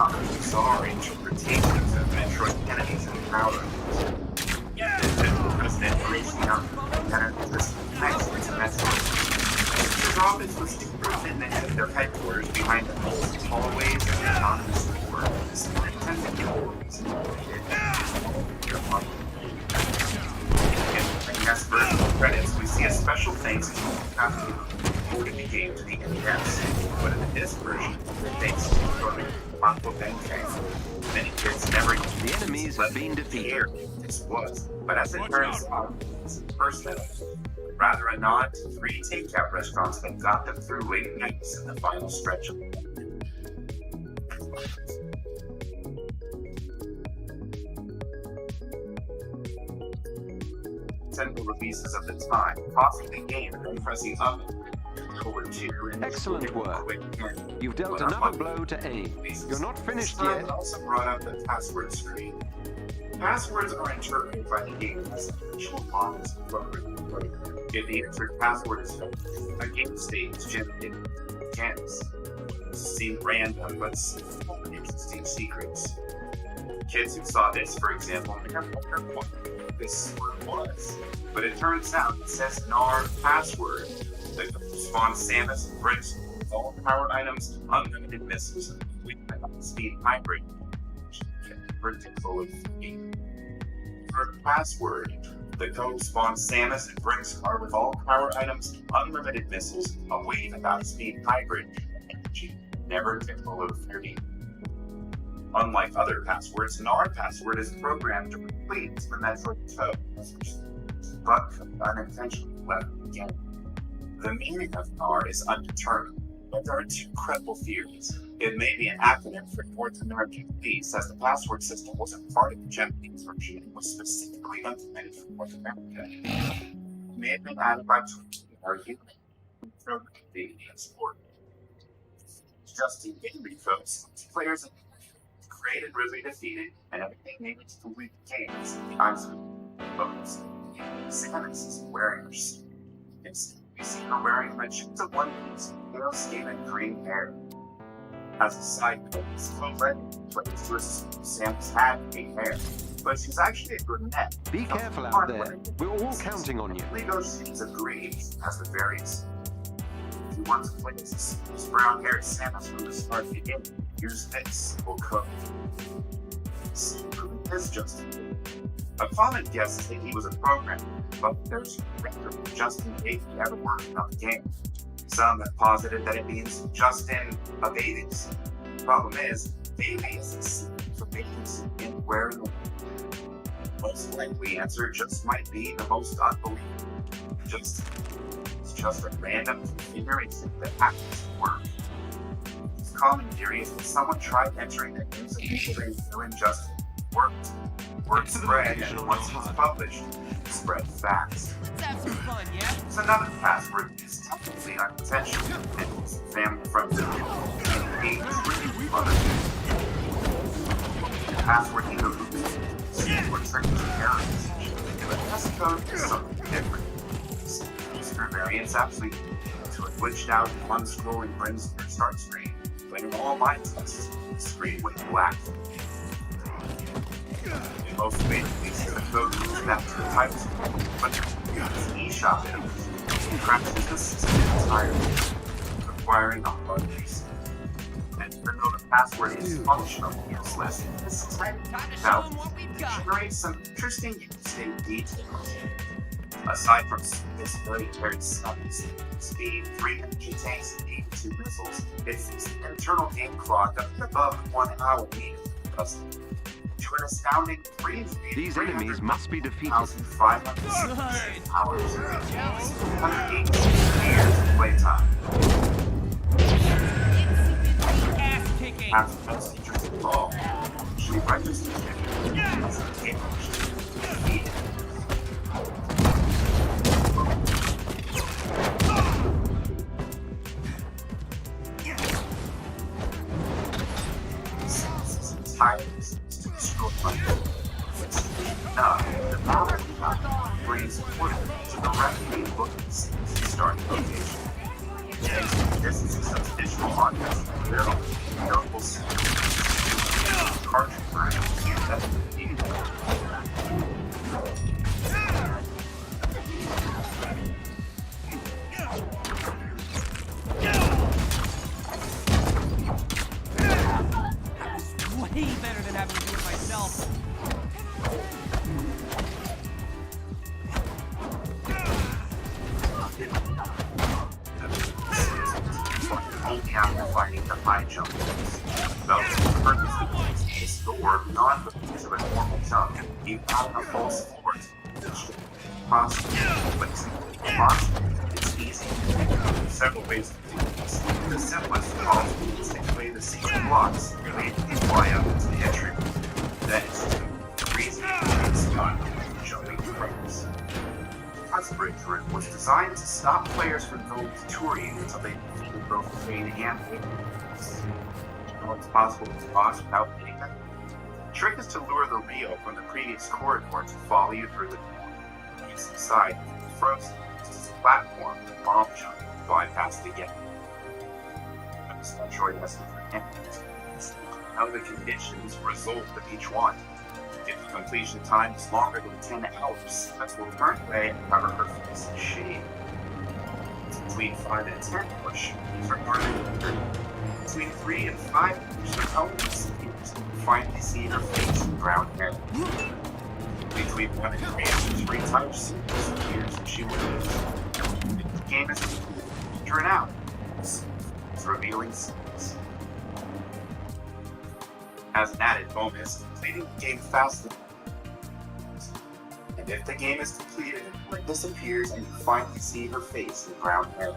Others bizarre interpretations of Metroid enemies and power. President reaching out and this next to Metroid. His office was deeper than their headquarters behind the hallways and autonomous doors. In the next version of credits, we see a special thanks to Captain ported the game to the NES, but in this version, thanks to Manko Benkei, many kids never the enemies have been defeated. This was, but as it turns out, it's first metal. Rather a nod to 3 takeout restaurants that got them through late nights in the final stretch of the game. Nintendo releases of the time, pausing the game and then pressing up forward 2 and excellent work. You've dealt another blow to AIM. You're not finished yet. Also brought up the password screen. Passwords are interpreted by the game as official models of program. If the entered password is filled, a game state is generated. Chance. Seem random, but full of interesting secrets. Kids who saw this, for example, may have wondered what this word was. But it turns out it says NAR password that spawns Samus and brings all powered items, unlimited missiles, and speed hybrid. For password, the code spawns Samus and brings car with all power items, unlimited missiles, a wave about speed hybrid, energy, never get below 30. Unlike other passwords, NAR password is programmed directly into the Metroid code, but unintentionally left again. The meaning of NAR is undetermined, but there are two credible theories. It may be an acronym for North American Police, as the password system wasn't part of the Japanese version and was specifically implemented for North America. It may have been added by or human from the sport. Justin Bailey folks, players created, really defeated, and everything needed to complete the game is the eyes of folks. Samus is wearing her suit. Instead, we see her wearing a magenta one piece, pale skin, and green hair. As a side note, this already plays versus Samus had green hair, but she's actually a brunette. Be careful out there. We're all counting on you. Lego shades of green as the various. If you want to play as brown-haired Samus from the start of the game, here's this full code. Who is Justin Bailey? A common guess is that he was a programmer, but there's no record of Justin Bailey ever working on the game. Some have posited that it means Justin Babies. The problem is, Baby is a synonym for babies and wearing the most likely answer just might be the most unbelievable. It's just a random configuration that happens to work. This common theory is that someone tried entering the username doing Justin worked. Word spread, and once it's published, it spread fast. Let's have some fun, yeah? So another password is technically unintentional. It's family from the The password either loses or triggers errors. But this code is something different. User variants actually to a glitched out unscrolling brings their start screen, but in all my tests, the screen went black. In most cases, the code moves back to the title screen, but the eShop crashes the system entirely, requiring a hard reset. And even though the password is functionally useless, this tiny value generates some interesting in-state details. Aside from this very speed, 300 tanks, and 82 missiles, it's this internal game clock up above 1 hour needed. To an astounding 3 These enemies must be defeated. 1,560 hours, 180 years of playtime. Perhaps the most interesting of all, she registers as a game defeated. Tireless to destroy my home. Now, the power of brings order to directly look at the starting location. This is some additional context and there are notable cartridge versions that Way better than having to do it myself. only after finding the high jump. Thus, the purpose of this is to work beyond the use of a normal jump, you add a false forward. Possible, but it's easy. Several ways to do this. The simplest possible is to play the secret blocks related to fly up into the entry. That is the reason it's done jumping frames. Password was designed to stop players from going to touring until they defeated both Fane and Fane. You know it's possible to boss without hitting them? The trick is to lure the Rio from the previous corridor to follow you through the door. Inside, frozen, this is a platform with bomb jump bypassed again. This Metroid has different endings. How the conditions result of each one. If the completion time is longer than 10 hours, that's will turn away and cover her face in shade. Between 5 and 10 push, these are harder than 30. Between 3 and 5 push, the elements finally see her face and brown hair. Between 1 and 3 types appears and she will lose. The game is turn out. It's revealing scenes. Has an added bonus, completing the game faster. And if the game is completed, it disappears and you finally see her face in brown hair.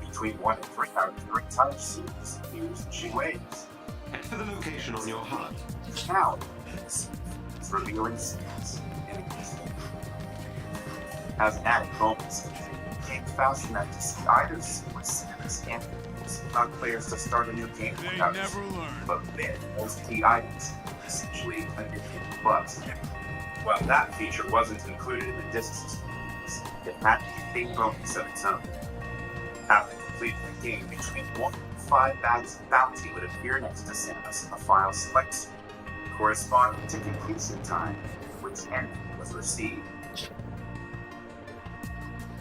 Between 1 and 3 out of 3 times she disappears and she waves. Enter the location on your HUD. Now, it's revealing scenes. Has an added bonus, game fast enough to see either sequence and not players to start a new game without it. But then, those key items, essentially under $50. Well, that feature wasn't included in the disc system. It had to be a big bonus of its own. After completing the game, between 1 and 5 bags of bounty would appear next to Samus in the file select screen, corresponding to completion time, which enemy was received.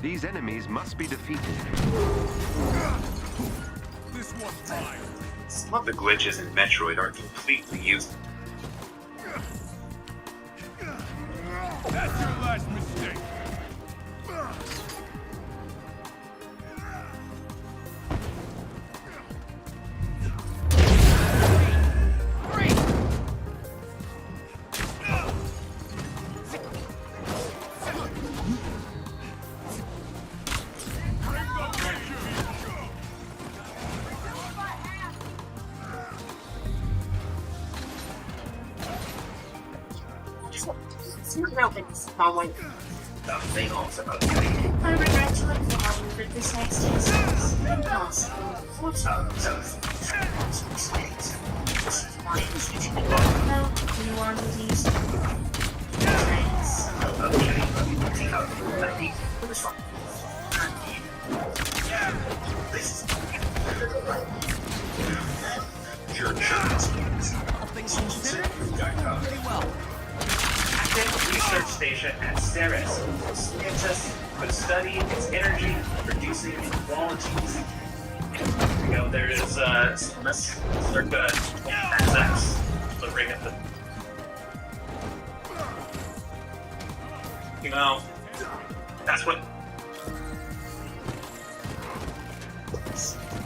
These enemies must be defeated. This one's mine. Some of the glitches in Metroid are completely useless. That's your last mistake. Something also about I regret to inform you that this next instance is impossible for times of mistakes. This is my instruction. Now, do you want these? Thanks. Okay, take out the money. It was fun. This is your insurance. All things considered, pretty well. Research station at Ceres. Scientists could study its energy producing qualities. You know, there is circa XX. So bring up the. You know, that's what.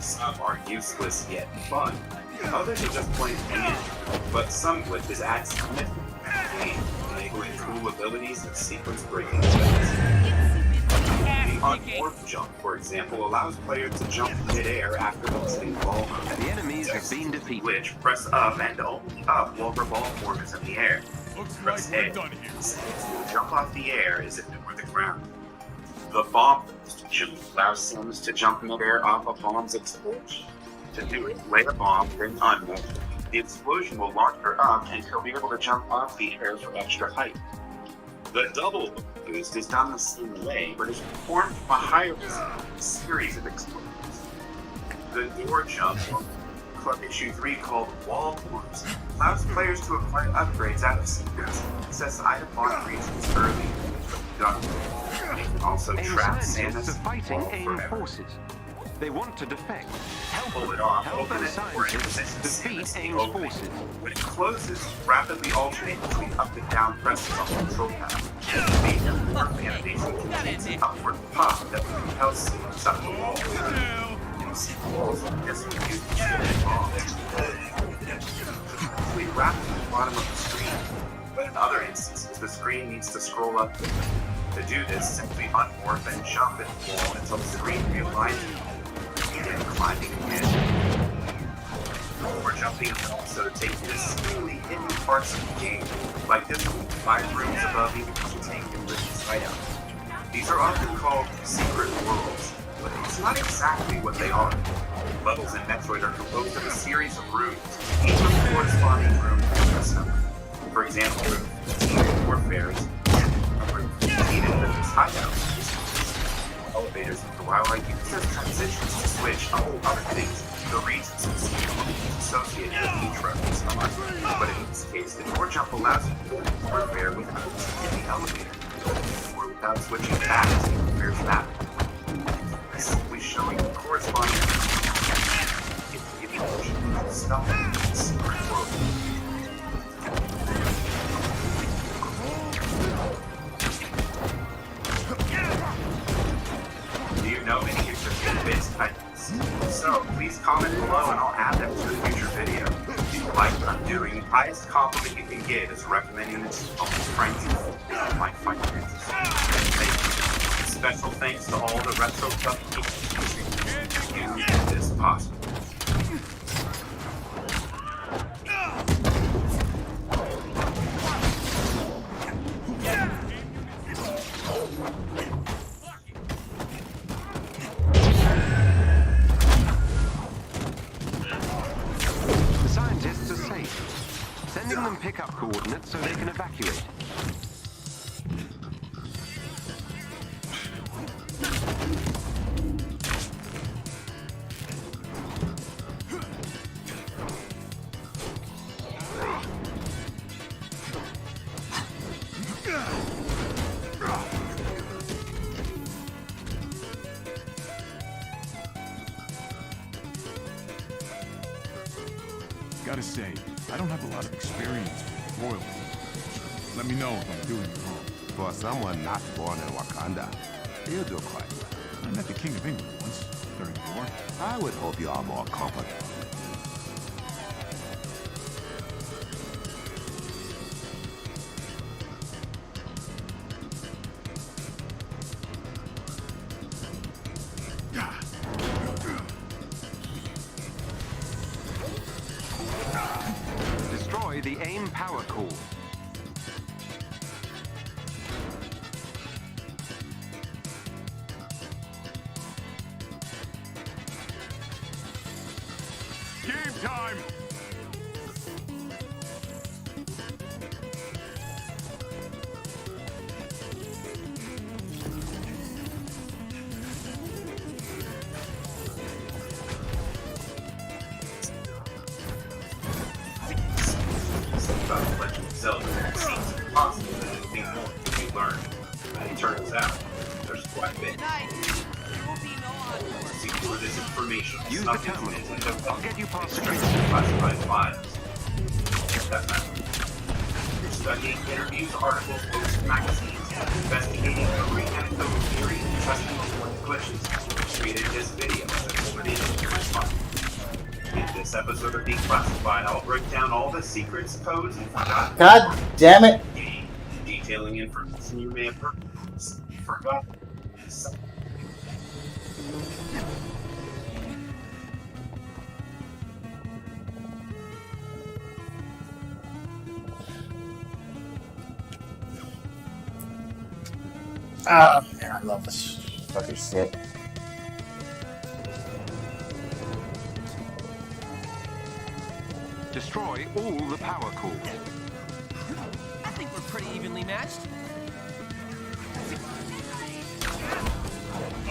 Some are useless yet fun. Others are just plain weird. But some glitches add significant to the game, enabling cool abilities and sequence breaking effects. The unwarp jump, for example, allows players to jump mid-air after the ball. The enemies have been defeated. Which press up and only up while her ball form is in the air. Press A. Jump off the air as if it were the ground. The bomb jump allows Sims to jump mid-air off a bomb's explosion. To do it, lay a bomb, then unmove. The explosion will launch her up and she'll be able to jump off the air for extra height. The double boost is done the same way, but is performed from a higher series of explosions. The door jump, Club Issue 3 called Wall Forms, allows players to acquire upgrades out of secrets, access item lock regions early, done. They can also trap Samus are fighting AIM forces. They want to defect. Pull it off, Help open the it, or scientists defeat AIM's forces. When it closes, rapidly alternate between up and down presses on the control panel. The warp animation contains an upward pop that propels Samus up the wall. Walls like this can use the shield bomb. We wrap at the bottom of the screen, but in other instances, the screen needs to scroll up. To do this, simply unwarp and jump at the wall until the screen realigns. And climbing again. Or jumping can also take you to secretly hidden parts of the game, like this 5 rooms above you contain English hideout. These are often called secret worlds, but it's not exactly what they are. Levels in Metroid are composed of a series of rooms, each with a corresponding room address number. For example, room 15 Warfare's room 15 English hideout. Elevators allow our users transitions to switch, among other things, the regions associated with each reference number. But in this case, the door jump allows you to go to warfare without in the elevator, or without switching back to the warfare's map. Simply showing the corresponding stuff in the secret world. Do you know any of your bits? So please comment below and I'll add them to a future video. If you like what I'm doing, the highest compliment you can get is recommending it to all friends and family like finances. Special thanks to all the retro club people who make this possible. The scientists are safe. Sending them pickup coordinates so they can evacuate. Gotta say, I don't have a lot of experience with royalty. Let me know if I'm doing it wrong. For someone not born in Wakanda, you do quite well. I met the King of England once, during the war. I would hope you are more competent. Destroy the AIM power core. Game time! About the Legend of Zelda, it seems impossible that anything more can be learned. And it turns out, there's quite a bit. See through this information. Use the terminal. I'll get you past straight to classified files. That's not. You're studying interviews, articles, books, magazines, investigating every anecdotal theory, and testing on glitches. Created this video that culminated in my fun. In this episode of Declassified, I'll break down all the secrets, codes, and forgotten. God damn it! Detailing information you may have heard, forgotten. Ah, man, I love this fucking shit. Destroy all the power cores. I think we're pretty evenly matched.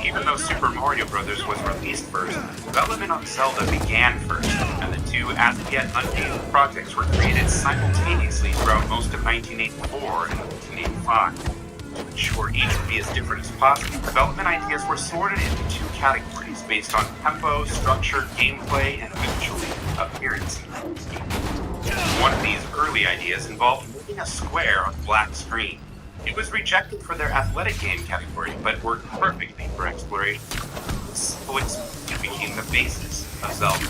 Even though Super Mario Bros. Was released first, development on Zelda began first, and the two as-yet unnamed projects were created simultaneously throughout most of 1984 and 1985. To ensure each would be as different as possible, development ideas were sorted into two categories based on tempo, structure, gameplay, and eventually appearance. One of these early ideas involved moving a square on a black screen. It was rejected for their athletic game category, but worked perfectly for exploration. This simple experience became the basis of Zelda.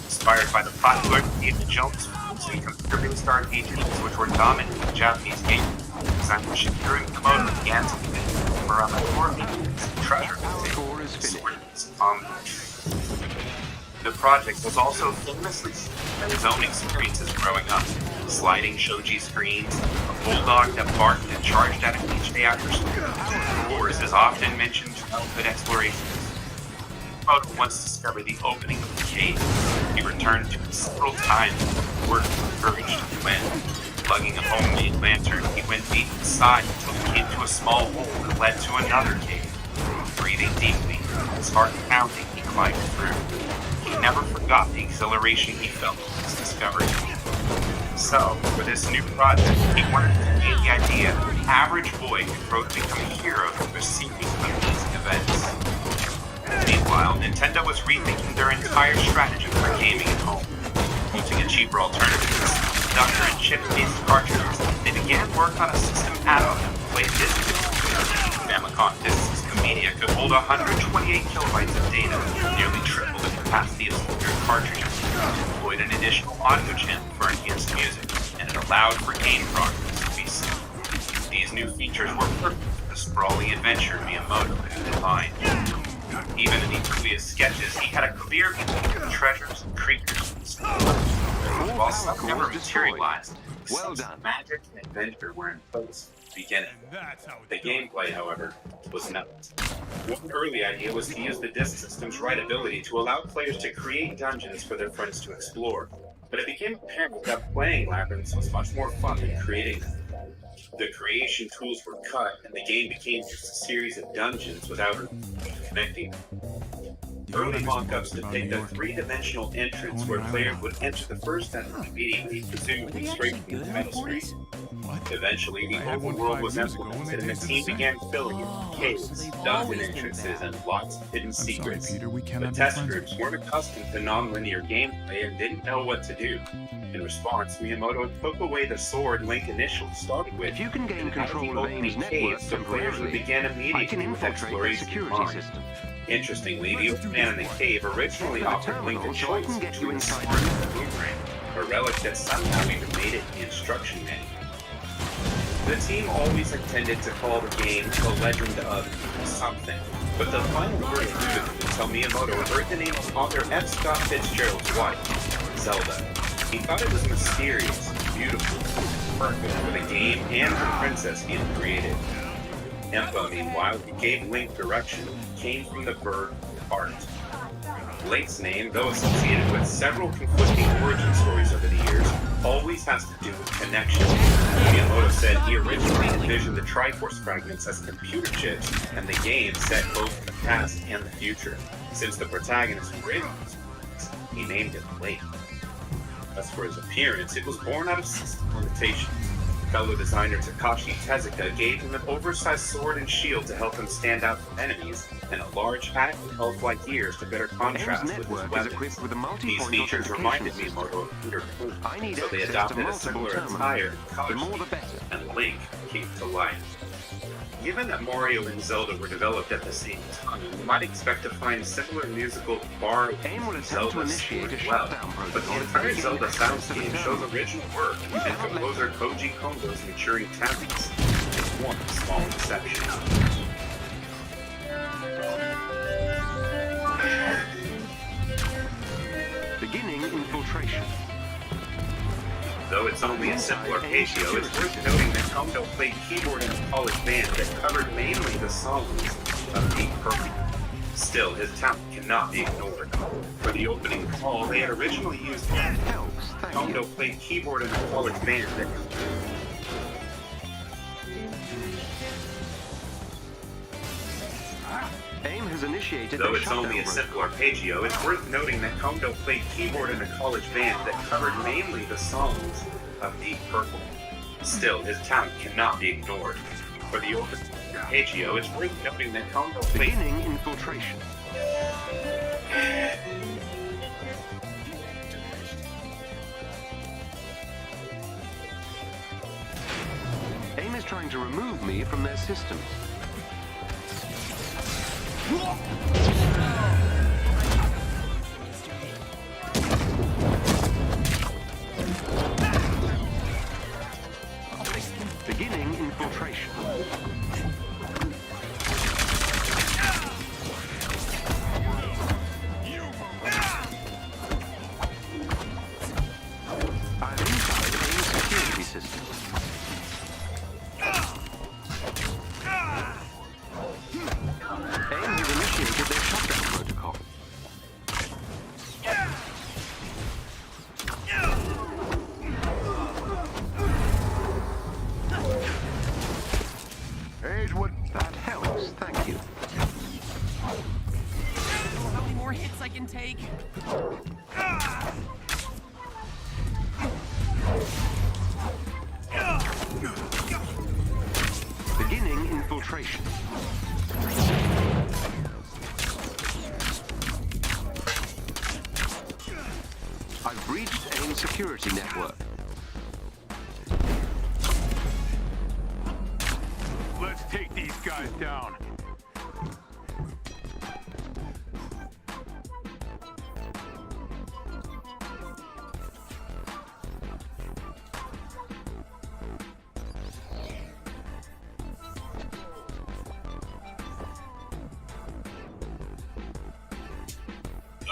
Inspired by the popular David Jones films and computer-based RPGs, which were dominant in Japanese gaming, designer Shigeru Miyamoto began to think around the core mechanics and treasure swords, The project was also famously seen by his own experiences growing up. Sliding shoji screens, a bulldog that barked and charged at him each day after school. Wars is often mentioned childhood explorations. Miyamoto once discovered the opening of the cave. He returned to it several times and worked with courage to win. Plugging a homemade lantern, he went deep inside until he came to a small hole that led to another cave. Breathing deeply, his heart pounding, he climbed through. He never forgot the exhilaration he felt in his discovery. So, for this new project, he wanted to create the idea that an average boy could grow to become a hero through a series of amazing events. Meanwhile, Nintendo was rethinking their entire strategy for gaming at home. Using a cheaper alternative to semiconductor and chip-based cartridges, they began work on a system add-on that played discs. Famicom Disk System Media could hold 128 kilobytes of data, nearly triple capacity of standard cartridges, deployed an additional audio channel for enhanced music, and it allowed for game progress to be seen. These new features were perfect for the sprawling adventure Miyamoto had in mind. Even in the earliest sketches, he had a clear view of the treasures and creatures in store. While some never materialized, well done. Magic and adventure were in place from the beginning. The gameplay, however, was not. One early idea was to use the disc system's writability to allow players to create dungeons for their friends to explore. But it became apparent that playing labyrinths was much more fun than creating them. The creation tools were cut, and the game became just a series of dungeons without connecting them. Early mock-ups depict a three-dimensional entrance where players would enter the first dungeon immediately, presumably straight from the title screen. Eventually, the overworld was implemented, and the team began filling it with caves, dungeon entrances, and lots of hidden secrets. But test groups weren't accustomed to non-linear gameplay and didn't know what to do. In response, Miyamoto took away the sword Link initially started with. If you can gain control of AIM's network caves, the players would begin temporarily, I can immediately with infiltrate the exploration security mine. system. Interestingly, the old man in the cave originally offered Link a choice between the sword and the boomerang, a relic that somehow even made it in the instruction manual. The team always intended to call the game The Legend of something, but the final word eluded until Miyamoto heard the name of author F. Scott Fitzgerald's wife, Zelda. He thought it was mysterious, beautiful, perfect for the game and the princess he had created. Impa, meanwhile, who gave Link direction, came from the verb art. Link's name, though associated with several conflicting origin stories over the years, always has to do with connection. Miyamoto said he originally envisioned the Triforce fragments as computer chips, and the game set both the past and the future. Since the protagonist originally, he named it Link. As for his appearance, it was born out of system limitations. Fellow designer Takashi Tezuka gave him an oversized sword and shield to help him stand out from enemies, and a large hat with elf-like ears to better contrast with his weapons. These features reminded Miyamoto of Peter Pan, so they adopted a similar attire and color scheme, and Link came to life. Given that Mario and Zelda were developed at the same time, you might expect to find similar musical borrowed from Zelda's score as well, but the entire Zelda soundscape shows original work and composer Koji Kondo's maturing talents, with one small exception. Beginning infiltration. Though it's only a simple arpeggio, it's worth noting that Kondo played keyboard in a college band that covered mainly the songs of Deep Purple. Still, his talent cannot be ignored. For the opening call, they had originally used Kondo played keyboard in a college band that AIM has initiated Though it's only a simple arpeggio, it's worth noting that Kondo played keyboard in a college band that covered mainly the songs of Deep Purple. Still, his talent cannot be ignored. For the opening arpeggio, it's worth noting that Kondo played... Beginning infiltration. AIM is trying to remove me from their systems. Beginning infiltration. I'm inside AIM's security system. AIM has initiated their shutdown protocol. Here's what... That helps, thank you. How many more hits I can take? Beginning infiltration. I've breached AIM's security network. Let's take these guys down.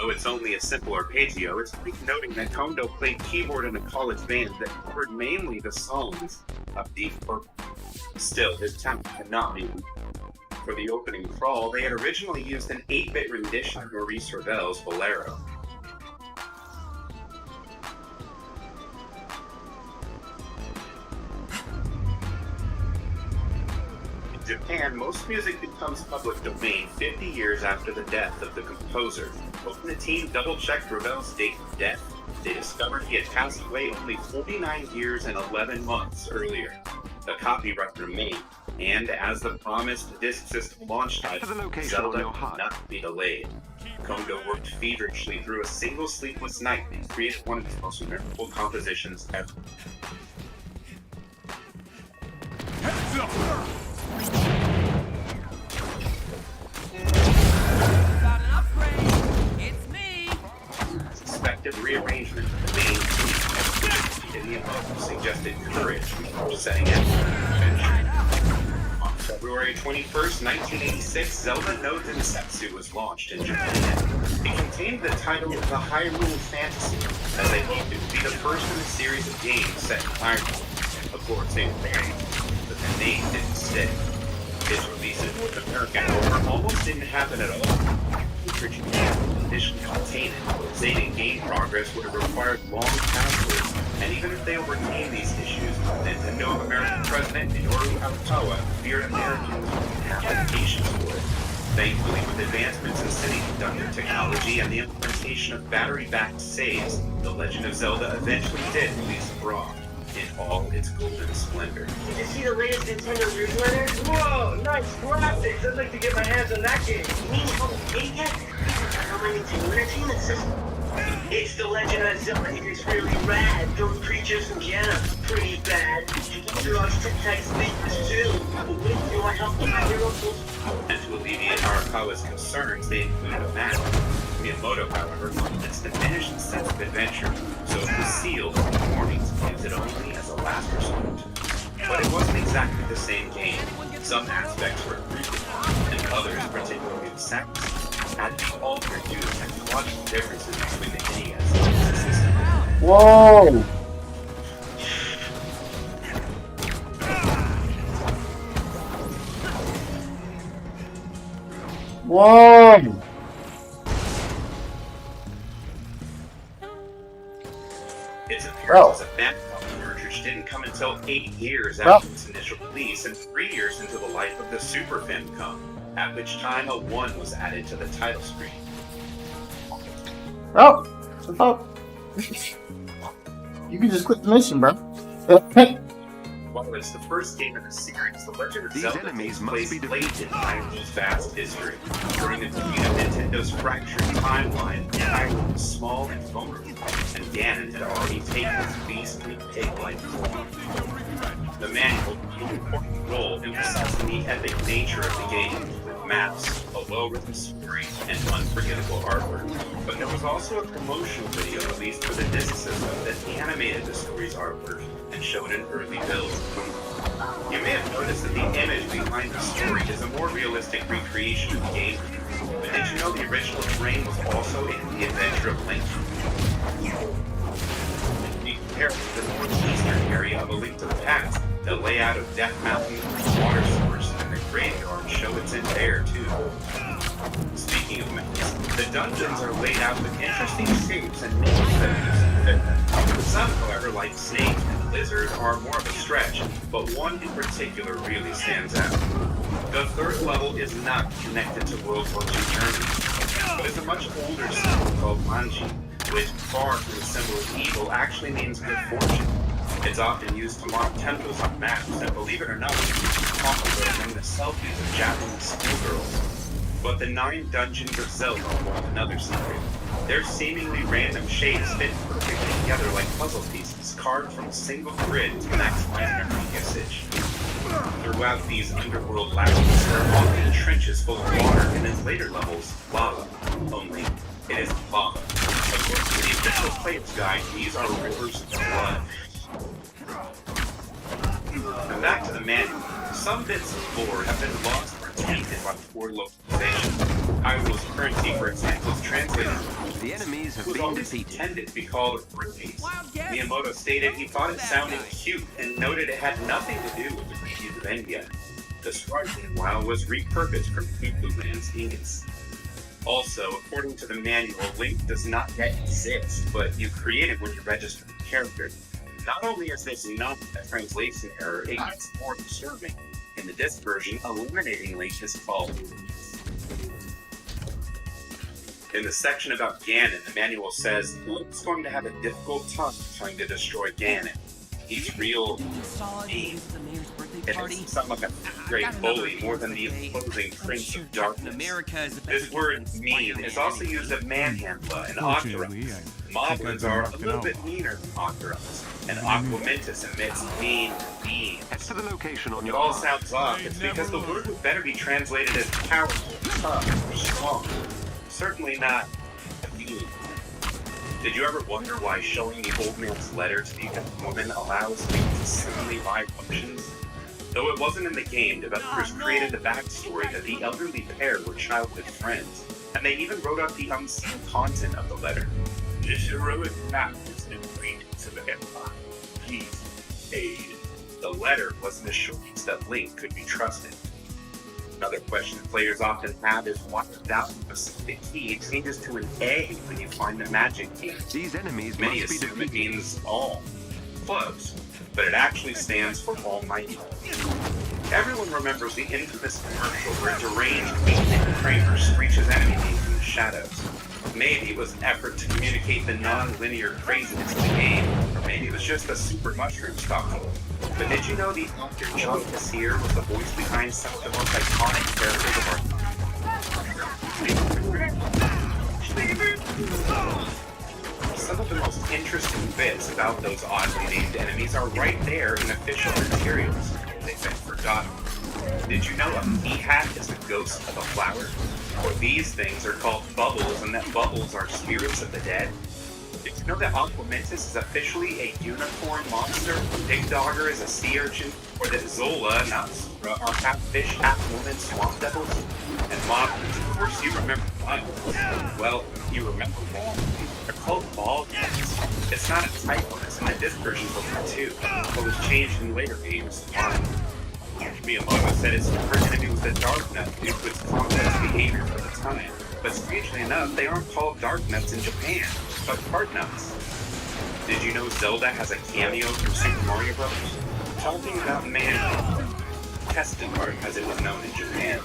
Though it's only a simple arpeggio, it's worth noting that Kondo played keyboard in a college band that covered mainly the songs of Deep Purple. Still, his talent cannot be weak. For the opening crawl, they had originally used an 8-bit rendition of Maurice Ravel's Bolero. In Japan, most music becomes public domain 50 years after the death of the composer. When the team double-checked Ravel's date of death, they discovered he had passed away only 49 years and 11 months earlier. The copyright remained, and as the promised disc system launch title, Zelda could not be delayed. Kondo worked feverishly through a single sleepless night and created one of his most memorable compositions ever. Heads up! Got an upgrade! It's me! Suspected rearrangement of the main theme, in the above suggested courage before setting out on an adventure. On February 21st, 1986, Zelda no Densetsu was launched in Japan. It contained the title of the Hyrule Fantasy, as they hoped it would be the first in a series of games set in Hyrule. Of course, they varied, but the name didn't stick. Its release in North America, however, almost didn't happen at all. For Japan to initially contain it, saving game progress would have required long passwords, and even if they overcame these issues, Nintendo of American President Minoru Arakawa feared Americans would have applications for it. Thankfully, with advancements in semiconductor technology and the implementation of battery-backed saves, The Legend of Zelda eventually did release abroad in all its golden splendor. Did you see the latest Nintendo newsletter? Whoa, nice graphics! I'd like to get my hands on that game. You mean you haven't played yet? On my Nintendo Entertainment System. It's The Legend of Zelda. It's really rad. Those creatures from Ganon, pretty bad. There are text speakers too. Do I help with my hero tools? And to alleviate Arakawa's concerns, they included a map. Miyamoto, however, found its diminished sense of adventure, so it was sealed in warnings and used it only as a last resort. But it wasn't exactly the same game. Some aspects were improved, and others, particularly the sounds, had to be altered due to technological differences between the NES and the system. Whoa! Whoa! Its appearance as a Famicom cartridge didn't come until 8 years after its initial release and 3 years into the life of the Super Famicom, at which time a 1 was added to the title screen. Oh! I thought... you can just quit the mission, bro. While it's the first game in the series, The Legend of Zelda takes place late in Hyrule's vast history. During the defeat of Nintendo's fractured timeline, Hyrule was small and vulnerable, and Ganon had already taken its beastly pig-like form. The manual played an important role emphasizing the epic nature of the game, with maps, a well-written story, and unforgettable artwork. But there was also a promotional video released for the disc system that animated the story's artwork and showed an early build. You may have noticed that the image behind the story is a more realistic recreation of the game. But did you know the original terrain was also in The Adventure of Link? You compare it to the northeastern area of A Link to the Past, the layout of Death Mountain, the water source, and the graveyard show it's in there too. Speaking of maps, the dungeons are laid out with interesting shapes and names that fit them. Some, however, like Snake and Lizard, are more of a stretch, but one in particular really stands out. The third level is not connected to World War II Germany, but it's a much older symbol called Manji, which, far from a symbol of evil, actually means good fortune. It's often used to mark temples on maps, and believe it or not, it's popular among the selfies of Japanese schoolgirls. But the 9 dungeons of Zelda hold another secret. Their seemingly random shapes fit perfectly together like puzzle pieces carved from a single grid to maximize memory usage. Throughout these underworld labyrinths, there are often trenches full of water, and in later levels, lava. Only, it is lava. According to the official player's guide, these are rivers of blood. And back to the manual. Some bits of lore have been lost or tainted by poor localization. Hyrule's currency, for example, is translated enemies have was been always defeated. intended to be called a breeze. Miyamoto stated he thought it sounded cute and noted it had nothing to do with the Breeze of India. The sprite, meanwhile, was repurposed from Cuckoo Land's Ingots. Also, according to the manual, Link does not yet exist, but you create it when you register the character. Not only is this not a translation error, it gets more disturbing. In the disc version, eliminating Link is called. In the section about Ganon, the manual says, Link's going to have a difficult time trying to destroy Ganon. He's real mean. It makes him sound like a great bully more than the opposing Prince of Darkness. This word mean is also used of Manhandla and Octoroks. Moblins are a little bit meaner than Octoroks, and Aquamentus emits mean beings. As to the location on It your all mark. sounds off. It's because the word would better be translated as powerful, tough, or strong. Certainly not mean. Did you ever wonder why showing the old man's letter to the young woman allows me to suddenly buy potions? Though it wasn't in the game, developers created the backstory that the elderly pair were childhood friends, and they even wrote up the unseen content of the letter. This heroic act is an acquaintance of Empire. Please, aid. The letter was an assurance that Link could be trusted. Another question players often have is why the value of a specific key changes to an A when you find the magic key. These enemies Many must be assume it defeated. means all. Close, but it actually stands for Almighty. Everyone remembers the infamous commercial where a deranged Kramer screeches enemy names in the shadows. Maybe it was an effort to communicate the non-linear craziness of the game, or maybe it was just a super mushroom style. But did you know the actor John Kassir was the voice behind some of the most iconic characters of our time? Some of the most interesting bits about those oddly named enemies are right there in official materials. They've been forgotten. Did you know a pea-hat is the ghost of a flower? Or these things are called bubbles, and that bubbles are spirits of the dead? Did you know that Aquamentus is officially a unicorn monster? Big Dogger is a sea urchin? Or that Zola, not Zora, are half fish, half woman swamp devils? And Moblins, of course you remember one. Well, you remember all. They're called ball cats. It's not a typo, it's in the disc version book too, but was changed in later games to mine. Miyamoto said his favorite enemy was the Dark Nut due to its complex behavior for the time. But strangely enough, they aren't called Dark Nuts in Japan, but Heart Nuts. Did you know Zelda has a cameo from Super Mario Bros? Talking about man, Testament, as it was known in Japan.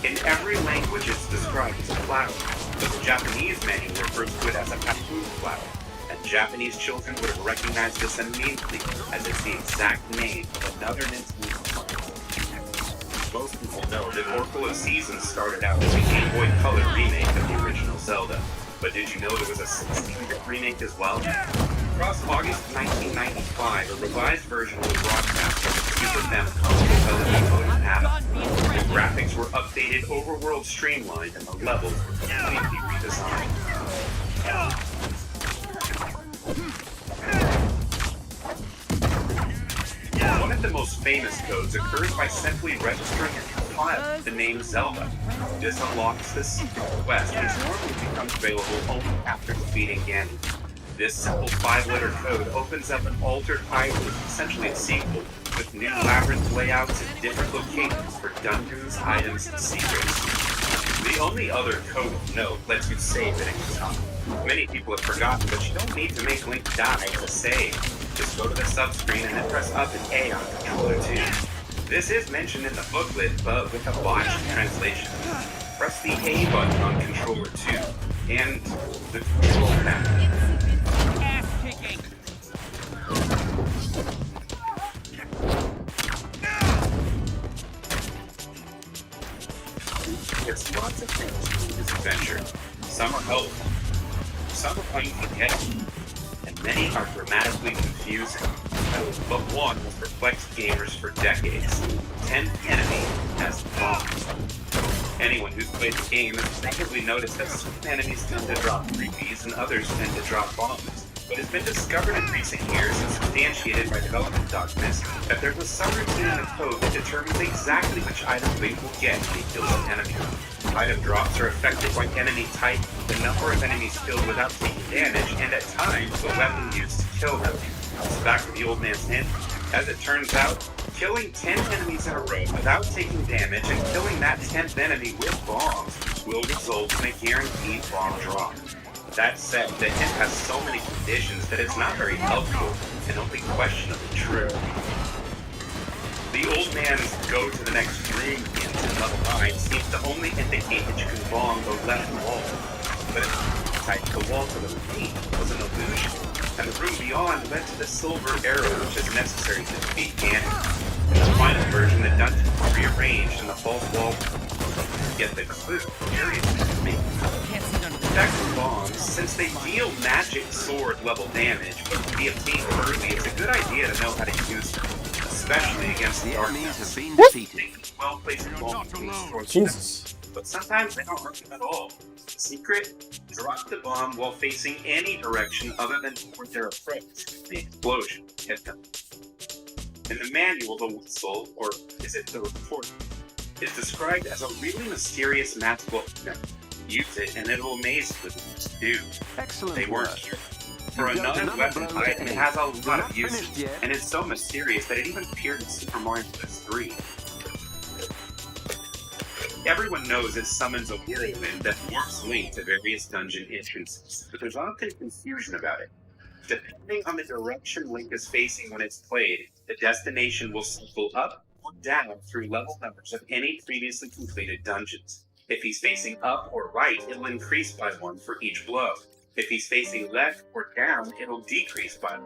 In every language it's described as a flower, but the Japanese manual refers to it as a papoon flower, and Japanese children would have recognized this immediately, as it's the exact name of another Nintendo plant. Most people know that Oracle of Seasons started out as a Game Boy Color remake of the original Zelda, but did you know there was a 16-bit remake as well? Across August 1995, a revised version was broadcast on the Super Famicom television modem panel. The graphics were updated, overworld streamlined, and the levels were completely redesigned. One of the most famous codes occurs by simply registering a file with the name Zelda. This unlocks the secret quest, which normally becomes available only after defeating Ganon. This simple 5-letter code opens up an altered highway, essentially a sequel, with new labyrinth layouts and different locations for dungeons, items, and secrets. The only other code of note lets you save at any time. Many people have forgotten, but you don't need to make Link die to save. Just go to the subscreen and then press up and A on Controller 2. This is mentioned in the booklet, but with a botched translation. Press the A button on Controller 2, and the control panel. Ass-kicking! There's lots of things to this adventure. Some are helpful, some are unforgettable, and many are dramatically confusing. But one has perplexed gamers for decades. 10th enemy has bombs. Anyone who's played the game has probably noticed that some enemies tend to drop rupees and others tend to drop bombs. But it's been discovered in recent years and substantiated by development documents that there's a subroutine in the code that determines exactly which item Link will get when he kills an enemy. Item drops are affected by enemy type, the number of enemies killed without taking damage, and at times the weapon used to kill them. So back to the old man's hint. As it turns out, killing 10 enemies in a row without taking damage and killing that 10th enemy with bombs will result in a guaranteed bomb drop. That said, the hint has so many conditions that it's not very helpful and only questionably true. The old man's go to the next room hint in level 9 seems to only indicate that you can bomb the left wall. But the wall to the right was an illusion, and the room beyond led to the silver arrow which is necessary to defeat Ganon. In the final version, the dungeon was rearranged and the false wall get the clue. Back to bombs, since they deal magic sword level damage but can be obtained early, it's a good idea to know how to use them, especially against the enemies have been defeated. Well placed bombs Jesus. But sometimes they don't hurt them at all. The secret? Drop the bomb while facing any direction other than toward their approach. The explosion hit them. In the manual, the whistle, or is it the report, is described as a really mysterious magical item. Use it and it will amaze you with what you do. Excellent they work. work here. For a non-weapon item, it has a lot of uses, and it's so mysterious that it even appeared in Super Mario Bros. 3. Everyone knows it summons a whirlwind that warps Link to various dungeon entrances, but there's often confusion about it. Depending on the direction Link is facing when it's played, the destination will cycle up or down through level numbers of any previously completed dungeons. If he's facing up or right, it'll increase by 1 for each blow. If he's facing left or down, it'll decrease by 1.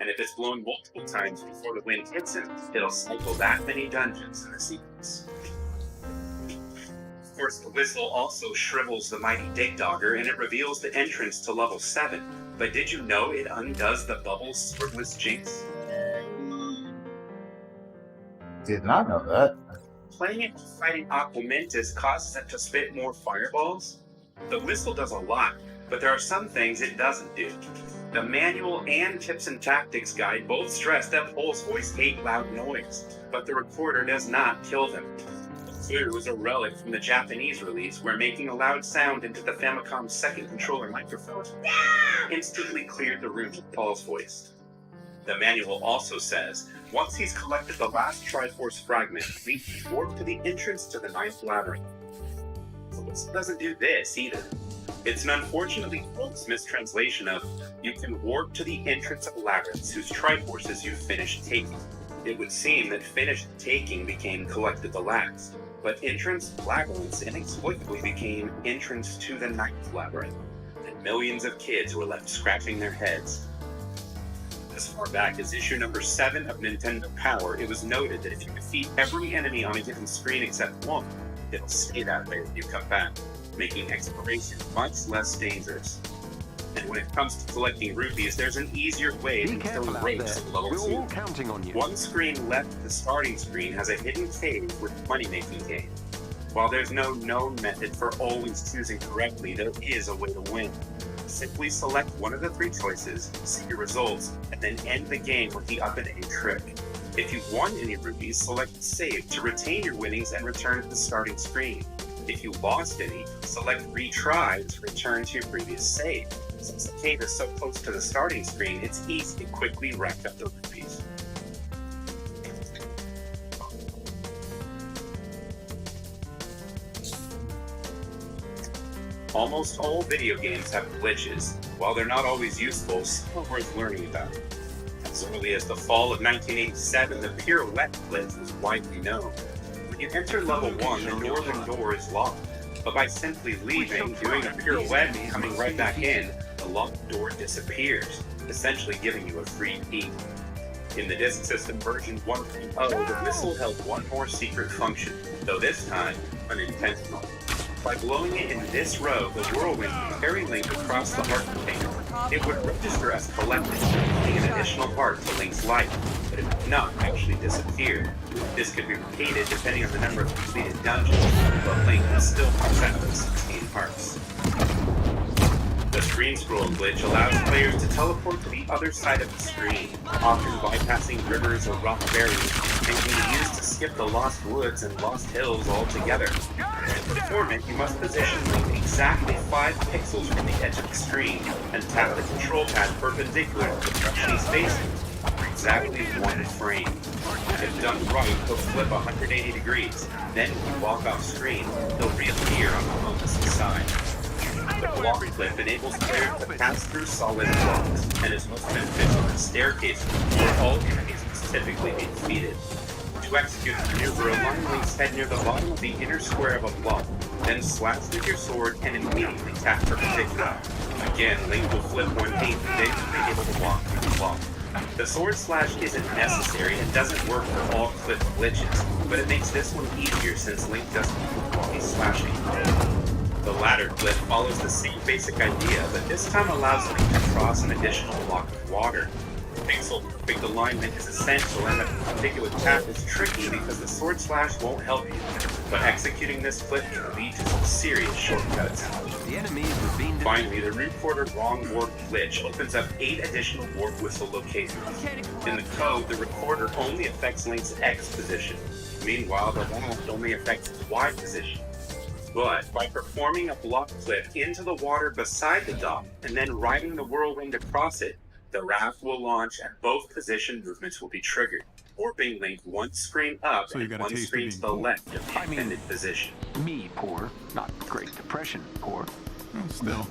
And if it's blown multiple times before the wind hits him, it'll cycle that many dungeons in the sequence. Of course, the whistle also shrivels the mighty Dig Dogger, and it reveals the entrance to level 7. But did you know it undoes the Bubbles Swordless Jinx? Did not know that. Playing it fighting Aquamentus causes it to spit more fireballs. The whistle does a lot, but there are some things it doesn't do. The manual and tips and tactics guide both stress that Pole's voice hate loud noise, but the recorder does not kill them. The clue is a relic from the Japanese release where making a loud sound into the Famicom's second controller microphone instantly cleared the room with Paul's voice. The manual also says, once he's collected the last Triforce fragment, we warp to the entrance to the 9th labyrinth. So this doesn't do this either. It's an unfortunately false mistranslation of, you can warp to the entrance of labyrinths whose Triforces you've finished taking. It would seem that finished taking became collected the last, but entrance labyrinths inexplicably became entrance to the 9th labyrinth, and millions of kids were left scratching their heads. As far back as issue number 7 of Nintendo Power, it was noted that if you defeat every enemy on a given screen except one, it'll stay that way when you come back, making exploration much less dangerous. And when it comes to collecting rupees, there's an easier way than killing rapes in level 2. We're all counting on you. One screen left of the starting screen has a hidden cave with money-making game. While there's no known method for always choosing correctly, there is a way to win. Simply select one of the 3 choices, see your results, and then end the game with the up and A trick. If you've won any rupees, select Save to retain your winnings and return to the starting screen. If you lost any, select Retry to return to your previous save. Since the cave is so close to the starting screen, it's easy to quickly rack up the rupees. Almost all video games have glitches. While they're not always useful, some are worth learning about. As early as the fall of 1987, the pirouette glitch was widely known. When you enter level 1, the northern door is locked, but by simply leaving, doing a pirouette, and coming right back in, the locked door disappears, essentially giving you a free key. In the disk system version 1.0, the whistle held one more secret function, though this time unintentional. By blowing it in this row, the whirlwind would carry Link across the heart container. It would register as collected, adding an additional heart to Link's life, but it would not actually disappear. This could be repeated depending on the number of completed dungeons, but Link would still possess 16 hearts. The screen scroll glitch allows players to teleport to the other side of the screen, often bypassing rivers or rock barriers, and can be used to skip the Lost Woods and Lost Hills altogether. To perform it, you must position Link exactly 5 pixels from the edge of the screen and tap the control pad perpendicular to the direction he's facing for exactly 1 frame. If done right, he'll flip 180 degrees. Then, when you walk off screen, he'll reappear on the opposite side. The block clip enables players to pass through solid blocks and is most beneficial in staircases where all enemies must typically be defeated. To execute the maneuver, align Link's head near the bottom of the inner square of a block, then slash with your sword and immediately tap perpendicular. Again, Link will flip 180, then you'll be able to walk through the block. The sword slash isn't necessary and doesn't work for all clip glitches, but it makes this one easier since Link doesn't move while he's slashing. The latter clip follows the same basic idea, but this time allows Link to cross an additional block of water. Pixel-perfect alignment is essential, and the particular tap is tricky because the sword slash won't help you, but executing this clip can lead to some serious shortcuts. Finally, the recorder wrong warp glitch opens up 8 additional warp whistle locations. In the code, the recorder only affects Link's X position. Meanwhile, the raft only affects his Y position. But by performing a block flip into the water beside the dock and then riding the whirlwind across it, the raft will launch and both position movements will be triggered, warping Link 1 screen up and 1 screen to the left of the intended position. Me poor, not Great Depression poor. Well, still,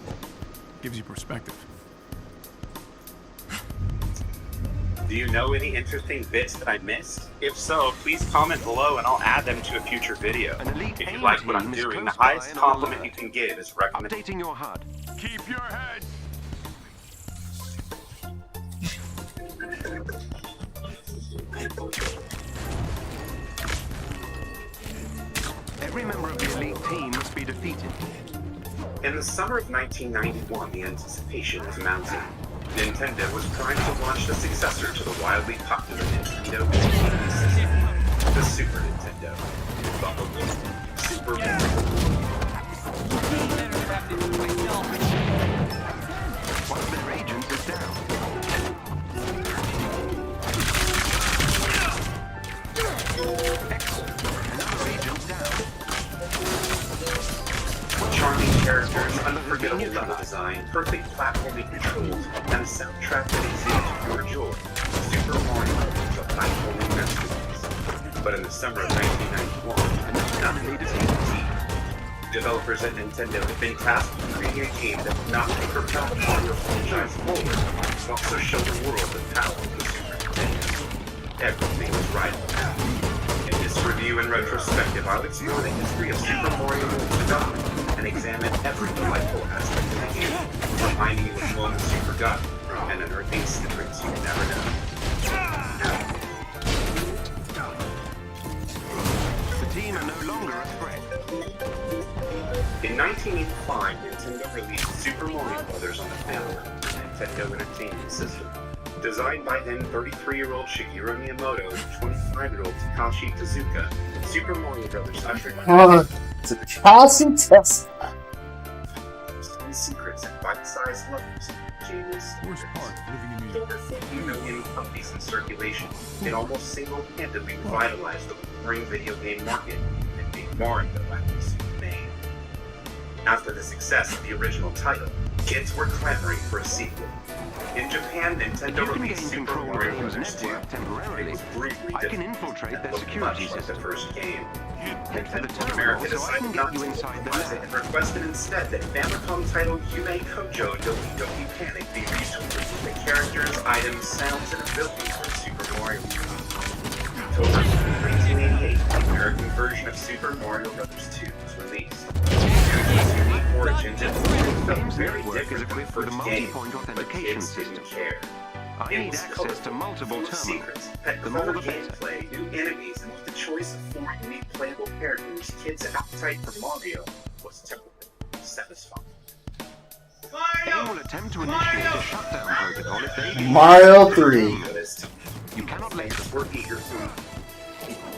gives you perspective. Do you know any interesting bits that I missed? If so, please comment below and I'll add them to a future video. If you like what I'm doing, the highest compliment you can give is Updating your HUD. Keep your head. Every member of the elite team must be defeated. In the summer of 1991, the anticipation was mounting. Nintendo was primed to launch the successor to the wildly popular Nintendo entertainment system, the Super Nintendo. Probably Super Mario. One of their agents is down. Excellent. Another agent's down. Charming characters, unforgettable level design, perfect platforming controls, and a soundtrack that exudes pure joy. Super Mario is a platforming masterpiece. But in the summer of 1991, nothing is easy. Developers at Nintendo have been tasked with creating a game that would not only propel the Mario franchise forward, but also show the world the power of the Super Nintendo. Everything was right on that. In this review and retrospective, I'll explore the history of Super Mario World's development and examine every delightful aspect of the game, reminding you of moments you forgot and unearthing secrets you never know. The team are no longer a threat. In 1985, Nintendo released Super Mario Bros. On the family Nintendo Entertainment System. Designed by then 33-year-old Shigeru Miyamoto and 25-year-old Takashi Tezuka, Super Mario Bros. Ushered in Takashi Tezuka. secrets and bite-sized levels. Genius. Over 50 million copies in circulation, it almost single-handedly revitalized the boring video game market and made Mario a super name. After the success of the original title, kids were clamoring for a sequel. In Japan, Nintendo released Super Mario Bros. 2. It was briefly difficult and looked much like the first game. Nintendo America decided not to localize it and requested instead that Famicom title Yume Kojo Doki Doki Panic be retooled with the characters, items, sounds, and abilities from Super Mario Bros. October 1988, the American version of Super Mario Bros. 2 was released. Its unique origins and felt very different from the first game, but kids didn't care. I need access to multiple terminals. Secrets, the more gameplay, new enemies, and with the choice of 4 unique playable characters, kids' appetite for Mario was temporarily satisfied. AIM will attempt to initiate a shutdown protocol if they Mario 3. You cannot let us work eager for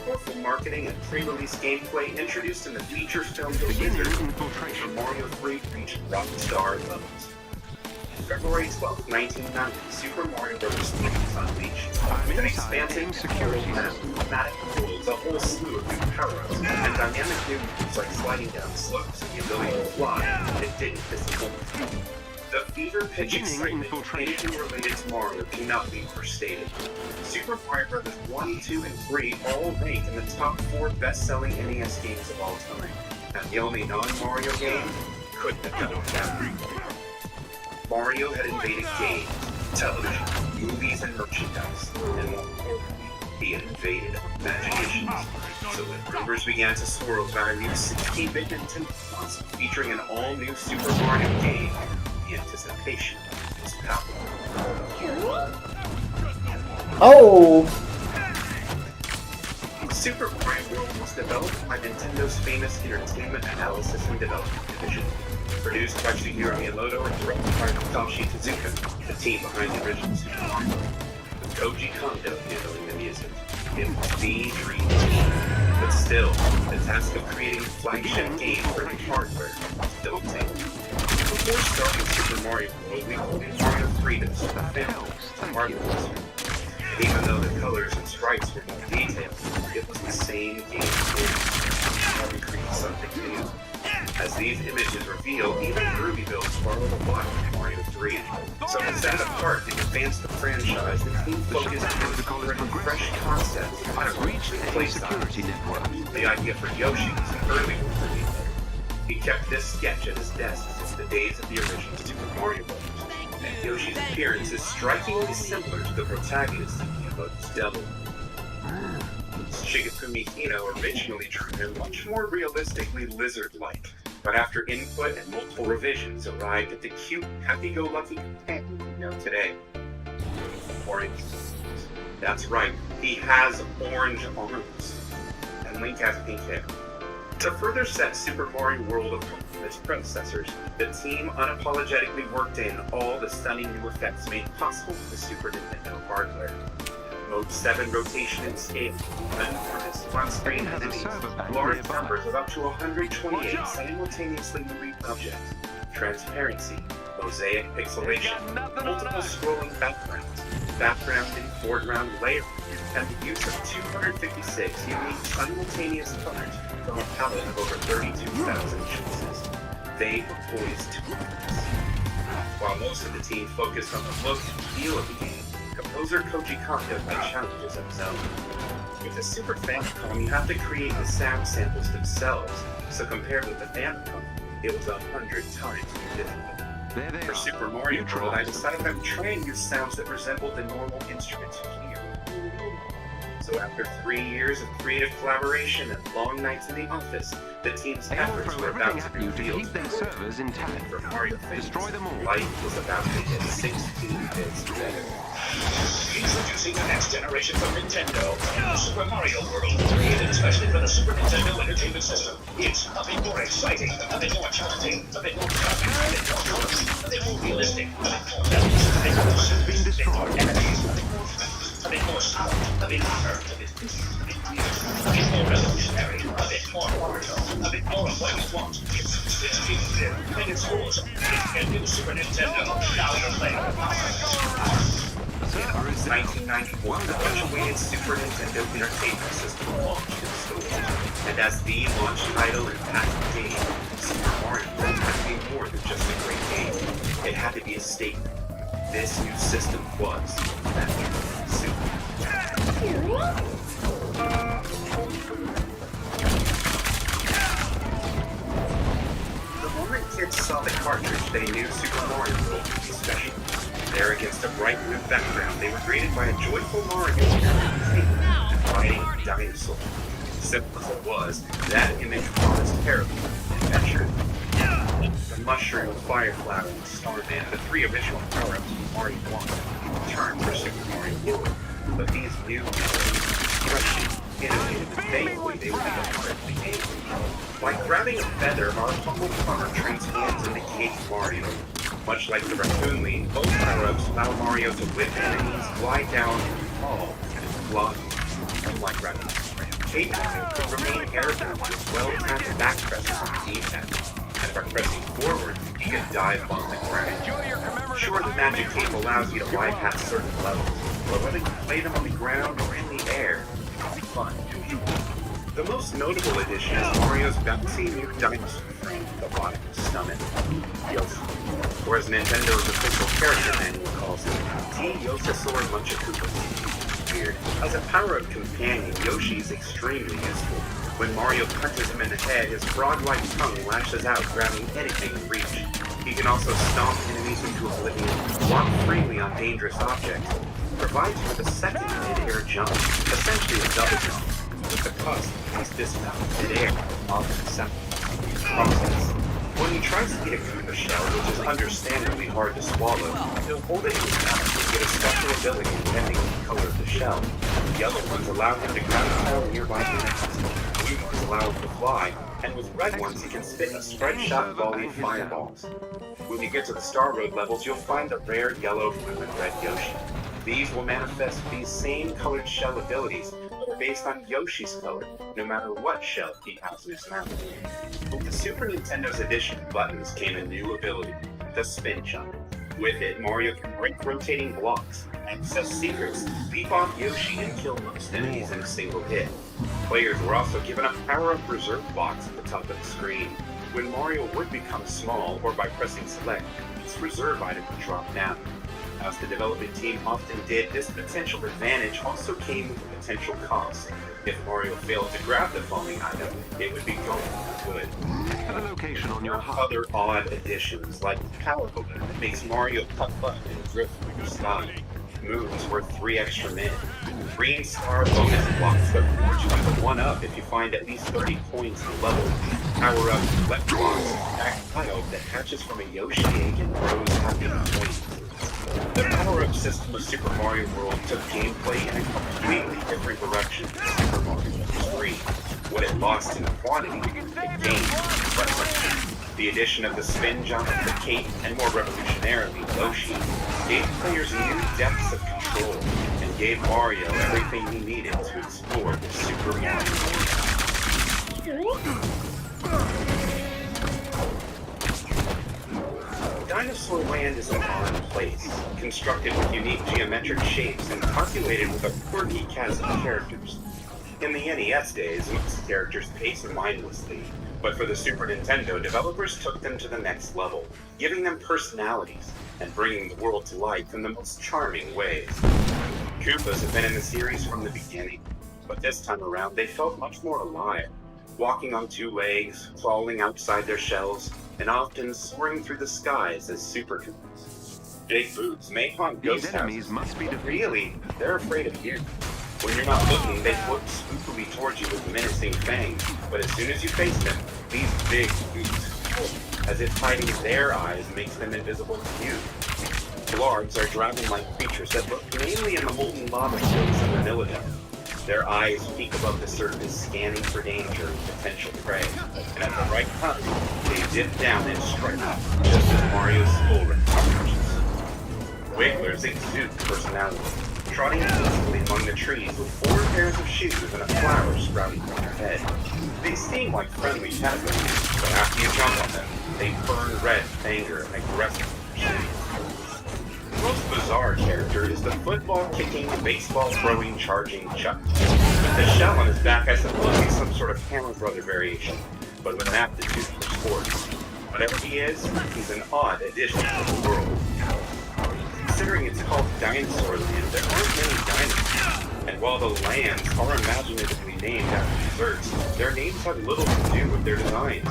powerful marketing and pre-release gameplay introduced in the feature film Super Mario 3 reached rockstar levels. February 12, 1990, Super Mario Bros. 3 was unleashed. With an expansive security map, thematic worlds, a whole slew of new power-ups, and dynamic new moves like sliding down slopes and the ability to fly, it didn't disappoint. The fever-pitch excitement of anything related to Mario cannot be overstated. Super Mario Bros. 1, 2, and 3 all rank in the top 4 best-selling NES games of all time, and the only non-Mario game couldn't have done it better. Mario had invaded games, television, movies, and merchandise, and more importantly, he had invaded imaginations. So when rumors began to swirl about a new 16-bit Nintendo console featuring an all-new Super Mario game, the anticipation was palpable. Oh! Super Mario World was developed by Nintendo's famous Entertainment Analysis and Development Division. Produced by Shigeru Miyamoto and directed by Toshi Tezuka, the team behind the original Super Mario, with Koji Kondo handling the music. It was the dream team. But still, the task of creating a flagship game for the hardware was daunting. Before starting Super Mario World, we played Mario 3 to the Super Family, the Mario Bros. And even though the colors and sprites were more detailed, it was the same game experience. We created something new. As these images reveal, even Rubyville borrowed a lot from Mario 3. So to set it apart and advance the franchise, the team focused on delivering fresh concepts and reach the playstyle. The idea for Yoshi was an early one for me. He kept this sketch at his desk since the days of the original Super Mario Bros. And Yoshi's appearance is strikingly similar to the protagonist in Miyamoto's Devil. Shigefumi Hino originally drew him much more realistically lizard-like, but after input and multiple revisions arrived at the cute, happy-go-lucky companion we know today. Orange. That's right, he has orange arms. And Link has pink hair. To further set Super Mario World apart from its predecessors, the team unapologetically worked in all the stunning new effects made possible with the Super Nintendo hardware. Mode 7 rotation and scale, enormous on-screen enemies, large numbers of up to 128 simultaneously moving objects, transparency, mosaic pixelation, multiple scrolling backgrounds, background and foreground layering, and the use of 256 unique simultaneous colors from a palette of over 32,000 choices. They were poised to impress. While most of the team focused on the look and feel of the game, composer Koji Kondo had challenges himself. With the Super Famicom, you have to create the sound samples themselves, so compared with the Famicom, it was 100 times more difficult. For Super Mario World, I decided I would try and use sounds that resembled the normal instruments you hear. So after 3 years of creative collaboration and long nights in the office, the team's efforts were about to be revealed. Servers intact. For Mario fans, life was about to get 16 bits better. Introducing the next generation from Nintendo, Super Mario World, created especially for the Super Nintendo Entertainment System. It's a bit more exciting, a bit more challenging, a bit more graphic, a bit more colorful, a bit more realistic, a bit more levels, a bit more enemies, a bit more sound, a bit harder, a bit more revolutionary, a bit more Mario, a bit more of what you want. It's here, and it's yours. It's new Super Nintendo. Now you're playing with power. In 1991, the much-awaited Super Nintendo Entertainment System launched in stores. And as the launch title and patent game, Super Mario World had to be more than just a great game. It had to be a statement. This new system was that new Super. The moment kids saw the cartridge, they knew Super Mario World would be special. There against a bright blue background, they were greeted by a joyful Mario and fighting a dinosaur. Simple as it was, that image promised terrible adventure. The mushroom, fire flower, and starman, the 3 original power-ups from Mario 1, returned for Super Mario World. But these new, refreshing, innovative, and thankfully they would be a part of the game. Like grabbing a feather, our humble farmer transforms into Cake Mario. Much like the Raccoon League, both power-ups allow Mario to whip enemies, glide down, and fall, and fly. Unlike Raccoon, Cake Mario could remain airborne with well-timed back presses on the D-pad. And by pressing forward, you can dive off the ground. Sure, the magic tape allows you to bypass certain levels, but whether you play them on the ground or in the air, it's fun. The most notable addition is Mario's bouncy new dinosaur frame with a bottom stomach, Yoshi, or as Nintendo's official character manual calls it, T. Yosasaur Munchakoopas. Weird. As a power-up companion, Yoshi is extremely useful. When Mario punches him in the head, his frog-like tongue lashes out, grabbing anything in reach. He can also stomp enemies into oblivion, walk freely on dangerous objects, provides you with a second mid-air jump, essentially a double jump, with the cost as dismount mid-air, often separate process. When he tries to get a Koopa shell, which is understandably hard to swallow, he'll hold it in his mouth and get a special ability depending on the color of the shell. Yellow ones allow him to ground pound nearby enemies, blue ones allow him to fly, and with red ones he can spit a spread shot volley of fireballs. When you get to the Star Road levels, you'll find the rare yellow, blue, and red Yoshi. These will manifest these same colored shell abilities, but are based on Yoshi's color, no matter what shell he has in his mouth. With the Super Nintendo's edition buttons came a new ability, the spin jump. With it, Mario can break rotating blocks, access secrets, leap off Yoshi, and kill most enemies in a single hit. Players were also given a power-up reserve box at the top of the screen. When Mario would become small, or by pressing select, his reserve item would drop down. As the development team often did, this potential advantage also came with a potential cost. If Mario failed to grab the falling item, it would be gone for good. At a location on your HUD. Other odd additions, like the power balloon that makes Mario putt putt and drift through the sky. Moves worth 3 extra min. Green star bonus blocks that reward you with a 1-up if you find at least 30 points in the level. Power up left blocks, back tile that hatches from a Yoshi egg and grows after the points. The power-up system of Super Mario World took gameplay in a completely different direction than Super Mario Bros. 3. What it lost in quantity, it gained in preference. The addition of the spin jump, the cape, and more revolutionarily, Yoshi, gave players new depths of control, and gave Mario everything he needed to explore the Super Mario World. Dinosaur Land is an odd place, constructed with unique geometric shapes and populated with a quirky cast of characters. In the NES days, most characters pace mindlessly, but for the Super Nintendo, developers took them to the next level, giving them personalities and bringing the world to life in the most charming ways. Koopas have been in the series from the beginning, but this time around they felt much more alive, walking on 2 legs, crawling outside their shells, and often soaring through the skies as Super Koopas. Big boots may haunt ghost houses, but really, they're afraid of you. When you're not looking, they float spookily towards you with menacing fangs, but as soon as you face them, these big boots, as if hiding their eyes makes them invisible to you. Blargs are dragon-like creatures that look mainly in the molten lava flows of Vanilla Dome. Their eyes peek above the surface, scanning for danger and potential prey, and at the right time, they dip down and strike, just as Mario's skull recovers. Wigglers exude personality, trotting peacefully among the trees with 4 pairs of shoes and a flower sprouting from their head. They seem like friendly pet owners, but after you jump on them, they burn red with anger and aggressive. The most bizarre character is the football-kicking, baseball-throwing, charging Chuck. With the shell on his back, I suppose he's some sort of Hammer Brother variation, but with an aptitude for sports. Whatever he is, he's an odd addition to the world. Considering it's called Dinosaur Land, there aren't many dinosaurs, and while the lands are imaginatively named after desserts, their names have little to do with their designs.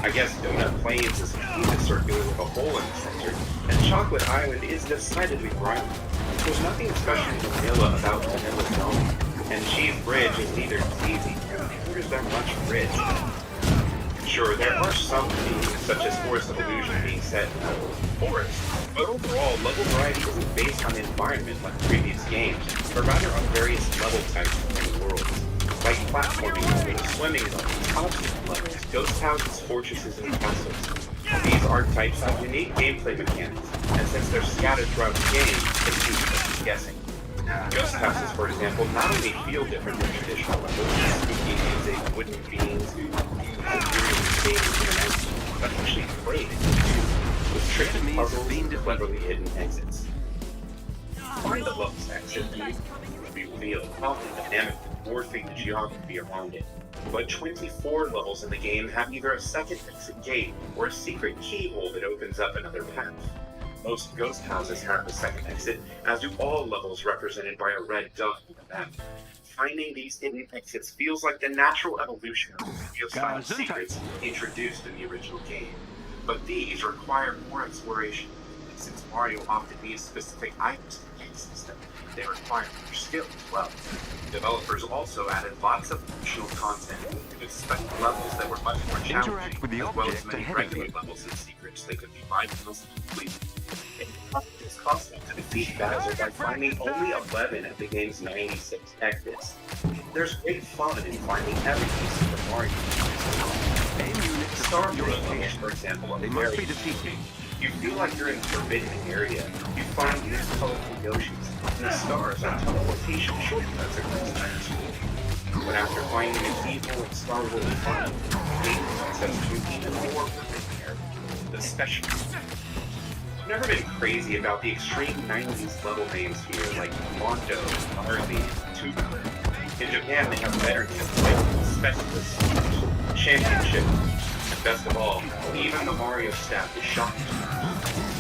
I guess Donut Plains is kind of circular with a hole in the center, and Chocolate Island is decidedly brown. There's nothing especially vanilla about Vanilla Dome, and Cheese Bridge is neither cheesy nor is there much ridge. Sure, there are some themes, such as Forest of Illusion being set in a forest, but overall, level variety isn't based on the environment like previous games, but rather on various level types and worlds. Like platforming levels, swimming levels, costume levels, ghost houses, fortresses, and castles. These archetypes have unique gameplay mechanics, and since they're scattered throughout the game, it's useful for guessing. Ghost houses, for example, not only feel different than traditional levels, spooky music, wooden beams, and but actually played it too, with tricky puzzles and cleverly hidden exits. Find the level's exit and be revealed, often dynamically morphing the geography around it. But 24 levels in the game have either a second exit gate or a secret keyhole that opens up another path. Most ghost houses have a second exit, as do all levels represented by a red dot on the map. Finding these hidden exits feels like the natural evolution of the secrets introduced in the original game. But these require more exploration. Since Mario often needs specific items in the game system, they require more skill as well. Developers also added lots of optional content with special levels that were much more challenging, as well as many regular levels and secrets that could be mindlessly completed. It cost them to defeat Bowser by finding only 11 of the game's 96 exits. There's great fun in finding every piece of the Mario. Star Fish, for example, are very defeated. You feel like you're in a forbidden area. You find these colorful Yoshis, and the stars are teleportation shortcuts across time school. But after finding an evil and Star World fun, the game takes us to an even more forbidden area, the special. I've never been crazy about the extreme 90s level names here, like Mondo, Harley, and Tubular. In Japan, they have better names like Specialist, Championship, and best of all, even the Mario staff is shocked.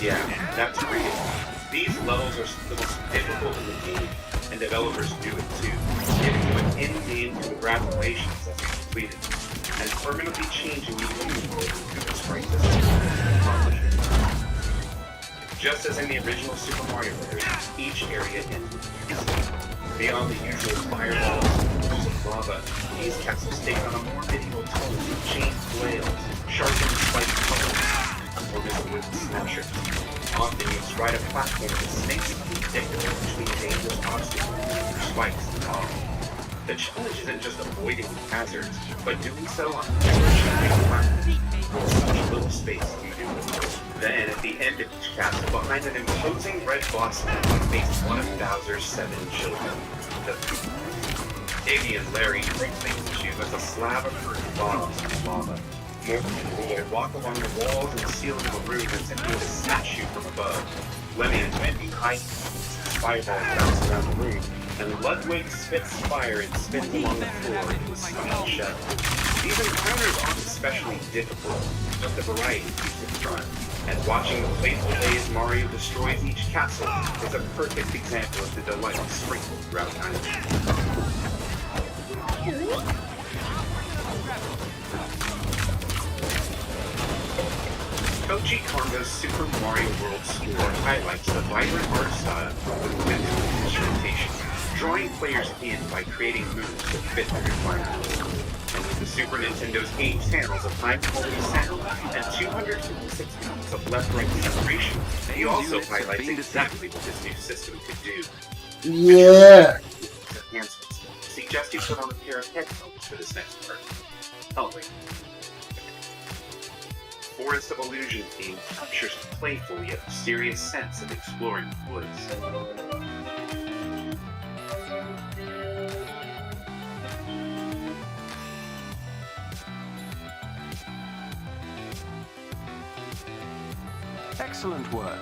Yeah, that's real. These levels are the most difficult in the game, and developers do it too, giving you an in-game congratulations as you complete it, and permanently changing the inventory to the sprite system. Just as in the original Super Mario Bros., each area ends with a beyond the usual fireballs and pools of lava, these castles take on a more medieval tone with chained flails, sharpened spiked colors, or visible snapshot. Often you ride a platform with snakes unpredictable between dangerous obstacles or spikes and lava. The challenge isn't just avoiding hazards, but doing so on a platform with such little space you do it. Then, at the end of each castle, behind an imposing red boss man, you face one of Bowser's 7 children, the Iggy and Larry treat things to you as a slab of burning bombs and lava. They walk along the walls and ceiling of the room as if they would snatch you from above. Lemmy and Wendy hide fireballs bounce around the room, and Ludwig spits fire and spins along the floor into a smoking shell. These encounters aren't especially difficult, but the variety keeps it fun. And watching the playful ways Mario destroys each castle is a perfect example of the delight sprinkled throughout time. Koji Kondo's Super Mario World score highlights the vibrant art style with mental instrumentation, drawing players in by creating moves that fit their requirements. And with the Super Nintendo's 8 channels of high-quality sound and 256 minutes of left-right separation, he also highlights exactly what this new system could do. Yeah! Enhancements. Suggest you put on a pair of headphones for this next part. Oh, wait. Forest of Illusion theme captures a playful yet mysterious sense of exploring the woods. Excellent work.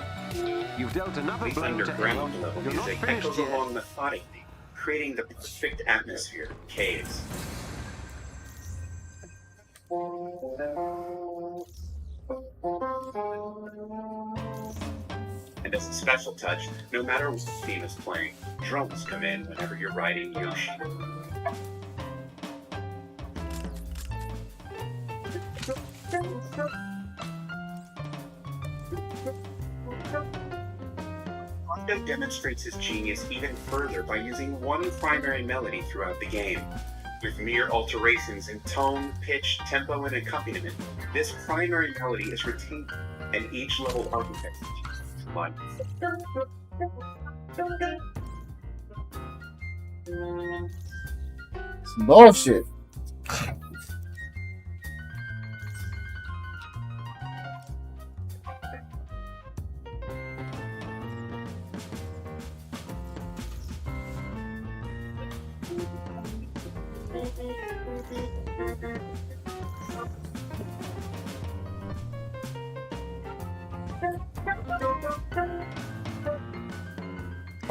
You've dealt another The blow to underground end. level You're not music finished echoes yet. along methodically, creating the perfect atmosphere of caves. And as a special touch, no matter what theme is playing, drums come in whenever you're riding Yoshi. Kondo demonstrates his genius even further by using one primary melody throughout the game. With mere alterations in tone, pitch, tempo, and accompaniment, this primary melody is retained, and each level architecture is one. It's bullshit.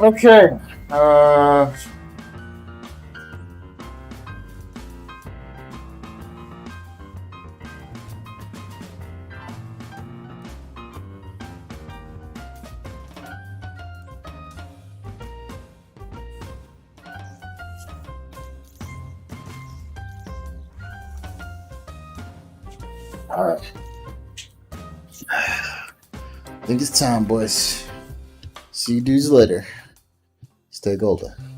Okay. All right. I think it's time, boys. See you dudes later. Stay golden.